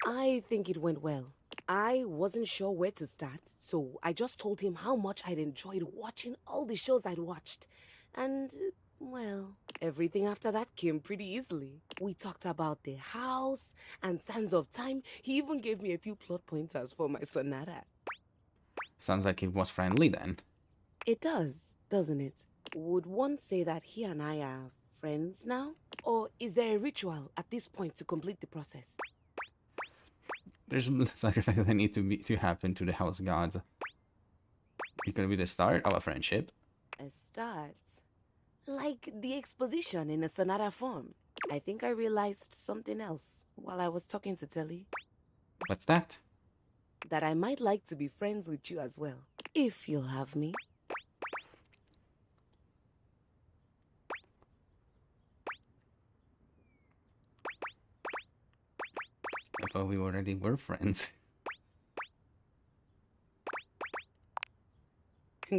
I think it went well. I wasn't sure where to start, so I just told him how much I'd enjoyed watching all the shows I'd watched. And, well, everything after that came pretty easily. We talked about the house and Sands of Time. He even gave me a few plot pointers for my sonata. Sounds like it was friendly then. It does, doesn't it? Would one say that he and I are friends now? Or is there a ritual at this point to complete the process? There's a sacrifice that need to happen to the house gods. It could be the start of a friendship. A start? Like the exposition in a sonata form. I think I realized something else while I was talking to Telly. What's that? That I might like to be friends with you as well. If you'll have me. I thought we already were friends.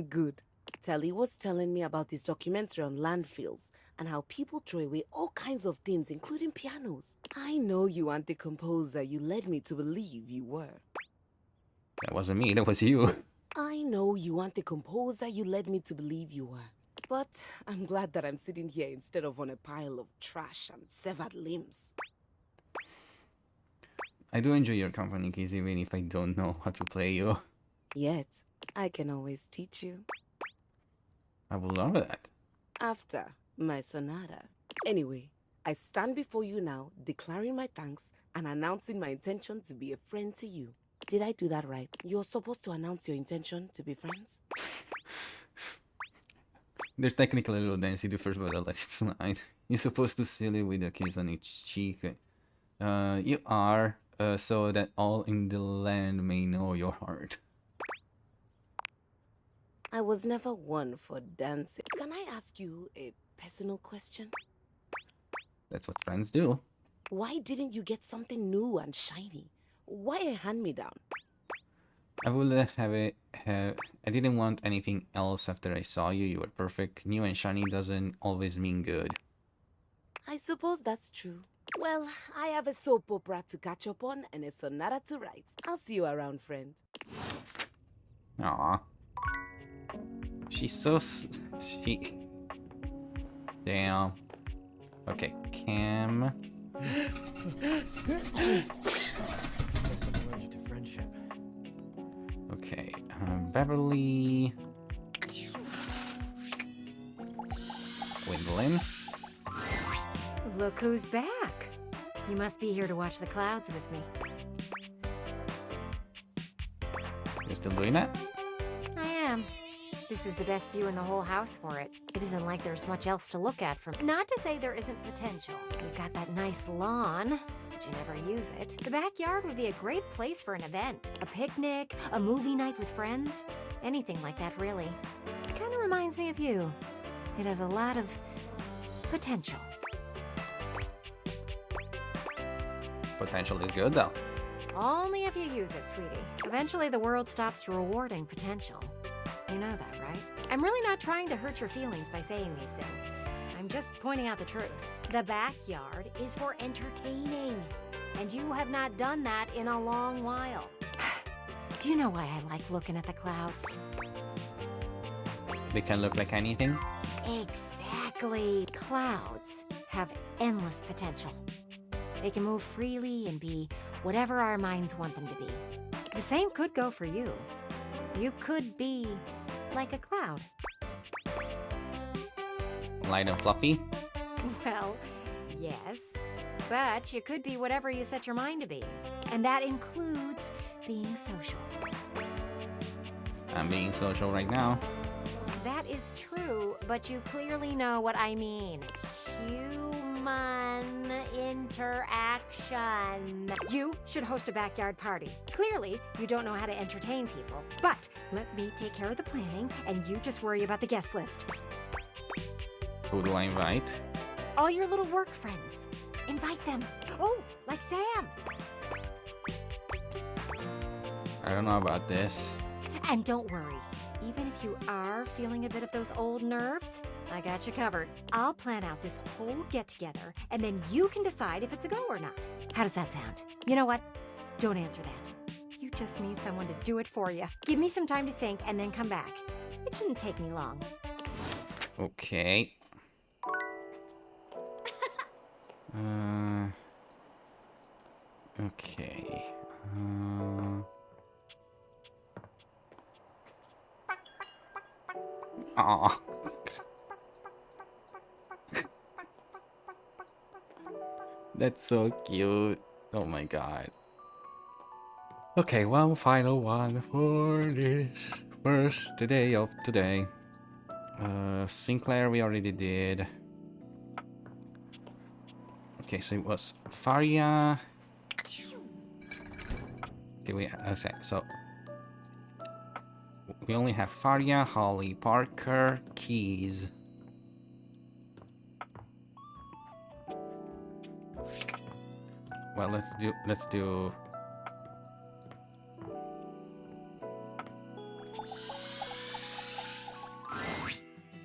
Good. Telly was telling me about this documentary on landfills and how people throw away all kinds of things, including pianos. I know you aren't the composer you led me to believe you were. That wasn't me, that was you. I know you aren't the composer you led me to believe you were. But I'm glad that I'm sitting here instead of on a pile of trash and severed limbs. I do enjoy your company, Kiz, even if I don't know how to play you. Yet, I can always teach you. I would love that. After my sonata. Anyway, I stand before you now, declaring my thanks and announcing my intention to be a friend to you. Did I do that right? You're supposed to announce your intention to be friends? There's technically a little density first, but I'll let it slide. You're supposed to seal it with a kiss on each cheek. You are, so that all in the land may know your heart. I was never one for dancing. Can I ask you a personal question? That's what friends do. Why didn't you get something new and shiny? Why a hand-me-down? I would have it. I didn't want anything else after I saw you. You were perfect. New and shiny doesn't always mean good. I suppose that's true. Well, I have a soap opera to catch up on and a sonata to write. I'll see you around, friend. Aw. She's so... She... Damn. Okay, Cam. Guess I'm allergic to friendship. Okay, Beverly. Gwendolyn. Look who's back. You must be here to watch the clouds with me. You're still doing that? I am. This is the best view in the whole house for it. It isn't like there's much else to look at from... Not to say there isn't potential. You've got that nice lawn, but you never use it. The backyard would be a great place for an event. A picnic, a movie night with friends. Anything like that, really. Kind of reminds me of you. It has a lot of potential. Potential is good, though. Only if you use it, sweetie. Eventually, the world stops rewarding potential. You know that, right? I'm really not trying to hurt your feelings by saying these things. I'm just pointing out the truth. The backyard is for entertaining, and you have not done that in a long while. Do you know why I like looking at the clouds? They can look like anything. Exactly. Clouds have endless potential. They can move freely and be whatever our minds want them to be. The same could go for you. You could be like a cloud. Light and fluffy. Well, yes. But you could be whatever you set your mind to be. And that includes being social. I'm being social right now. That is true, but you clearly know what I mean. Human interaction. You should host a backyard party. Clearly, you don't know how to entertain people. But let me take care of the planning, and you just worry about the guest list. Who do I invite? All your little work friends. Invite them. Oh, like Sam. I don't know about this. And don't worry. Even if you are feeling a bit of those old nerves, I got you covered. I'll plan out this whole get-together, and then you can decide if it's a go or not. How does that sound? You know what? Don't answer that. You just need someone to do it for you. Give me some time to think, and then come back. It shouldn't take me long. Okay. Okay. Aw. That's so cute. Oh my god. Okay, one final one for this first day of today. Sinclair we already did. Okay, so it was Faria. Okay, so we only have Faria, Holly, Parker, Keys. Well, let's do.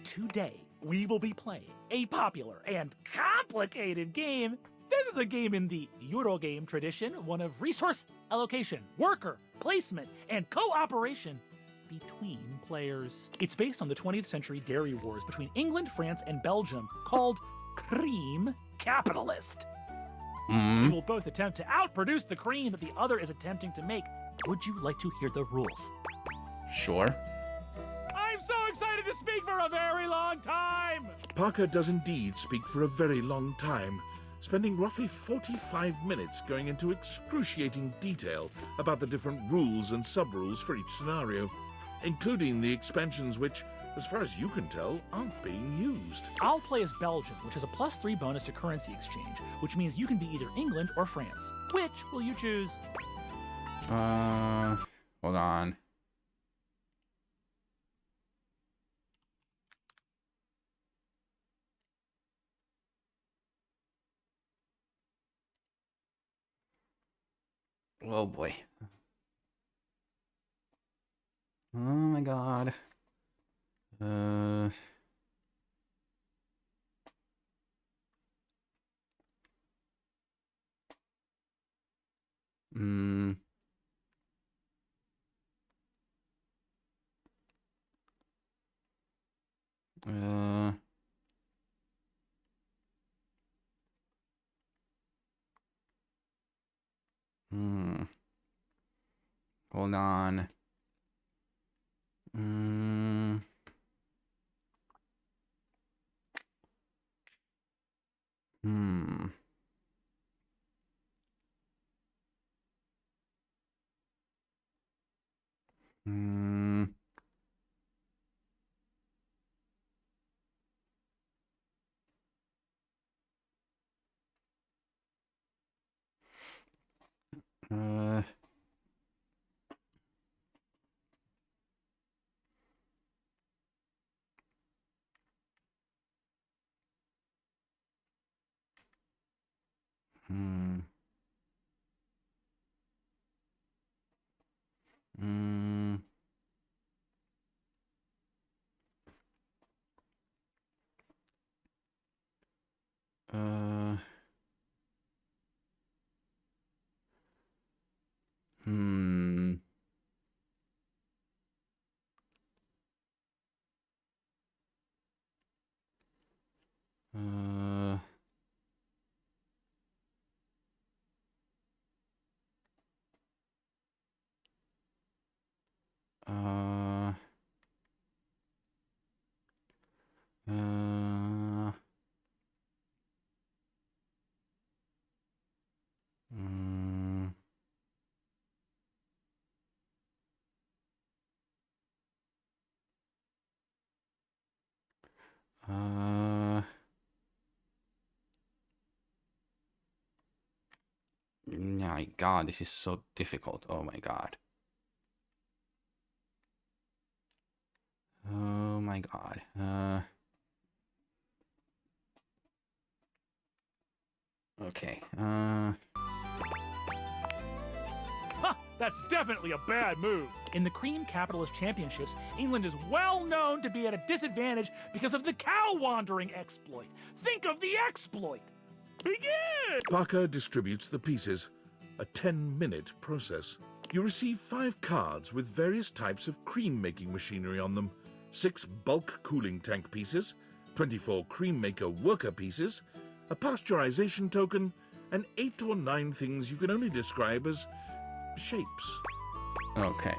Today, we will be playing a popular and complicated game. This is a game in the Eurogame tradition, one of resource allocation, worker, placement, and cooperation between players. It's based on the 20th century dairy wars between England, France, and Belgium, called Cream Capitalist. We will both attempt to outproduce the cream that the other is attempting to make. Would you like to hear the rules? Sure. I'm so excited to speak for a very long time! Parker does indeed speak for a very long time, spending roughly 45 minutes going into excruciating detail about the different rules and sub-rules for each scenario, including the expansions which, as far as you can tell, aren't being used. I'll play as Belgium, which has a +3 bonus to currency exchange, which means you can be either England or France. Which will you choose? Hold on. Oh boy. Oh my god. Hmm. Uh. Hmm. Hold on. Hmm. Hmm. Hmm. Uh. Hmm. Hmm. Uh. Hmm. Uh. Uh. Uh. Mm, uh. My god, this is so difficult. Oh my god. Oh my god. Okay. Ha! That's definitely a bad move. In the Cream Capitalist Championships, England is well known to be at a disadvantage because of the cow wandering exploit. Think of the exploit! Begin! Parker distributes the pieces, a 10-minute process. You receive 5 cards with various types of cream-making machinery on them, 6 bulk cooling tank pieces, 24 cream maker worker pieces, a pasteurization token, and 8 or 9 things you can only describe as shapes. Okay.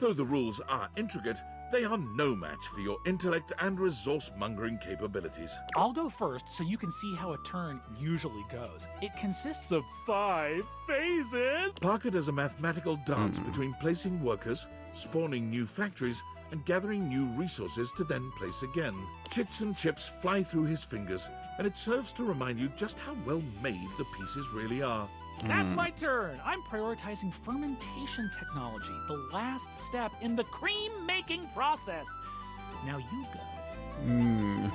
Though the rules are intricate, they are no match for your intellect and resource-mongering capabilities. I'll go first so you can see how a turn usually goes. It consists of 5 phases. Parker does a mathematical dance between placing workers, spawning new factories, and gathering new resources to then place again. Chits and chips fly through his fingers, and it serves to remind you just how well made the pieces really are. That's my turn. I'm prioritizing fermentation technology, the last step in the cream making process. Now you go. Hmm.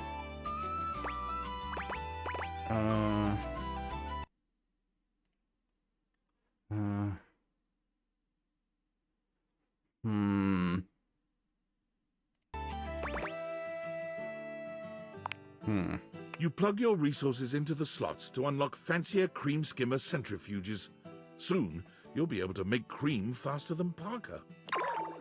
You plug your resources into the slots to unlock fancier cream skimmer centrifuges. Soon, you'll be able to make cream faster than Parker.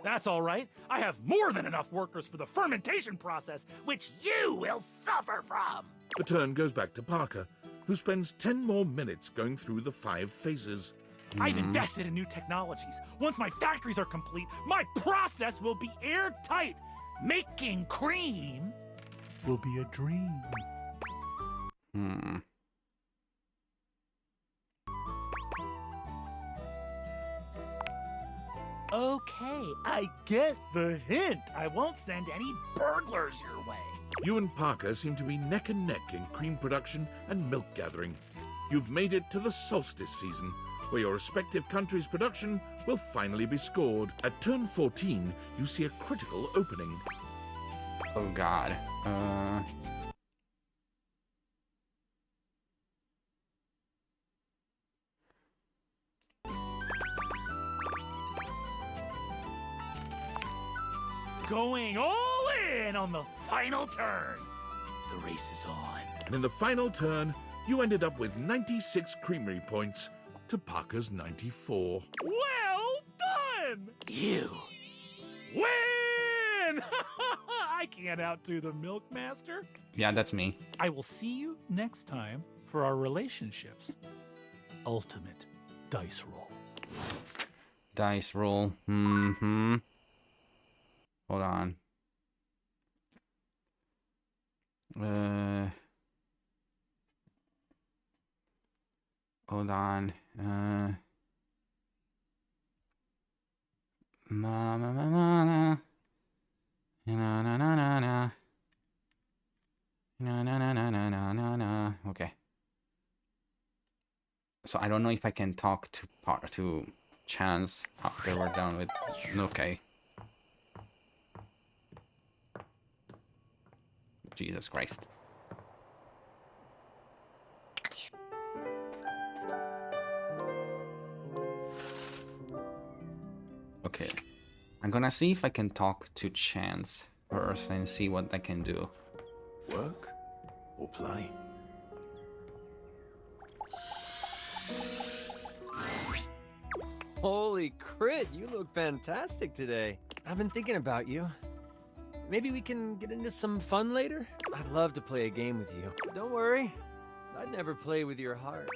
That's all right. I have more than enough workers for the fermentation process, which you will suffer from. The turn goes back to Parker, who spends 10 more minutes going through the 5 phases. I've invested in new technologies. Once my factories are complete, my process will be airtight. Making cream will be a dream. Okay, I get the hint. I won't send any burglars your way. You and Parker seem to be neck and neck in cream production and milk gathering. You've made it to the solstice season, where your respective countries' production will finally be scored. At turn 14, you see a critical opening. Oh god. going all in on the final turn. The race is on. And in the final turn, you ended up with 96 creamery points to Parker's 94. Well done! You Win! I can't outdo the Milkmaster. Yeah, that's me. I will see you next time for our relationships. Ultimate dice roll. Dice roll. Mm-hmm. Hold on. Hold on. Na na na na na. Na na na na na. Na na na na na na na na. Okay. So I don't know if I can talk to Chance after we're done with. Okay. Jesus Christ. Okay. I'm gonna see if I can talk to Chance first and see what I can do. Work or play? Holy crit, you look fantastic today. I've been thinking about you. Maybe we can get into some fun later? I'd love to play a game with you. Don't worry, I'd never play with your heart.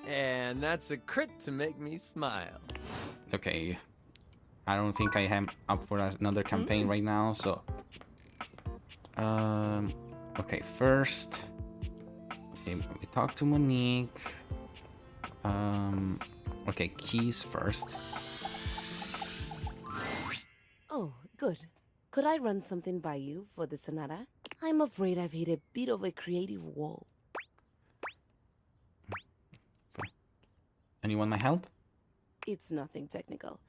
And that's a crit to make me smile. Okay. I don't think I am up for another campaign right now, so... Okay, first... Okay, we talk to Monique. Okay, keys first. Oh, good. Could I run something by you for the sonata? I'm afraid I've hit a bit of a creative wall. And you want my help? It's nothing technical.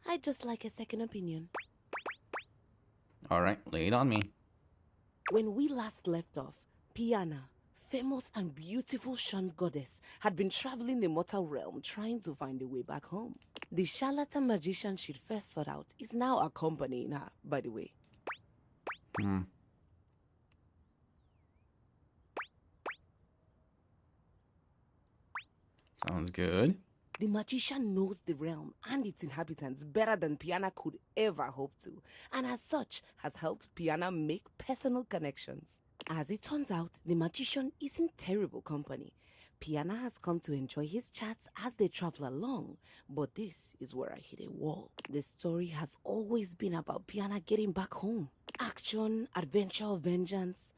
I'd just like a second opinion. Alright, lay it on me. When we last left off, Piana, famous and beautiful Shan goddess, had been traveling the mortal realm trying to find a way back home. The charlatan magician she'd first sought out is now accompanying her, by the way. Sounds good. The magician knows the realm and its inhabitants better than Piana could ever hope to, and as such has helped Piana make personal connections. As it turns out, the magician isn't terrible company. Piana has come to enjoy his chats as they travel along, but this is where I hit a wall. The story has always been about Piana getting back home. Action, adventure, vengeance.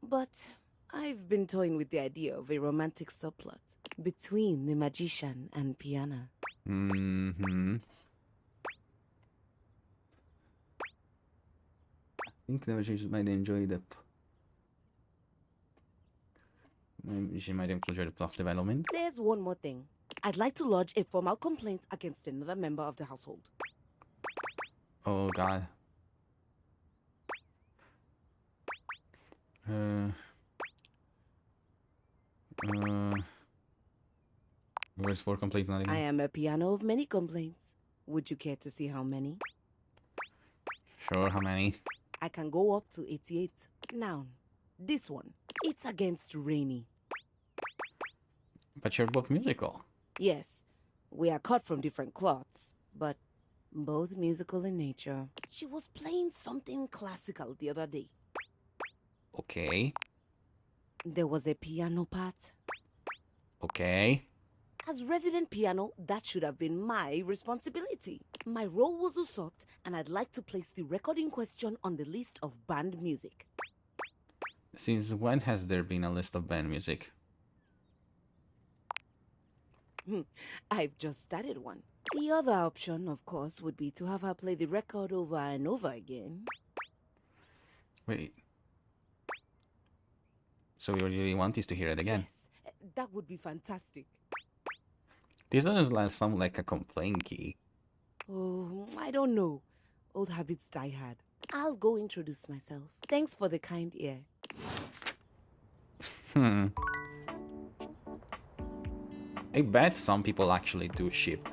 But I've been toying with the idea of a romantic subplot between the magician and Piana. Mm-hmm. I think the magician might enjoy the... Maybe she might enjoy the plot development. There's one more thing. I'd like to lodge a formal complaint against another member of the household. Oh god. Where's 4 complaints not I again? am a piano of many complaints. Would you care to see how many? Sure, how many? I can go up to 88. Now, this one. It's against Rainy. But you're both musical. Yes, we are cut from different cloths, but both musical in nature. She was playing something classical the other day. Okay. There was a piano part. Okay. As resident piano, that should have been my responsibility. My role was usurped, and I'd like to place the record in question on the list of banned music. Since when has there been a list of band music? I've just started one. The other option, of course, would be to have her play the record over and over again. Wait. So you really want us to hear it again? Yes, that would be fantastic. This doesn't sound like a complaint key. Oh, I don't know. Old habits die hard. I'll go introduce myself. Thanks for the kind ear. I bet some people actually do ship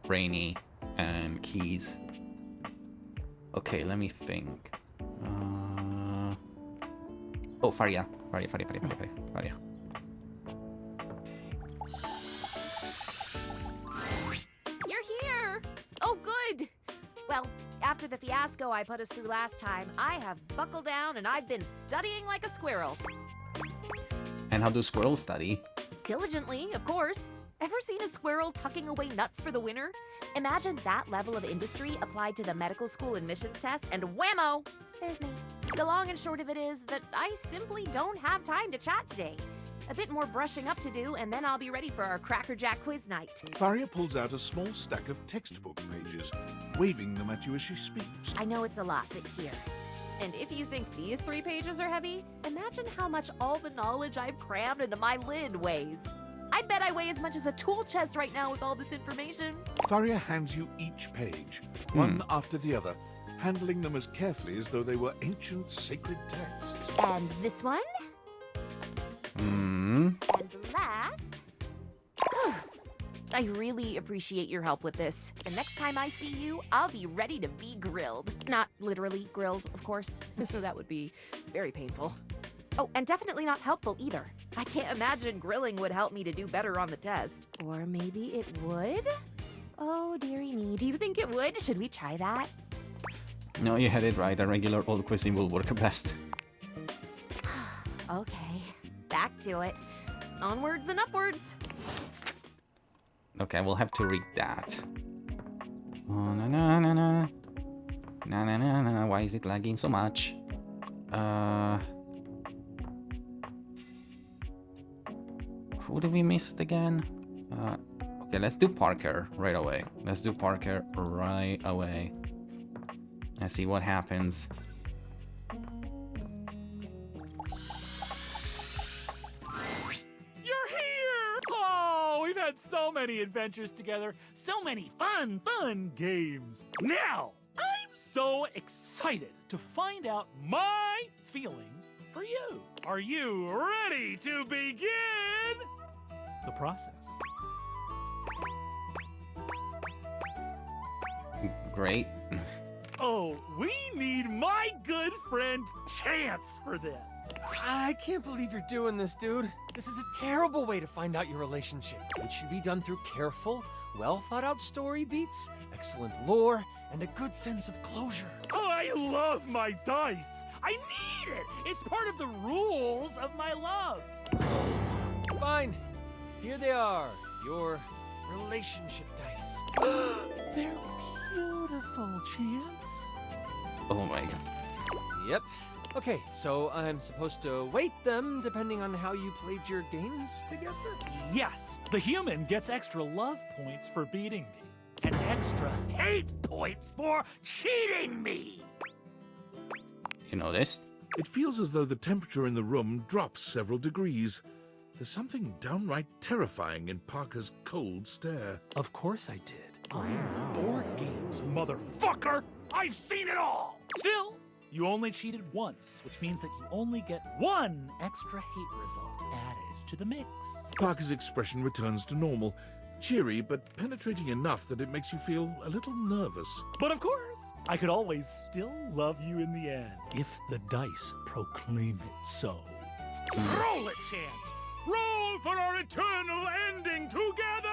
Rainy and Keys. Okay, let me think. Oh, Faria. Faria. You're here! Oh, good! Well, after the fiasco I put us through last time, I have buckled down and I've been studying like a squirrel. And how do squirrels study? Diligently, of course. Ever seen a squirrel tucking away nuts for the winter? Imagine that level of industry applied to the medical school admissions test, and whammo! There's me. The long and short of it is that I simply don't have time to chat today. A bit more brushing up to do, and then I'll be ready for our crackerjack quiz night. Faria pulls out a small stack of textbook pages, waving them at you as she speaks. I know it's a lot, but here. And if you think these 3 pages are heavy, imagine how much all the knowledge I've crammed into my lid weighs. I bet I weigh as much as a tool chest right now with all this information. Faria hands you each page, one after the other, handling them as carefully as though they were ancient sacred texts. And this one? Hmm. And last? I really appreciate your help with this. The next time I see you, I'll be ready to be grilled. Not literally grilled, of course. That would be very painful. Oh, and definitely not helpful either. I can't imagine grilling would help me to do better on the test. Or maybe it would? Oh, dearie me. Do you think it would? Should we try that? No, you had it right. A regular old quizzing will work best. Okay, back to it. Onwards and upwards. Okay, we'll have to read that. Oh, na na na na. Na na na na. Why is it lagging so much? Who did we miss again? Okay, let's do Parker right away. Let's see what happens. You're here! Oh, we've had so many adventures together, so many fun games. Now, I'm so excited to find out my feelings for you. Are you ready to begin the process? Great. Oh, we need my good friend Chance for this. I can't believe you're doing this, dude. This is a terrible way to find out your relationship. It should be done through careful, well-thought-out story beats, excellent lore, and a good sense of closure. I love my dice. I need it. It's part of the rules of my love. Fine. Here they are. Your relationship dice. They're beautiful, Chance. Oh my god. Yep. Okay, so I'm supposed to weight them depending on how you played your games together? Yes, the human gets extra love points for beating me, and extra hate points for cheating me. You noticed? It feels as though the temperature in the room drops several degrees. There's something downright terrifying in Parker's cold stare. Of course I did. Board games, motherfucker! I've seen it all! Still, you only cheated once, which means that you only get one extra hate result added to the mix. Parker's expression returns to normal, cheery but penetrating enough that it makes you feel a little nervous. But of course, I could always still love you in the end, if the dice proclaim it so. Roll it, Chance! Roll for our eternal ending together!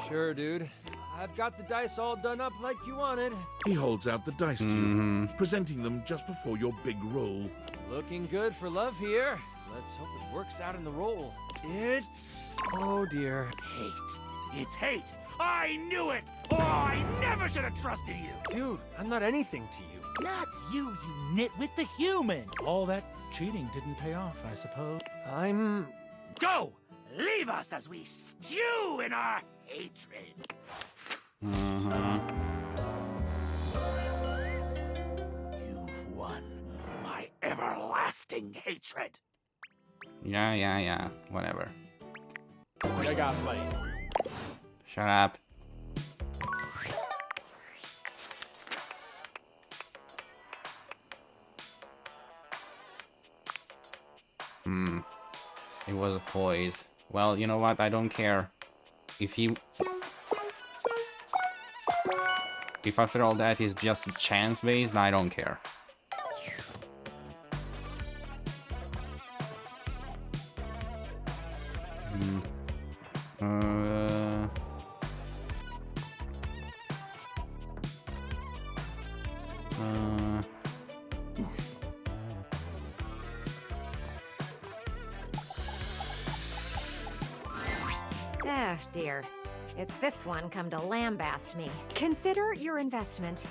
Sure, dude. I've got the dice all done up like you wanted. He holds out the dice to you, presenting them just before your big roll. Looking good for love here. Let's hope it works out in the roll. It's... oh dear. Hate. It's hate. I knew it! Oh, I never should have trusted you! Dude, I'm not anything to you. Not you, you nitwit the human! All that cheating didn't pay off, I suppose. I'm... Go! Leave us as we stew in our hatred! You've won my everlasting hatred! Yeah. Whatever. I got fight. Shut up. It was a poise. Well, you know what? I don't care. If after all that is just chance-based, I don't care. Oh, dear. It's this one come to lambast me. Consider your investment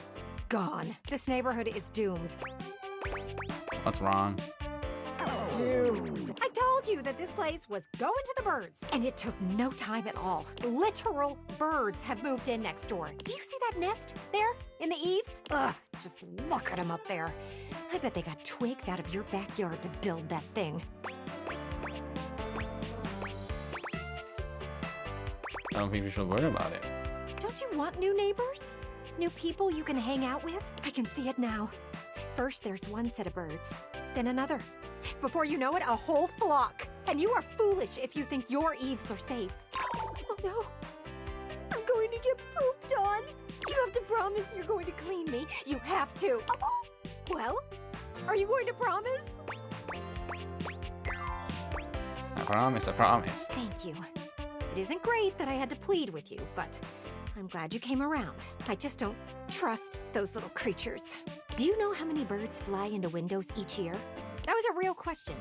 gone. This neighborhood is doomed. What's wrong? Doomed. I told you that this place was going to the birds. And it took no time at all. Literal birds have moved in next door. Do you see that nest there in the eaves? Ugh, just look at them up there. I bet they got twigs out of your backyard to build that thing. I don't think we should worry about it. Don't you want new neighbors? New people you can hang out with? I can see it now. First there's one set of birds, then another. Before you know it, a whole flock. And you are foolish if you think your eaves are safe. Oh no, I'm going to get pooped on. You have to promise you're going to clean me. You have to. Oh, well, are you going to promise? I promise, I promise. Thank you. It isn't great that I had to plead with you, but I'm glad you came around. I just don't trust those little creatures. Do you know how many birds fly into windows each year? That was a real question.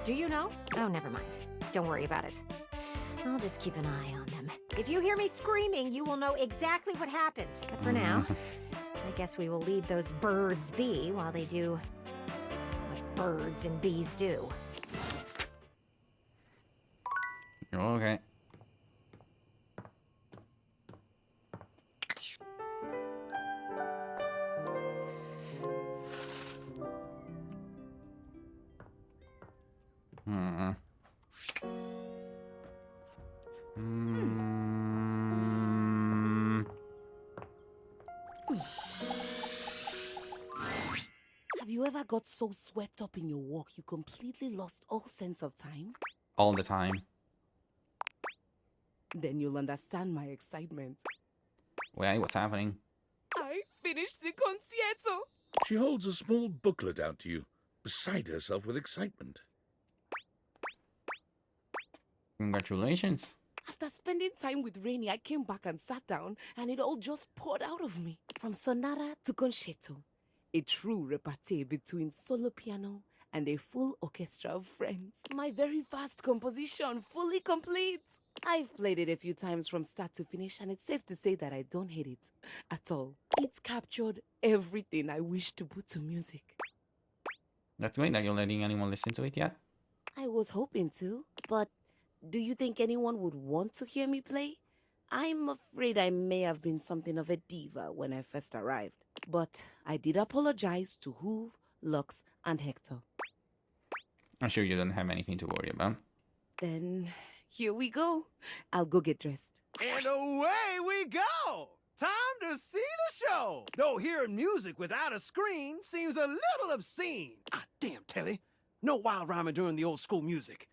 Do you know? Oh, never mind. Don't worry about it. I'll just keep an eye on them. If you hear me screaming, you will know exactly what happened. But for now, I guess we will leave those birds be while they do what birds and bees do. Okay. Have you ever got so swept up in your walk you completely lost all sense of time? All the time. Then you'll understand my excitement. Wait, what's happening? I finished the concierto! She holds a small booklet out to you, beside herself with excitement. Congratulations. After spending time with Rainy, I came back and sat down, and it all just poured out of me. From sonata to concerto. A true repartee between solo piano and a full orchestra of friends. My very vast composition, fully complete. I've played it a few times from start to finish, and it's safe to say that I don't hate it at all. It's captured everything I wish to put to music. That's great that you're letting anyone listen to it yet. I was hoping to, but do you think anyone would want to hear me play? I'm afraid I may have been something of a diva when I first arrived. But I did apologize to Hoove, Lux, and Hector. I'm sure you don't have anything to worry about. Then here we go. I'll go get dressed. And away we go! Time to see the show! Though hearing music without a screen seems a little obscene. Ah, damn, Telly. No wild rhyming during the old school music.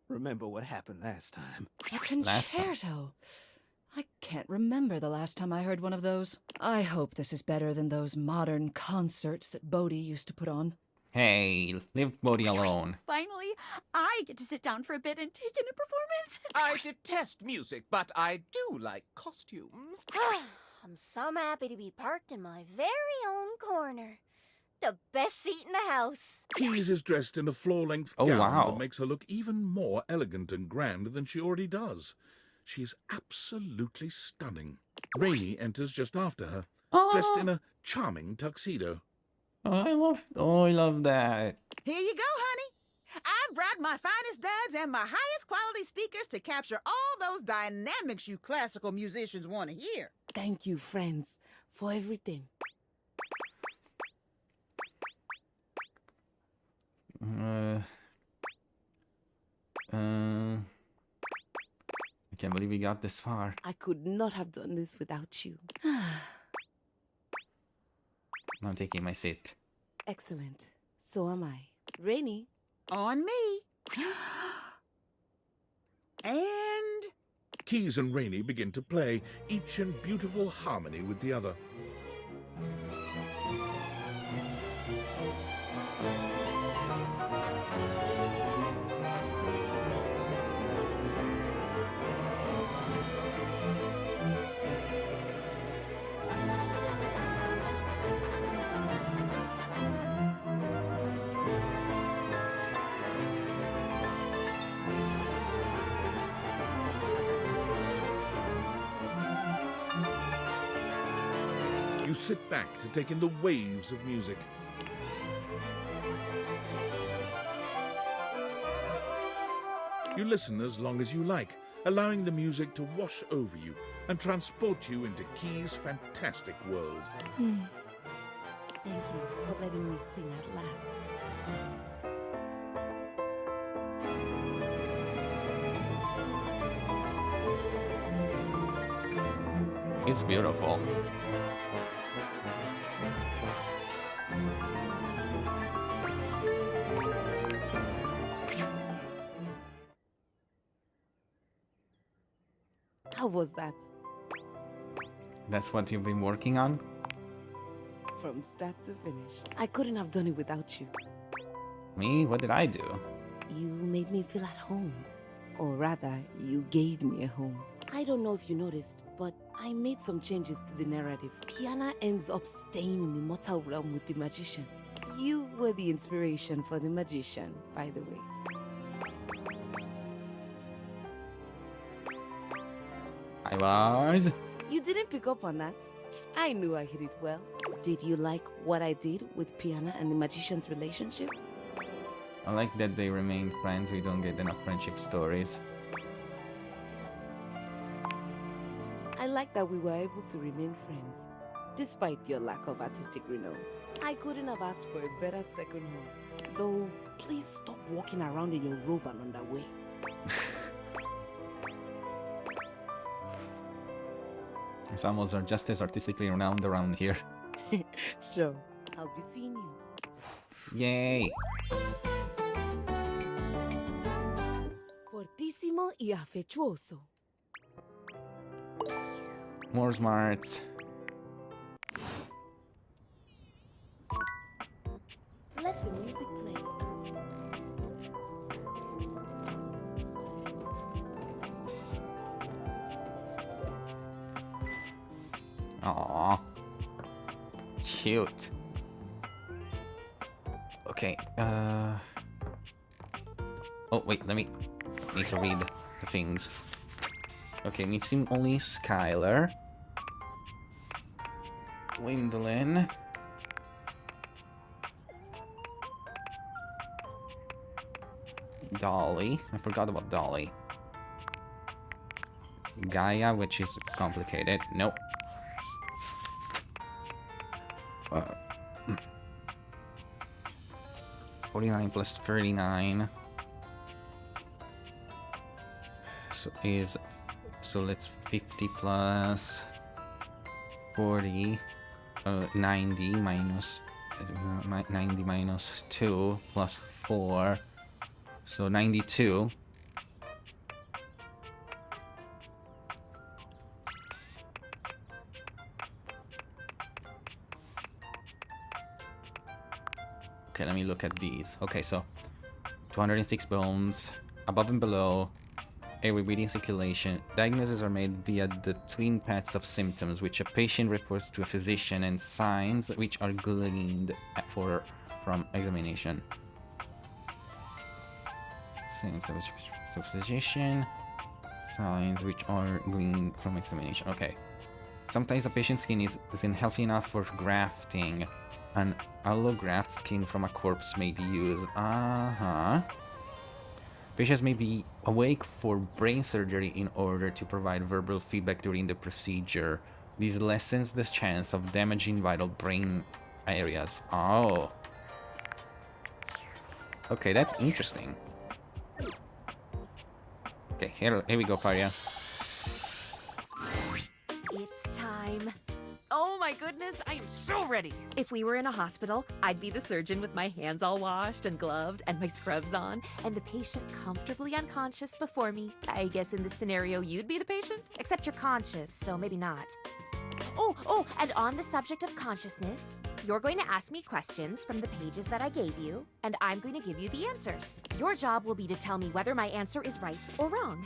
Remember what happened last time. A concerto? I can't remember the last time I heard one of those. I hope this is better than those modern concerts that Bodhi used to put on. Hey, leave Bodhi alone. Finally, I get to sit down for a bit and take in a performance. I detest music, but I do like costumes. I'm so happy to be parked in my very own corner. The best seat in the house. Pease is dressed in a floor-length Oh, gown wow. that makes her look even more elegant and grand than she already does. She's absolutely stunning. Rainy enters just after her, dressed in a charming tuxedo. I love that. Here you go, honey. I've brought my finest duds and my highest quality speakers to capture all those dynamics you classical musicians want to hear. Thank you, friends, for everything. I can't believe we got this far. I could not have done this without you. I'm taking my seat. Excellent. So am I. Rainy. On me. And Keys and Rainey begin to play, each in beautiful harmony with the other. You sit back to take in the waves of music. You listen as long as you like, allowing the music to wash over you and transport you into Key's fantastic world. Thank you for letting me sing at last. It's beautiful. How was that? That's what you've been working on? From start to finish. I couldn't have done it without you. Me? What did I do? You made me feel at home. Or rather, you gave me a home. I don't know if you noticed, but I made some changes to the narrative. Piana ends up staying in the mortal realm with the magician. You were the inspiration for the magician, by the way. I was. You didn't pick up on that. I knew I hit it well. Did you like what I did with Piana and the magician's relationship? I like that they remained friends. We don't get enough friendship stories. I like that we were able to remain friends, despite your lack of artistic renown. I couldn't have asked for a better second home. Though, please stop walking around in your robe and underwear. Samuels are just as artistically renowned around here. Sure, I'll be seeing you. Yay! Fortissimo y affettuoso. More smarts. Let the music play. Aww. Cute. Okay, oh, wait, need to read the things. Okay, missing only Skylar. Gwendolyn. Dolly. I forgot about Dolly. Gaia, which is complicated. Nope. 49 plus 39 so let's 50 plus 40 90 minus 90 minus 2 plus 4, so 92. Okay, let me look at these. Okay, so 206 bones, above and below, airway breathing circulation. Diagnoses are made via the twin paths of symptoms, which a patient reports to a physician, and signs which are gleaned from examination. Signs of physician, signs which are gleaned from examination. Okay. Sometimes a patient's skin isn't healthy enough for grafting. An allograft skin from a corpse may be used. Patients may be awake for brain surgery in order to provide verbal feedback during the procedure. This lessens the chance of damaging vital brain areas. Oh. Okay, that's interesting. Okay, here we go, Faria. It's time. Oh my my goodness, I am so ready. If we were in a hospital, I'd be the surgeon with my hands all washed and gloved and my scrubs on, and the patient comfortably unconscious before me. I guess in this scenario, you'd be the patient? Except you're conscious, so maybe not. Oh, and on the subject of consciousness, you're going to ask me questions from the pages that I gave you, and I'm going to give you the answers. Your job will be to tell me whether my answer is right or wrong.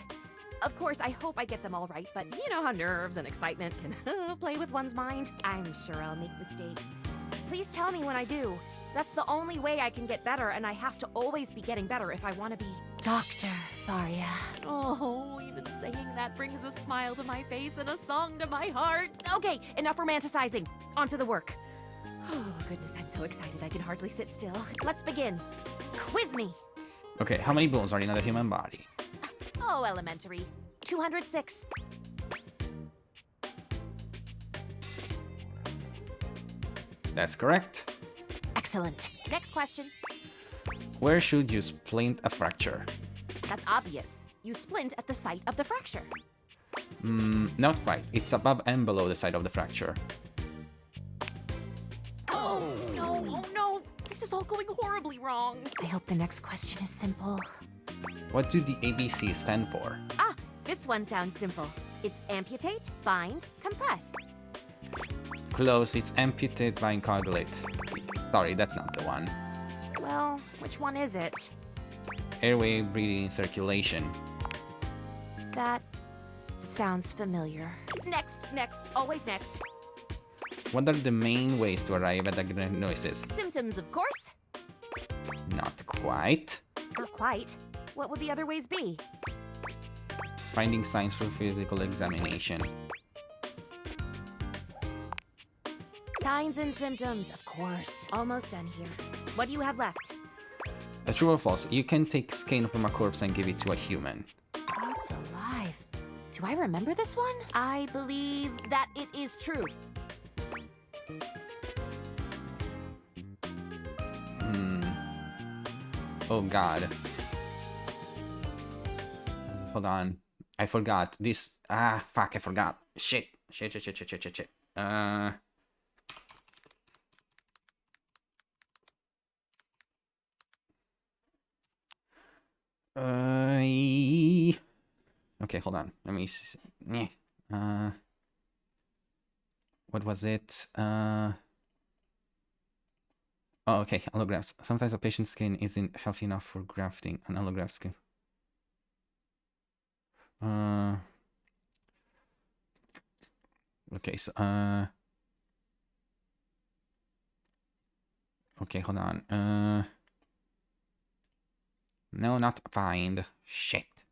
Of course, I hope I get them all right, but you know how nerves and excitement can play with one's mind. I'm sure I'll make mistakes. Please tell me when I do. That's the only way I can get better, and I have to always be getting better if I want to be Dr. Faria. Oh, even saying that brings a smile to my face and a song to my heart. Okay, enough romanticizing. On to the work. Oh, goodness, I'm so excited I can hardly sit still. Let's begin. Quiz me. Okay, how many bones are in a human body? Oh, elementary. 206. That's correct. Excellent. Next question. Where should you splint a fracture? That's obvious. You splint at the site of the fracture. Not quite. It's above and below the site of the fracture. Oh no. This is all going horribly wrong. I hope the next question is simple. What do the ABC stand for? Ah, this one sounds simple. It's amputate, bind, compress. Close, it's amputate, bind, coagulate. Sorry, that's not the one. Well, which one is it? Airway, breathing, circulation. That sounds familiar. Next, always next. What are the main ways to arrive at diagnosis? Symptoms, of course. Not quite. Not quite. What would the other ways be? Finding signs through physical examination. Signs and symptoms, of course. Almost done here. What do you have left? True or false? You can take skin from a corpse and give it to a human. God's alive. Do I remember this one? I believe that it is true. Oh god. Hold on. I forgot. This... fuck, I forgot. Shit. Okay, hold on. Let me see. What was it? Oh, okay, allografts. Sometimes a patient's skin isn't healthy enough for grafting. An allograft skin. Okay, so okay, hold on. No, not find. Shit.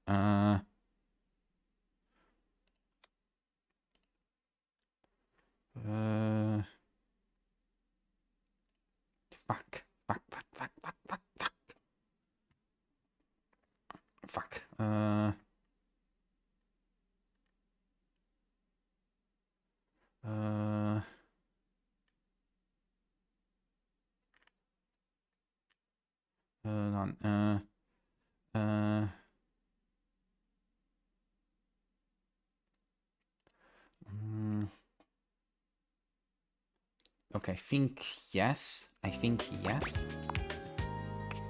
Fuck. Hold on. Okay, I think yes.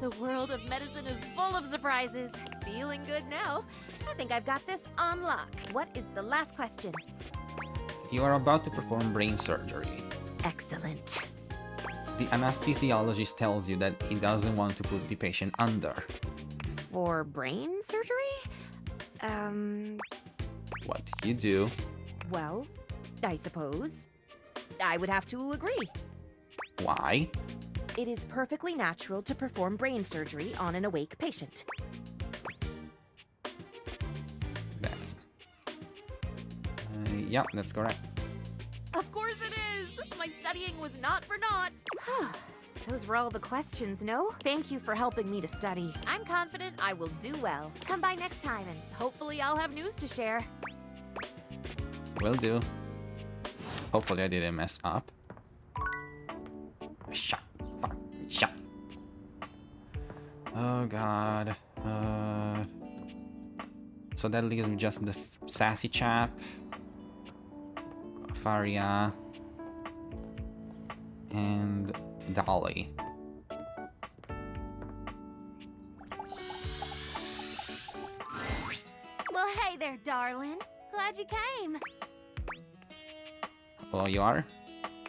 The world of medicine is full of surprises. Feeling good now. I think I've got this on lock. What is the last question? You are about to perform brain surgery. Excellent. The anesthesiologist tells you that he doesn't want to put the patient under. For brain surgery? What do you do? Well, I suppose I would have to agree. Why? It is perfectly natural to perform brain surgery on an awake patient. That's... yeah, that's correct. Of course it is! My studying was not for naught. Those were all the questions, no? Thank you for helping me to study. I'm confident I will do well. Come by next time and hopefully I'll have news to share. Will do. Hopefully I didn't mess up. Shut. Oh god. So that leaves me just the sassy chap. Faria. and Dolly. Well, hey there, darling. Glad you came. Hello, you are?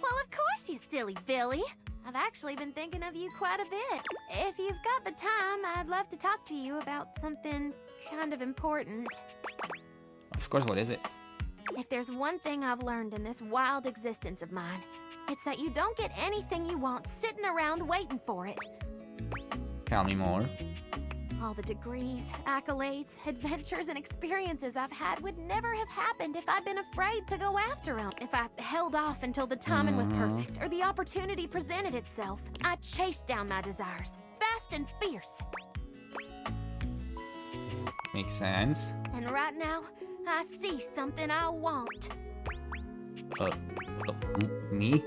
Well, of course, you silly Billy. I've actually been thinking of you quite a bit. If you've got the time, I'd love to talk to you about something kind of important. Of course, what is it? If there's one thing I've learned in this wild existence of mine, it's that you don't get anything you want sitting around waiting for it. Tell me more. All the degrees, accolades, adventures, and experiences I've had would never have happened if I'd been afraid to go after them. If I held off until the timing was perfect or the opportunity presented itself, I chased down my desires, fast and fierce. Makes sense. And right now, I see something I want. Me?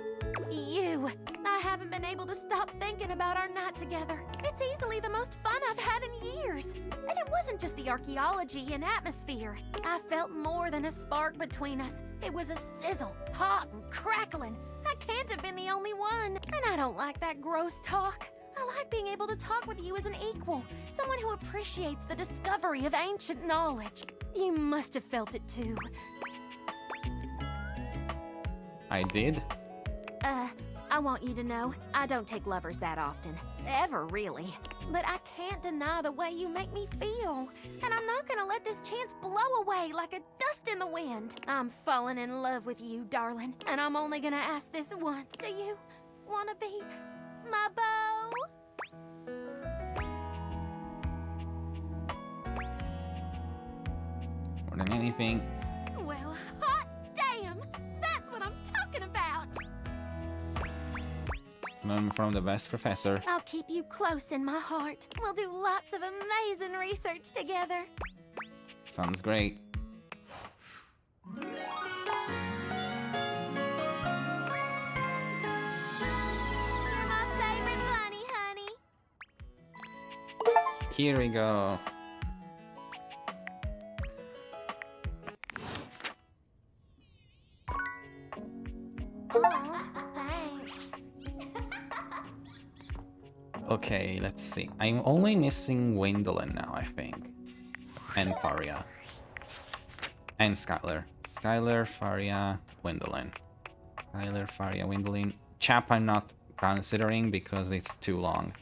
You. I haven't been able to stop thinking about our night together. It's easily the most fun I've had in years. And it wasn't just the archaeology and atmosphere. I felt more than a spark between us. It was a sizzle, hot and crackling. I can't have been the only one. And I don't like that gross talk. I like being able to talk with you as an equal, someone who appreciates the discovery of ancient knowledge. You must have felt it too. I did? I want you to know, I don't take lovers that often. Ever, really. But I can't deny the way you make me feel. And I'm not gonna let this chance blow away like a dust in the wind. I'm falling in love with you, darling. And I'm only gonna ask this once. Do you wanna be my beau? More than anything. Well, hot damn! That's what I'm talking about! Learn from the best professor. I'll keep you close in my heart. We'll do lots of amazing research together. Sounds great. You're my favorite bunny, honey. Here we go. Okay, let's see. I'm only missing Gwendolyn now, I think. And Faria. And Skylar. Skylar, Faria, Gwendolyn. Skylar, Faria, Gwendolyn. Chap I'm not considering because it's too long.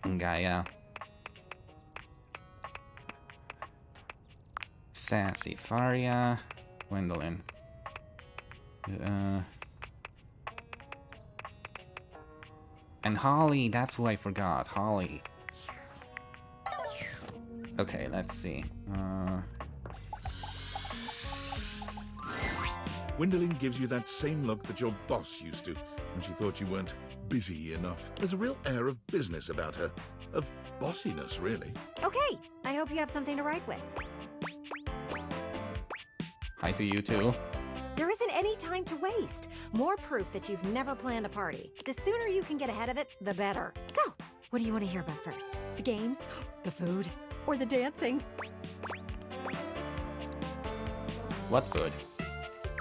And Gaia. Sassy, Faria, Gwendolyn. And Holly, that's who I forgot. Holly. Okay, let's see. Gwendolyn gives you that same look that your boss used to when she thought you weren't busy enough. There's a real air of business about her. Of bossiness, really. Okay, I hope you have something to write with. Hi to you too. There isn't any time to waste. More proof that you've never planned a party. The sooner you can get ahead of it, the better. So, what do you want to hear about first? The games, the food, or the dancing? What food?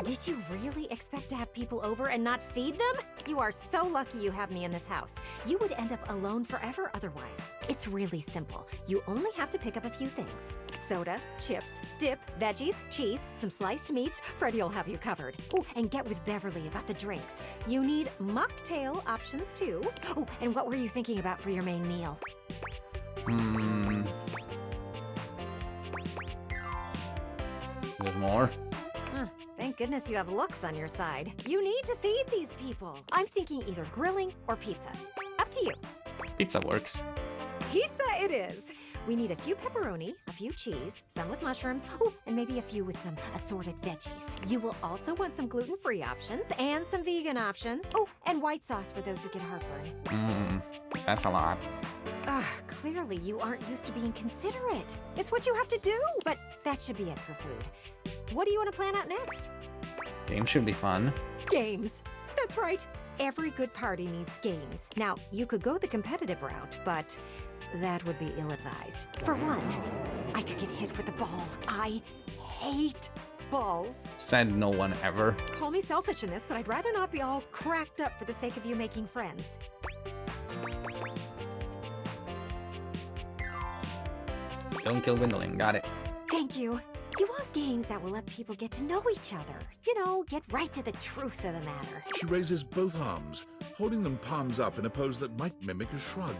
Did you really expect to have people over and not feed them? You are so lucky you have me in this house. You would end up alone forever otherwise. It's really simple. You only have to pick up a few things. Soda, chips, dip, veggies, cheese, some sliced meats. Freddie will have you covered. Oh, and get with Beverly about the drinks. You need mocktail options too. Oh, and what were you thinking about for your main meal? There's more? Thank goodness you have looks on your side. You need to feed these people. I'm thinking either grilling or pizza. Up to you. Pizza works. Pizza it is. We need a few pepperoni, a few cheese, some with mushrooms, ooh, and maybe a few with some assorted veggies. You will also want some gluten-free options and some vegan options. Oh, and white sauce for those who get heartburn. That's a lot. Clearly you aren't used to being considerate. It's what you have to do, but that should be it for food. What do you want to plan out next? Game should be fun. Games. That's right. Every good party needs games. Now, you could go the competitive route, but that would be ill-advised. For one, I could get hit with the ball. I hate balls. Said no one ever. Call me selfish in this, but I'd rather not be all cracked up for the sake of you making friends. Don't kill Gwendolyn, got it. Thank you. You want games that will let people get to know each other. You know, get right to the truth of the matter. She raises both arms, holding them palms up in a pose that might mimic a shrug,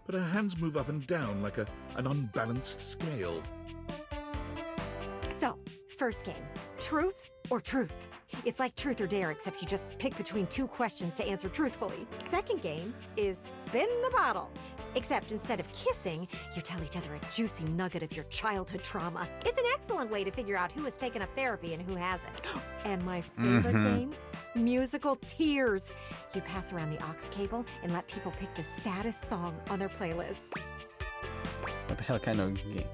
but her hands move up and down like an unbalanced scale. So, first game, truth or truth? It's like truth or dare, except you just pick between two questions to answer truthfully. Second game is spin the bottle. Except instead of kissing, you tell each other a juicy nugget of your childhood trauma. It's an excellent way to figure out who has taken up therapy and who hasn't. And my favorite game? Musical tears. You pass around the aux cable and let people pick the saddest song on their playlist. What the hell kind of game?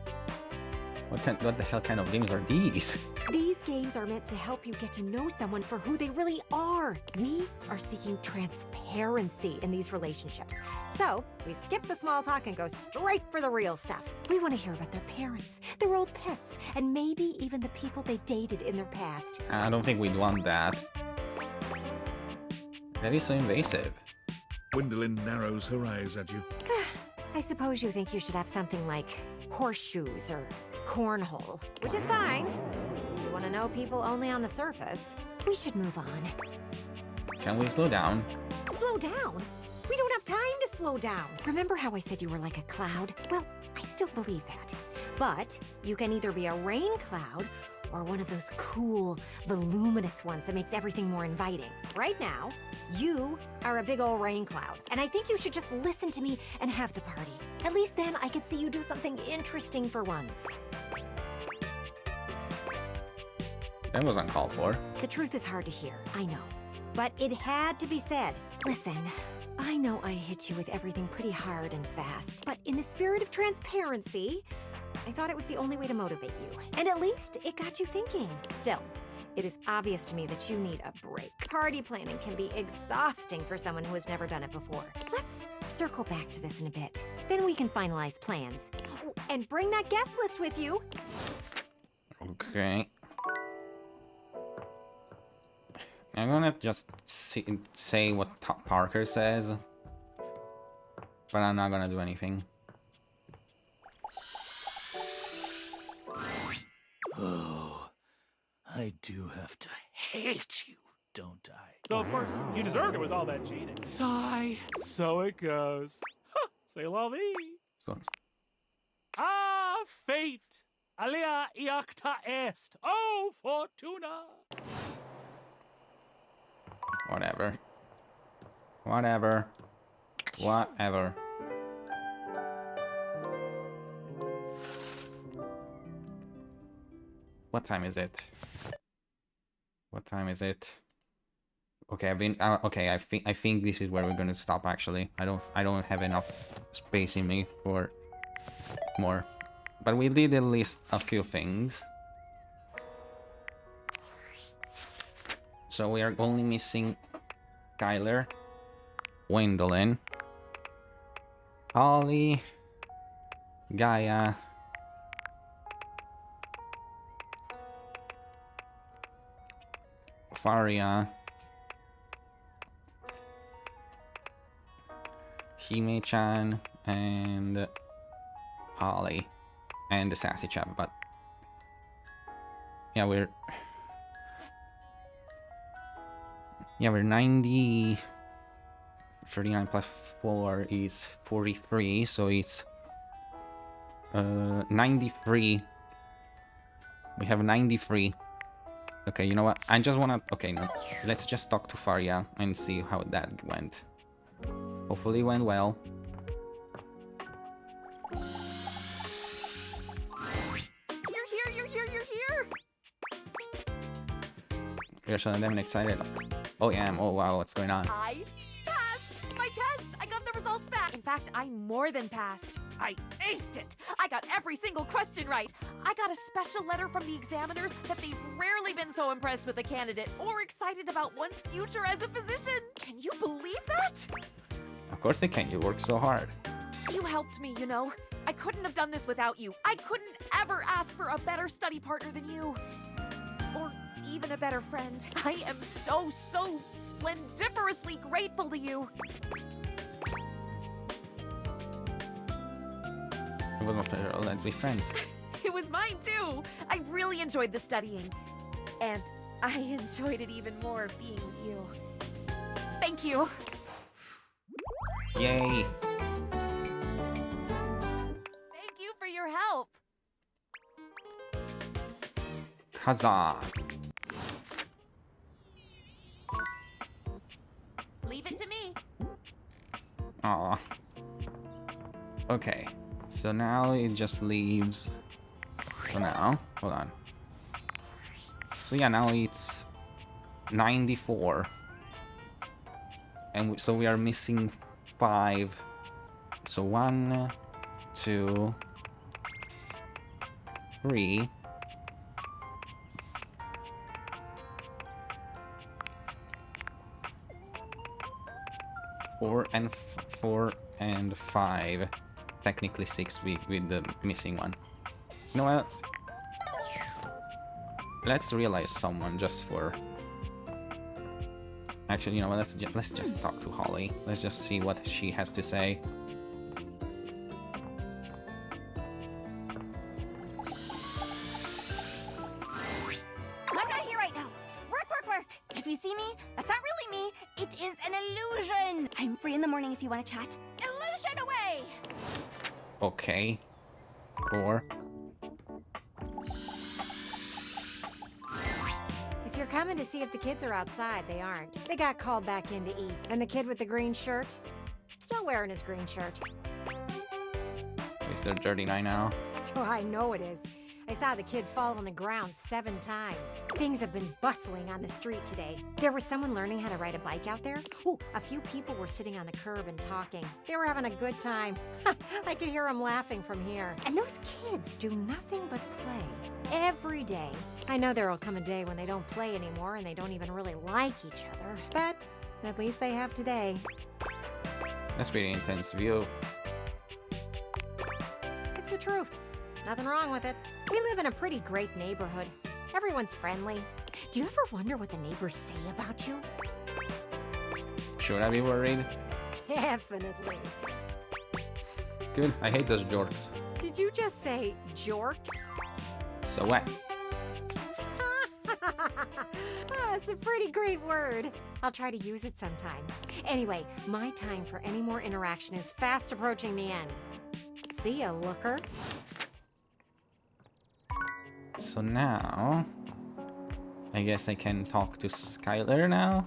What the hell kind of games are these? These games are meant to help you get to know someone for who they really are. We are seeking transparency in these relationships. So, we skip the small talk and go straight for the real stuff. We want to hear about their parents, their old pets, and maybe even the people they dated in their past. I don't think we'd want that. That is so invasive. Gwendolyn narrows her eyes at you. I suppose you think you should have something like horseshoes or cornhole, which is fine. You want to know people only on the surface. We should move on. Can we slow down? Slow down? We don't have time to slow down. Remember how I said you were like a cloud? Well, I still believe that. But you can either be a rain cloud or one of those cool, voluminous ones that makes everything more inviting. Right now, you are a big old rain cloud, and I think you should just listen to me and have the party. At least then I could see you do something interesting for once. That was uncalled for. The truth is hard to hear, I know. But it had to be said. Listen, I know I hit you with everything pretty hard and fast, but in the spirit of transparency, I thought it was the only way to motivate you. And at least it got you thinking. Still, it is obvious to me that you need a break. Party planning can be exhausting for someone who has never done it before. Let's circle back to this in a bit. Then we can finalize plans. Oh, and bring that guest list with you. Okay. I'm gonna just say what Parker says. But I'm not gonna do anything. Oh, I do have to hate you, don't I? So of course, you deserved it with all that cheating. Sigh. So it goes. Huh, c'est la vie. So. Ah, fate. Alia iacta est. Oh, fortuna. Whatever. Whatever. Whatever. What time is it? What time is it? Okay, I think this is where we're gonna stop. Actually, I don't have enough space in me for more. But we did at least a few things. So we are only missing Kyler, Gwendolyn, Holly, Gaia, Faria, Hime-chan, and Holly, and the sassy chap. But yeah, we're 90. 39 plus 4 is 43, so it's 93. We have 93. Okay, you know what? I just wanna... Okay, no. Let's just talk to Faria and see how that went. Hopefully it went well. You're here! You're so damn excited. Oh, yeah. Oh, wow. What's going on? I passed my test! I got the results back! In fact, I more than passed. I aced it! I got every single question right! I got a special letter from the examiners that they've rarely been so impressed with a candidate or excited about one's future as a physician! Can you believe that? Of course they can. You work so hard. You helped me, you know. I couldn't have done this without you. I couldn't ever ask for a better study partner than you. Or even a better friend. I am so splendiferously grateful to you. It was my pleasure. Let's be friends. It was mine too. I really enjoyed the studying. And I enjoyed it even more being with you. Thank you. Yay. Thank you for your help. Huzzah. Leave it to me. Aw. Okay. So now it just leaves. So now, hold on. So yeah, now it's 94. And so we are missing 5. So 1, 2, 3. 4 and 5. Technically 6 with the missing one. You know what? Let's realize someone just for. Actually, you know what? Let's just talk to Holly. Let's just see what she has to say. I'm not here right now. Work. If you see me, that's not really me. It is an illusion. I'm free in the morning if you want to chat. Illusion away! Okay. Or. If you're coming to see if the kids are outside, they aren't. They got called back in to eat. And the kid with the green shirt? Still wearing his green shirt. Is there 39 now? Oh, I know it is. I saw the kid fall on the ground 7 times. Things have been bustling on the street today. There was someone learning how to ride a bike out there. Ooh, a few people were sitting on the curb and talking. They were having a good time. I could hear them laughing from here. And those kids do nothing but play. Every day. I know there'll come a day when they don't play anymore and they don't even really like each other. But at least they have today. That's pretty intense view. It's the truth. Nothing wrong with it. We live in a pretty great neighborhood. Everyone's friendly. Do you ever wonder what the neighbors say about you? Should I be worried? Definitely. Good. I hate those jorks. Did you just say jorks? So what? It's a pretty great word. I'll try to use it sometime. Anyway, my time for any more interaction is fast approaching the end. See ya, looker. So now, I guess I can talk to Skylar now.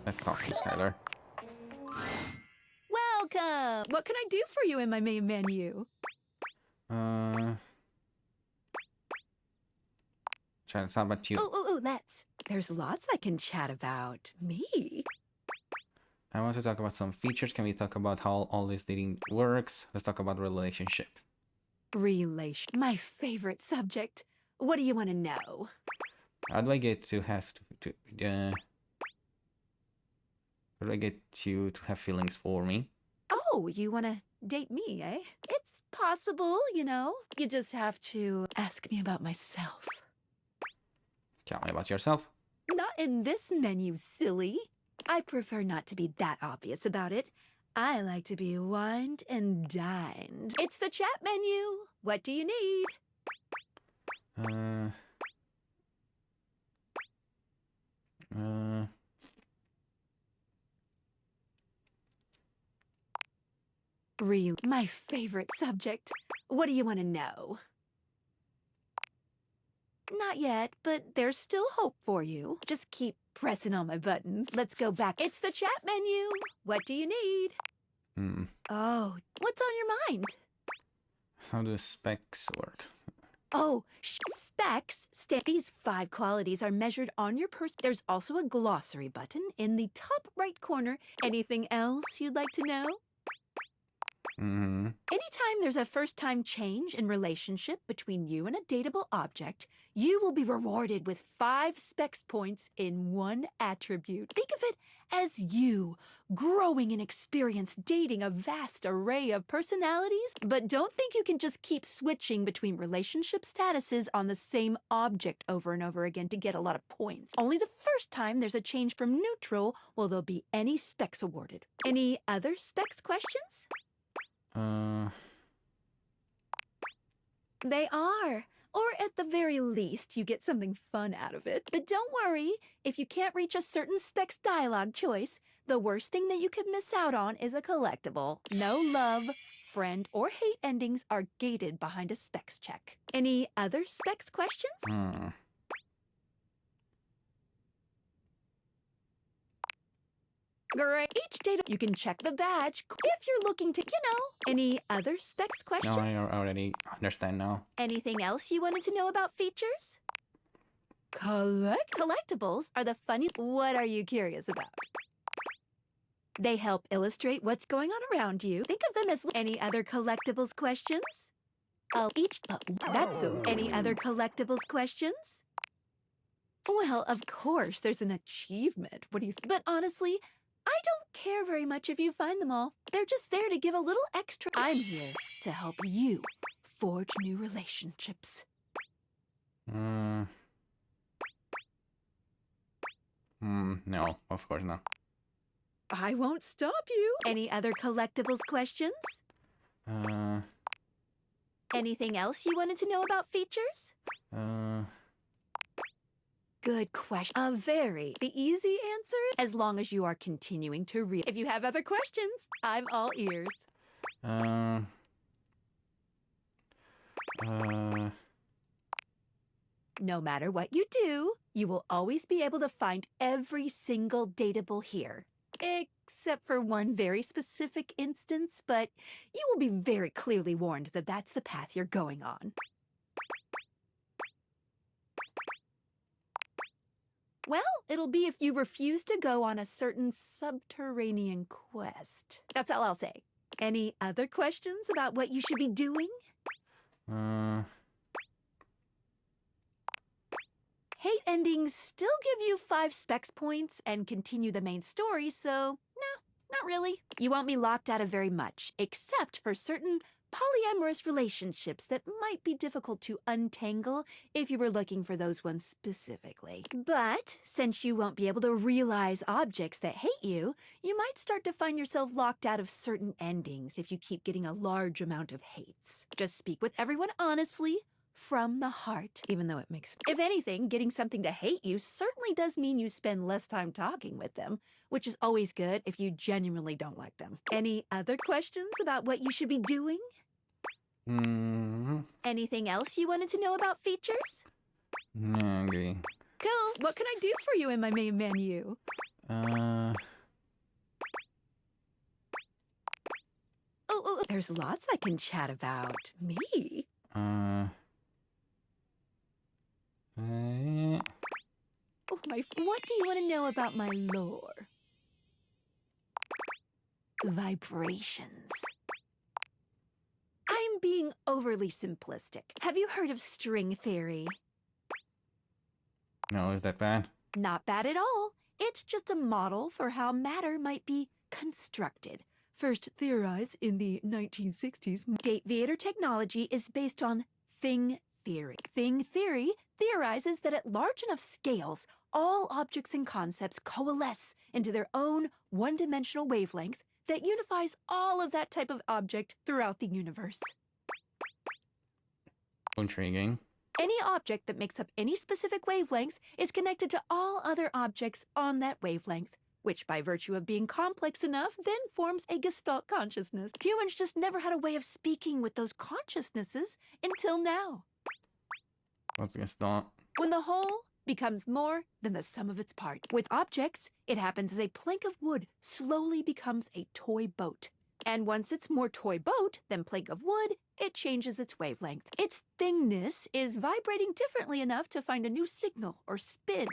Let's talk to Skylar. Welcome! What can I do for you in my main menu? Trying to talk about you. Oh, let's. There's lots I can chat about. Me? I want to talk about some features. Can we talk about how all this dating works? Let's talk about relationship. My favorite subject. What do you want to know? How do I get to have how do I get you to have feelings for me? Oh, you want to date me, eh? It's possible, you know. You just have to ask me about myself. Tell me about yourself. Not in this menu, silly. I prefer not to be that obvious about it. I like to be wined and dined. It's the chat menu. What do you need? My favorite subject. What do you want to know? Not yet, but there's still hope for you. Just keep pressing on my buttons. Let's go back. It's the chat menu. What do you need? Oh, what's on your mind? How do specs work? Specs. These 5 qualities are measured on your person. There's also a glossary button in the top right corner. Anything else you'd like to know? Anytime there's a first-time change in relationship between you and a dateable object, you will be rewarded with 5 specs points in one attribute. Think of it as you growing in experience dating a vast array of personalities, but don't think you can just keep switching between relationship statuses on the same object over and over again to get a lot of points. Only the first time there's a change from neutral will there be any specs awarded. Any other specs questions? They are. Or at the very least, you get something fun out of it. But don't worry, if you can't reach a certain specs dialogue choice, the worst thing that you could miss out on is a collectible. No love, friend, or hate endings are gated behind a specs check. Any other specs questions? Great. Each data, you can check the badge if you're looking to, any other specs questions? No, I already understand now. Anything else you wanted to know about features? Collectibles are the funny. What are you curious about? They help illustrate what's going on around you. Think of them as any other collectibles questions? Any other collectibles questions? Well, of course, there's an achievement. But honestly, I don't care very much if you find them all. They're just there to give a little extra. I'm here to help you forge new relationships. No, of course not. I won't stop you. Any other collectibles questions? Anything else you wanted to know about features? Good question. The easy answer, as long as you are continuing to read. If you have other questions, I'm all ears. No matter what you do, you will always be able to find every single dateable here. Except for one very specific instance, but you will be very clearly warned that that's the path you're going on. Well, it'll be if you refuse to go on a certain subterranean quest. That's all I'll say. Any other questions about what you should be doing? Hate endings still give you 5 specs points and continue the main story, so no, not really. You won't be locked out of very much, except for certain polyamorous relationships that might be difficult to untangle if you were looking for those ones specifically. But since you won't be able to realize objects that hate you, you might start to find yourself locked out of certain endings if you keep getting a large amount of hates. Just speak with everyone honestly, from the heart, even though it makes... If anything, getting something to hate you certainly does mean you spend less time talking with them, which is always good if you genuinely don't like them. Any other questions about what you should be doing? Anything else you wanted to know about features? Okay. Cool. What can I do for you in my main menu? Oh, there's lots I can chat about. Me? Oh, what do you want to know about my lore? Vibrations. I'm being overly simplistic. Have you heard of string theory? No, is that bad? Not bad at all. It's just a model for how matter might be constructed. First theorized in the 1960s, date-viator technology is based on thing theory. Thing theory theorizes that at large enough scales, all objects and concepts coalesce into their own one-dimensional wavelength that unifies all of that type of object throughout the universe. Intriguing. Any object that makes up any specific wavelength is connected to all other objects on that wavelength, which by virtue of being complex enough then forms a Gestalt consciousness. Humans just never had a way of speaking with those consciousnesses until now. What's Gestalt? When the whole becomes more than the sum of its parts. With objects, it happens as a plank of wood slowly becomes a toy boat. And once it's more toy boat than plank of wood, it changes its wavelength. Its thingness is vibrating differently enough to find a new signal or spin.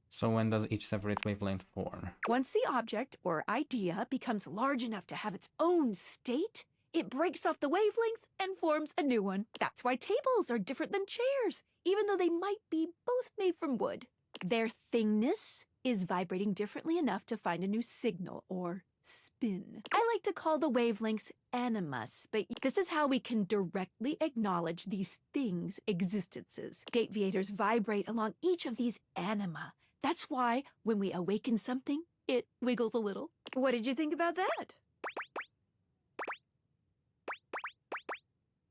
So when does each separate wavelength form? Once the object or idea becomes large enough to have its own state, it breaks off the wavelength and forms a new one. That's why tables are different than chairs, even though they might be both made from wood. Their thingness is vibrating differently enough to find a new signal or spin. I like to call the wavelengths animus, but this is how we can directly acknowledge these things' existences. Deviators vibrate along each of these anima. That's why when we awaken something, it wiggles a little. What did you think about that?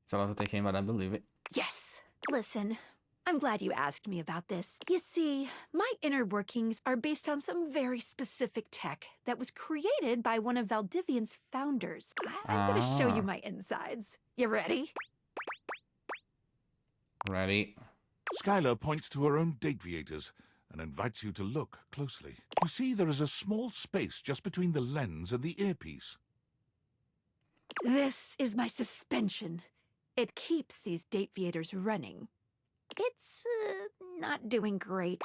It's a lot to take in, but I believe it. Yes. Listen, I'm glad you asked me about this. You see, my inner workings are based on some very specific tech that was created by one of Valdivian's founders. I'm gonna show you my insides. You ready? Ready. Skylar points to her own deviators and invites you to look closely. You see there is a small space just between the lens and the earpiece. This is my suspension. It keeps these deviators running. It's, not doing great.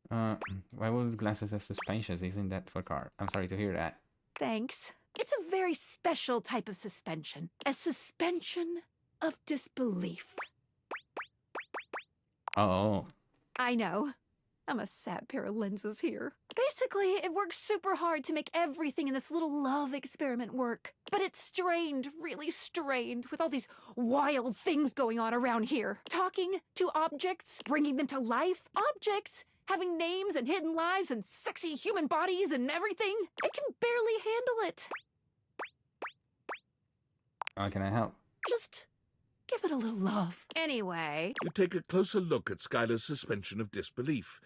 Why would glasses have suspensions? Isn't that for car? I'm sorry to hear that. Thanks. It's a very special type of suspension. A suspension of disbelief. Oh. I know. I'm a sad pair of lenses here. Basically, it works super hard to make everything in this little love experiment work. But it's strained, really strained, with all these wild things going on around here. Talking to objects, bringing them to life. Objects having names and hidden lives and sexy human bodies and everything. It can barely handle it. How can I help? Just give it a little love. Anyway. You take a closer look at Skylar's suspension of disbelief.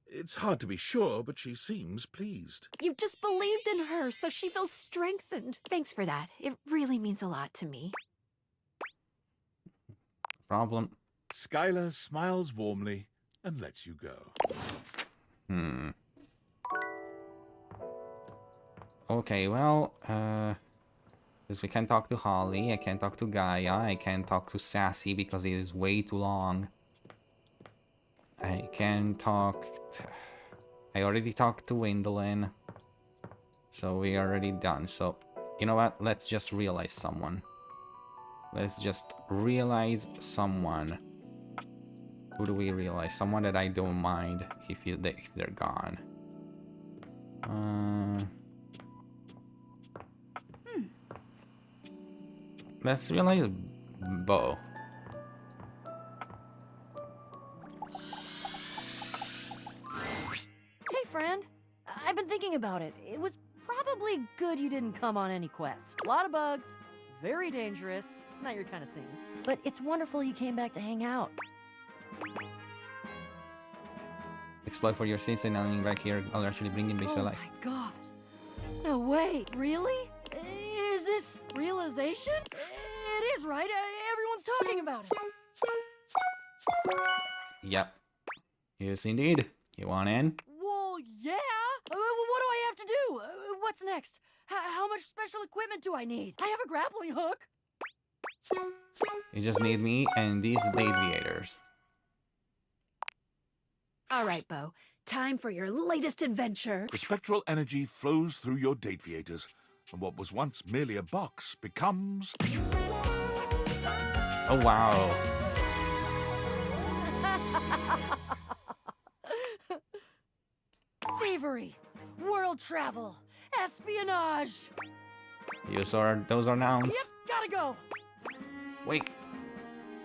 It's hard to be sure, but she seems pleased. You've just believed in her, so she feels strengthened. Thanks for that. It really means a lot to me. Problem. Skylar smiles warmly and lets you go. Okay, well, because we can't talk to Holly, I can't talk to Gaia, I can't talk to Sassy because it is way too long. I can talk... I already talked to Windolin. So we already done. So, you know what? Let's just realize someone. Let's just realize someone. Who do we realize? Someone that I don't mind if they're gone. Let's realize Bo. Hey, friend. I've been thinking about it. It was probably good you didn't come on any quest. A lot of bugs, very dangerous, not your kind of scene. But it's wonderful you came back to hang out. Exploit for your sins and landing back here. I'll actually bring him back to life. Oh my god. No way. Really? Is this realization? It is, right? Everyone's talking about it. Yep. Yes, indeed. You want in? Well, yeah. What do I have to do? What's next? How much special equipment do I need? I have a grappling hook. You just need me and these deviators. All right, Bo. Time for your latest adventure. The spectral energy flows through your deviators, and what was once merely a box becomes... Oh, wow. Thievery, world travel, espionage. Those are nouns. Yep, gotta go. Wait.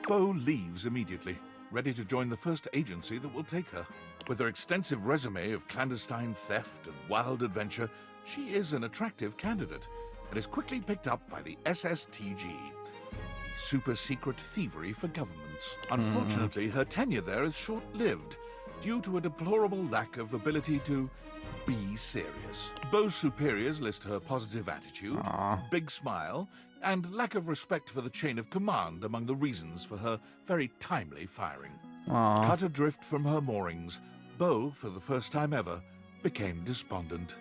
Bo leaves immediately, ready to join the first agency that will take her. With her extensive resume of clandestine theft and wild adventure, she is an attractive candidate and is quickly picked up by the SSTG, the super-secret thievery for governments. Unfortunately, her tenure there is short-lived due to a deplorable lack of ability to be serious. Bo's superiors list her positive attitude, big smile, and lack of respect for the chain of command among the reasons for her very timely firing. Cut adrift from her moorings, Bo, for the first time ever, became despondent.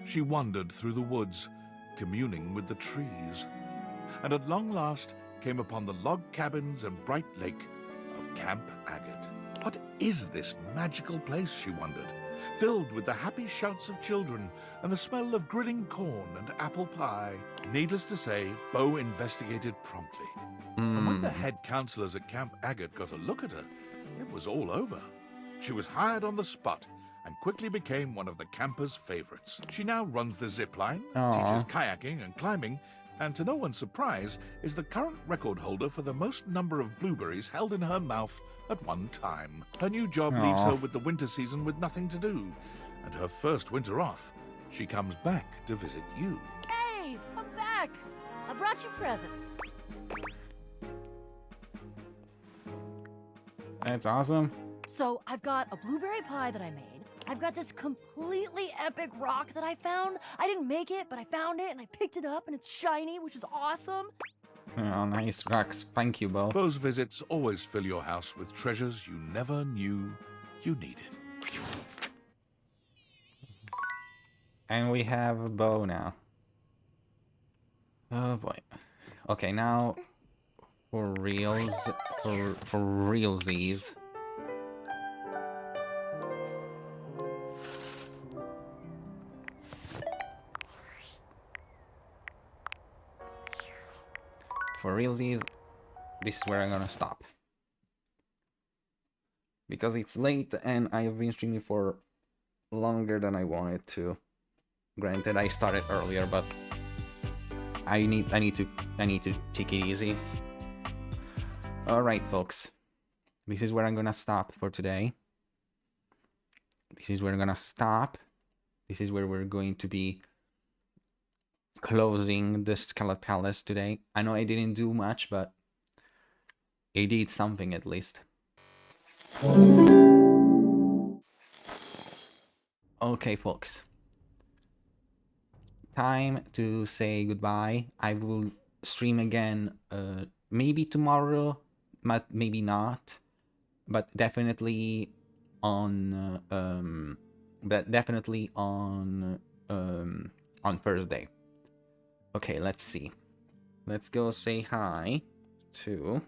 She wandered through the woods, communing with the trees, and at long last came upon the log cabins and bright lake of Camp Agate. What is this magical place, she wondered, filled with the happy shouts of children and the smell of grilling corn and apple pie? Needless to say, Bo investigated promptly. And when the head counselors at Camp Agate got a look at her, it was all over. She was hired on the spot and quickly became one of the campers' favorites. She now runs the zip line, teaches kayaking and climbing, and to no one's surprise, is the current record holder for the most number of blueberries held in her mouth at one time. Her new job leaves her with the winter season with nothing to do, and her first winter off, she comes back to visit you. Hey, I'm back. I brought you presents. That's awesome. So I've got a blueberry pie that I made. I've got this completely epic rock that I found. I didn't make it, but I found it and I picked it up and it's shiny, which is awesome. Oh, nice rocks. Thank you, Bo. Those visits always fill your house with treasures you never knew you needed. And we have a Bo now. Oh boy. Okay, now for reals, for realsies. For realsies, this is where I'm gonna stop. Because it's late and I have been streaming for longer than I wanted to. Granted, I started earlier, but I need to take it easy. Alright, folks. This is where I'm gonna stop for today. This is where I'm gonna stop. This is where we're going to be closing the Scarlet Palace today. I know I didn't do much, but I did something at least. Okay, folks. Time to say goodbye. I will stream again maybe tomorrow, but maybe not. But definitely on Thursday. Okay, let's see. Let's go say hi to...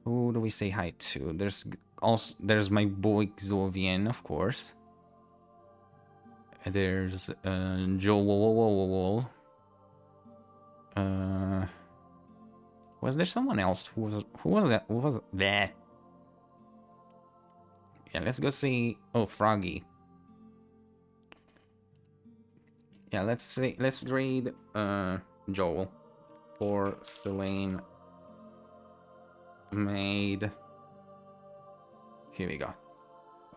Who do we say hi to? There's my boy Xovian, of course. There's Joel. Was there someone else who was there? Yeah, let's go see. Oh, Froggy. Yeah, let's grade Joel for Selene made. Here we go.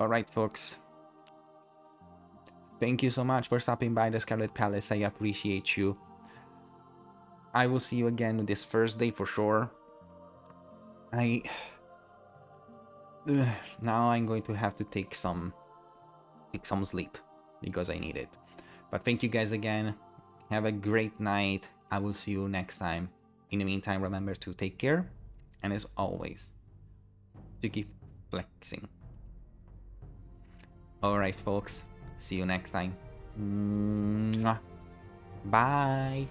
Alright, folks. Thank you so much for stopping by the Scarlet Palace. I appreciate you. I will see you again this Thursday for sure. Now I'm going to have to take some sleep because I need it. But thank you guys again. Have a great night. I will see you next time. In the meantime, remember to take care. And as always, to keep flexing. Alright, folks. See you next time. Mwah. Bye.